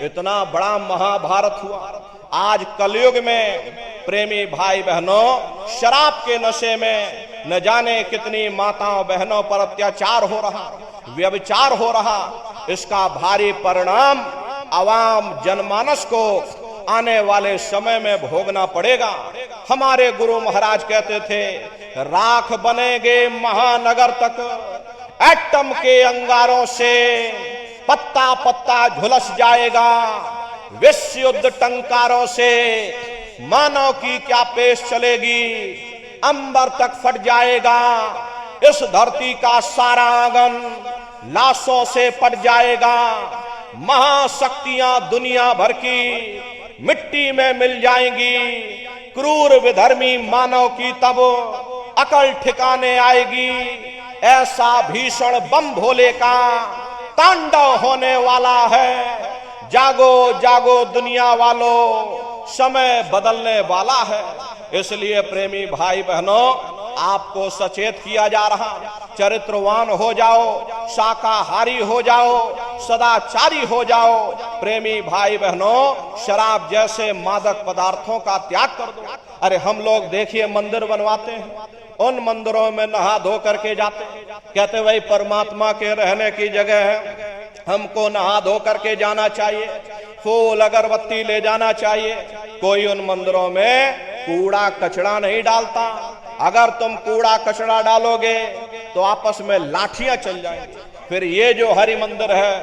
इतना बड़ा महाभारत हुआ। आज कलयुग में प्रेमी भाई बहनों, शराब के नशे में न जाने कितनी माताओं बहनों पर अत्याचार हो रहा, व्यभिचार हो रहा। इसका भारी परिणाम आवाम जनमानस को आने वाले समय में भोगना पड़ेगा। हमारे गुरु महाराज कहते थे, राख बनेंगे महानगर तक, एटम के अंगारों से पत्ता पत्ता झुलस जाएगा, विश्व युद्ध टंकारों से मानव की क्या पेश चलेगी, अंबर तक फट जाएगा, इस धरती का सारा आंगन लाशों से पट जाएगा, महाशक्तियां दुनिया भर की मिट्टी में मिल जाएंगी, क्रूर विधर्मी मानव की तब अकल ठिकाने आएगी। ऐसा भीषण बम भोले का तांडव होने वाला है। जागो जागो दुनिया वालों, समय बदलने वाला है। इसलिए प्रेमी भाई बहनों, आपको सचेत किया जा रहा, चरित्रवान हो जाओ, शाकाहारी हो जाओ, सदाचारी हो जाओ। प्रेमी भाई बहनों, शराब जैसे मादक पदार्थों का त्याग कर दो। अरे हम लोग देखिए मंदिर बनवाते हैं, उन मंदिरों में नहा धो करके जाते, कहते भाई परमात्मा के रहने की जगह है, हमको नहा धो करके जाना चाहिए, फूल अगरबत्ती ले जाना चाहिए। कोई उन मंदिरों में कूड़ा कचरा नहीं डालता। अगर तुम कूड़ा कचरा डालोगे तो आपस में लाठियां चल जाएंगी। फिर ये जो हरि मंदिर है,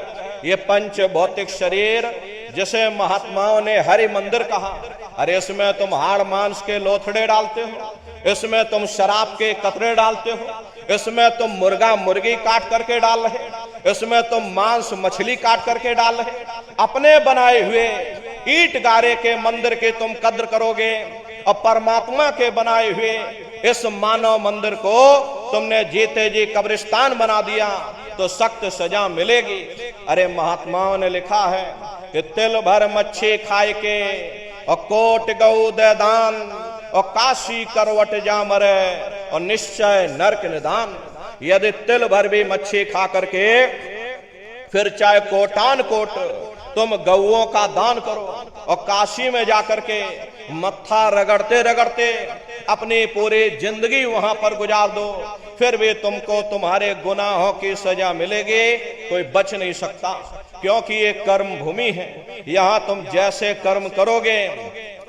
ये पंच भौतिक शरीर जिसे महात्माओं ने हरि मंदिर कहा, अरे इसमें तुम हाड़ मांस के लोथड़े डालते हो, इसमें तुम शराब के कतरे डालते हो, इसमें तुम मुर्गा मुर्गी काट करके डाल रहे, इसमें तुम मांस मछली काट करके डाल रहे। अपने बनाए हुए ईंट गारे के मंदिर की तुम कद्र करोगे और परमात्मा के बनाए हुए इस मानव मंदिर को तुमने जीते जी कब्रिस्तान बना दिया तो सख्त सजा मिलेगी। अरे महात्माओं ने लिखा है कि तिल भर मच्छी खाए के और कोट गऊ दे दान और काशी करवट जा मरे और निश्चय नरक निदान। यदि तिल भर भी मच्छी खा करके फिर चाहे कोटान कोट तुम गऊओं का दान करो और काशी में जाकर के मत्था रगड़ते रगड़ते अपनी पूरी जिंदगी वहां पर गुजार दो, फिर भी तुमको तुम्हारे गुनाहों की सजा मिलेगी, कोई बच नहीं सकता। क्योंकि ये कर्म भूमि है, यहाँ तुम जैसे कर्म करोगे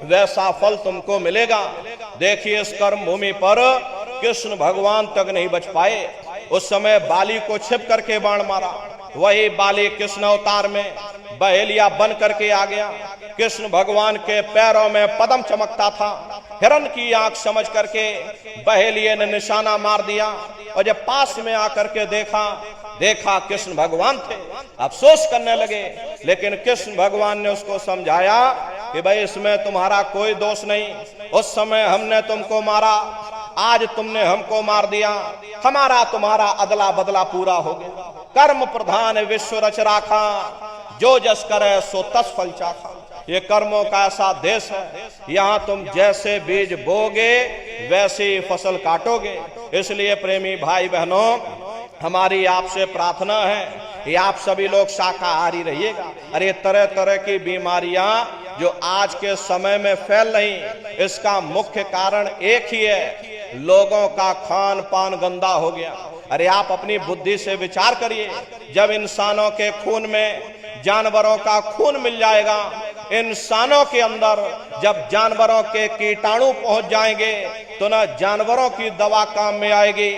वैसा फल तुमको मिलेगा। देखिए इस कर्म भूमि पर कृष्ण भगवान तक नहीं बच पाए। उस समय बाली को छिप करके बाण मारा, वही बाली कृष्ण अवतार में बहेलिया बन करके आ गया। कृष्ण भगवान के पैरों में पद्म चमकता था, हिरण की आंख समझ करके बहेलिये ने निशाना मार दिया और जब पास में आकर के देखा कृष्ण भगवान थे, अफसोस करने लगे। लेकिन कृष्ण भगवान ने उसको समझाया कि भाई इसमें तुम्हारा कोई दोष नहीं, उस समय हमने तुमको मारा, आज तुमने हमको मार दिया, हमारा तुम्हारा अदला बदला पूरा हो गया। कर्म प्रधान विश्व रच राखा, जो जस करे सो तस फल चाखा। ये कर्मों का ऐसा देश है, यहाँ तुम जैसे बीज बोगे वैसी फसल काटोगे। इसलिए प्रेमी भाई बहनों, हमारी आपसे प्रार्थना है कि आप सभी लोग शाकाहारी रहिएगा। अरे तरह तरह की बीमारियां जो आज के समय में फैल रही, इसका मुख्य कारण एक ही है, लोगों का खान पान गंदा हो गया। अरे आप अपनी बुद्धि से विचार करिए, जब इंसानों के खून में जानवरों का खून मिल जाएगा, इंसानों के अंदर जब जानवरों के कीटाणु पहुंच जाएंगे तो ना जानवरों की दवा काम में आएगी,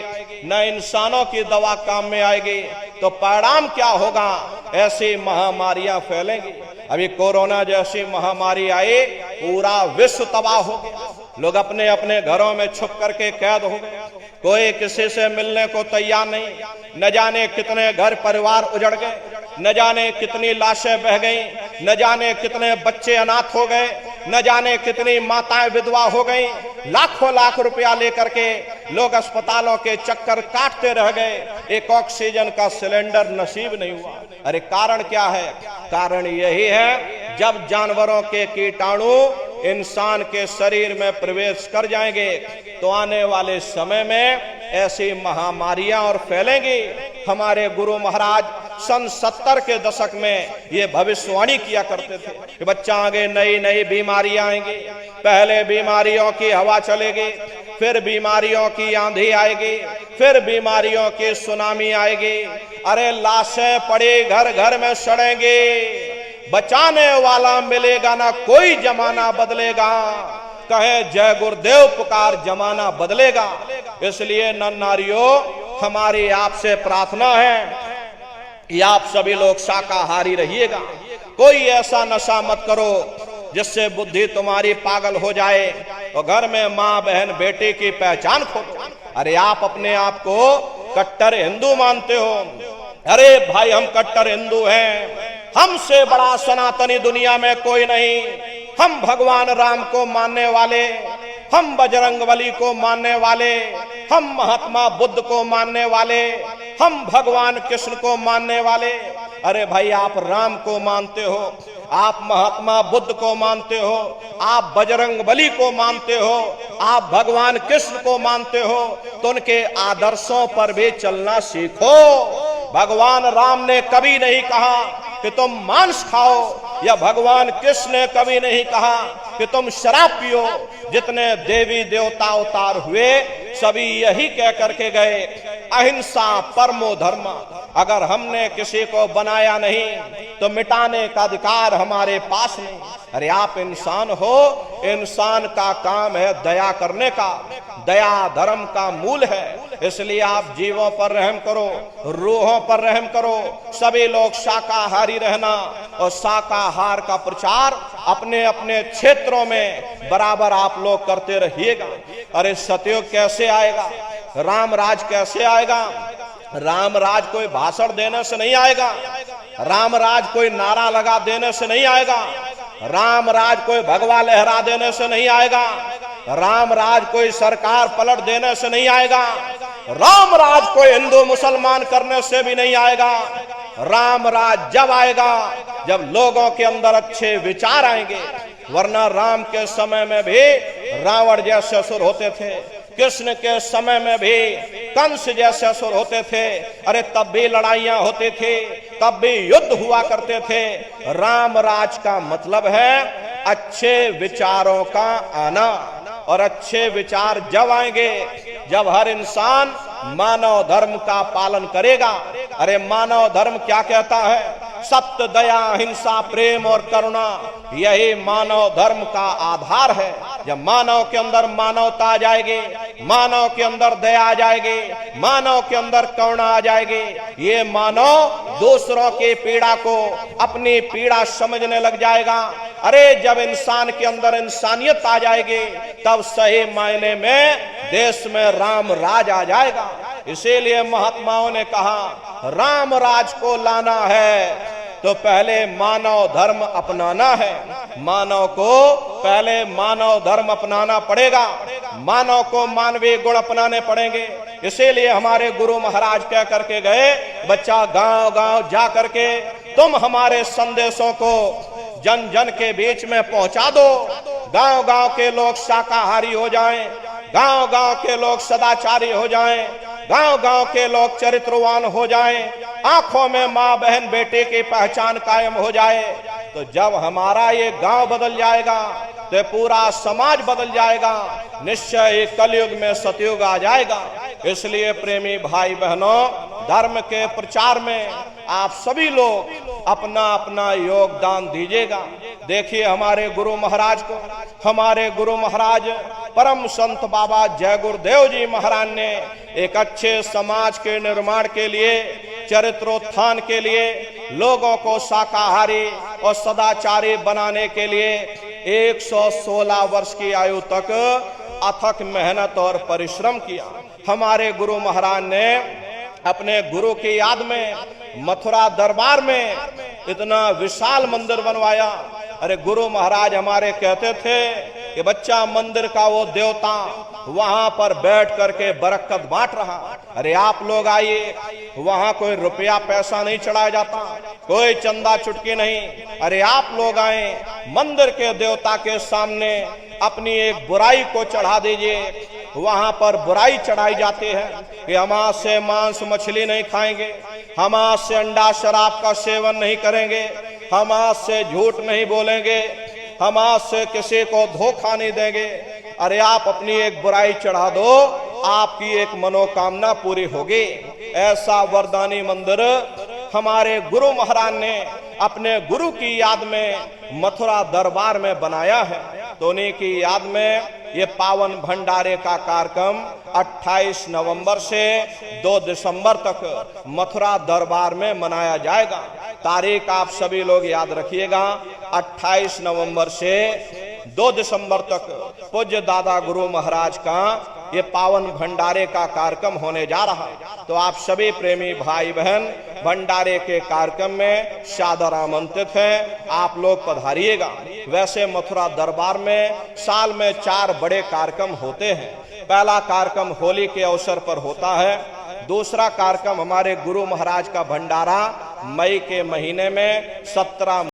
न इंसानों की दवा काम में आएगी, तो परिणाम क्या होगा? ऐसी महामारियां फैलेंगी। अभी कोरोना जैसी महामारी आई, पूरा विश्व तबाह हो गया। लोग अपने अपने घरों में छुप करके कैद हो गए, कोई किसी से मिलने को तैयार नहीं। न जाने कितने घर परिवार उजड़ गए, न जाने कितनी लाशें बह गईं, न जाने कितने बच्चे अनाथ हो गए, न जाने कितनी माताएं विधवा हो गईं। लाखों लाख रुपया लेकर के लोग अस्पतालों के चक्कर काटते रह गए, एक ऑक्सीजन का सिलेंडर नसीब नहीं हुआ। अरे कारण क्या है? कारण यही है, जब जानवरों के कीटाणु इंसान के शरीर में प्रवेश कर जाएंगे तो आने वाले समय में ऐसी महामारियां और फैलेंगी। हमारे गुरु महाराज सन 70 के दशक में ये भविष्यवाणी किया करते थे कि बच्चा आगे नई नई बीमारियां आएंगी। पहले बीमारियों की हवा चलेगी, फिर बीमारियों की आंधी आएगी, फिर बीमारियों की सुनामी आएगी। अरे लाशें पड़ी घर घर में सड़ेंगी, बचाने वाला मिलेगा ना, कोई जमाना बदलेगा। कहे जय गुरुदेव पुकार, जमाना बदलेगा। इसलिए नर नारियों, हमारी आपसे प्रार्थना है कि आप सभी लोग शाकाहारी रहिएगा। कोई ऐसा नशा मत करो जिससे बुद्धि तुम्हारी पागल हो जाए और घर में माँ बहन बेटे की पहचान खो दो। अरे आप अपने आप को कट्टर हिंदू मानते हो। अरे भाई, हम कट्टर हिंदू हैं, हमसे बड़ा सनातनी दुनिया में कोई नहीं। हम भगवान राम को मानने वाले, हम बजरंगबली को मानने वाले, हम महात्मा बुद्ध को मानने वाले, हम भगवान कृष्ण को मानने वाले। अरे भाई, आप राम को मानते हो, आप महात्मा बुद्ध को मानते हो, आप बजरंगबली को मानते हो, आप भगवान कृष्ण को मानते हो, तो उनके आदर्शों पर भी चलना सीखो। भगवान राम ने कभी नहीं कहा कि तुम मांस खाओ, या भगवान कृष्ण ने कभी नहीं कहा कि तुम शराब पियो। जितने देवी देवता अवतार हुए सभी यही कह करके गए, अहिंसा परमो धर्म। अगर हमने किसी को बनाया नहीं तो मिटाने का अधिकार हमारे पास नहीं। अरे आप इंसान हो, इंसान का काम है दया करने का, दया धर्म का मूल है। इसलिए आप जीवों पर रहम करो, रूहों पर रहम करो। सभी लोग शाकाहारी रहना और शाकाहार का प्रचार अपने अपने क्षेत्रों में बराबर आप लोग करते रहिएगा। अरे सतयुग कैसे आएगा? राम राज कैसे आएगा? राम राज कोई भाषण देने से नहीं आएगा, राम राज कोई नारा लगा देने से नहीं आएगा, राम राज कोई भगवा लहरा देने से नहीं आएगा, राम राज कोई सरकार पलट देने से नहीं आएगा, राम राज कोई हिंदू मुसलमान करने से भी नहीं आएगा। राम राज जब आएगा जब लोगों के अंदर अच्छे विचार आएंगे। वरना राम के समय में भी रावण जैसे असुर होते थे, कृष्ण के समय में भी कंस जैसे असुर होते थे। अरे तब भी लड़ाइयां होती थी, तब भी युद्ध हुआ करते थे। राम राज का मतलब है अच्छे विचारों का आना, और अच्छे विचार जब आएंगे जब हर इंसान मानव धर्म का पालन करेगा। अरे मानव धर्म क्या कहता है? सत्य, दया, अहिंसा, प्रेम और करुणा, यही मानव धर्म का आधार है। जब मानव के अंदर मानवता आ जाएगी, मानव के अंदर दया आ जाएगी, मानव के अंदर करुणा आ जाएगी, ये मानव दूसरों की पीड़ा को अपनी पीड़ा समझने लग जाएगा। अरे जब इंसान के अंदर इंसानियत आ जाएगी तब सही मायने में देश में राम राज आ जाएगा। इसीलिए महात्माओं ने कहा राम राज को लाना है तो पहले मानव धर्म अपनाना है। मानव को पहले मानव धर्म अपनाना पड़ेगा, मानव को मानवीय गुण अपनाने पड़ेंगे। इसीलिए हमारे गुरु महाराज कह करके गए, बच्चा गांव गांव जा करके तुम हमारे संदेशों को जन जन के बीच में पहुंचा दो। गांव गांव के लोग शाकाहारी हो जाएं, गांव गांव के लोग सदाचारी हो जाएं, गांव गांव के लोग चरित्रवान हो जाएं, आंखों में माँ बहन बेटे की पहचान कायम हो जाए। तो जब हमारा ये गांव बदल जाएगा तो पूरा समाज बदल जाएगा। निश्चय कलयुग में सतयुग आ जाएगा। इसलिए प्रेमी भाई बहनों, धर्म के प्रचार में आप सभी लोग अपना अपना योगदान दीजिएगा। देखिए हमारे गुरु महाराज को हमारे गुरु महाराज परम संत बाबा जय गुरुदेव जी महाराज ने एक अच्छे समाज के निर्माण के लिए, चरित्रोत्थान के लिए, लोगों को शाकाहारी और सदाचारी बनाने के लिए 116 वर्ष की आयु तक अथक मेहनत और परिश्रम किया। हमारे गुरु महाराज ने अपने गुरु की याद में मथुरा दरबार में इतना विशाल मंदिर बनवाया। अरे गुरु महाराज हमारे कहते थे कि बच्चा, मंदिर का वो देवता वहां पर बैठ करके बरकत बांट रहा। अरे आप लोग आइए, वहां कोई रुपया पैसा नहीं चढ़ाया जाता, कोई चंदा चुटकी नहीं। अरे आप लोग आए, मंदिर के देवता के सामने अपनी एक बुराई को चढ़ा दीजिए। वहां पर बुराई चढ़ाई जाती है कि हम आज से मांस मछली नहीं खाएंगे, हम आज से अंडा शराब का सेवन नहीं करेंगे, हम आज से झूठ नहीं बोलेंगे, हम आज से किसी को धोखा नहीं देंगे। अरे आप अपनी एक बुराई चढ़ा दो, आपकी एक मनोकामना पूरी होगी। ऐसा वरदानी मंदिर हमारे गुरु महाराज ने अपने गुरु की याद में मथुरा दरबार में बनाया है। तो उन्हीं की याद में ये पावन भंडारे का कार्यक्रम 28 नवंबर से 2 दिसंबर तक मथुरा दरबार में मनाया जाएगा। तारीख आप सभी लोग याद रखिएगा, 28 नवंबर से 2 दिसंबर तक पूज्य दादा गुरु महाराज का ये पावन भंडारे का कार्यक्रम होने जा रहा है। तो आप सभी प्रेमी भाई बहन भंडारे के कार्यक्रम में सादर आमंत्रित हैं, आप लोग पधारिएगा। वैसे मथुरा दरबार में साल में 4 बड़े कार्यक्रम होते हैं। पहला कार्यक्रम होली के अवसर पर होता है, दूसरा कार्यक्रम हमारे गुरु महाराज का भंडारा मई के महीने में 17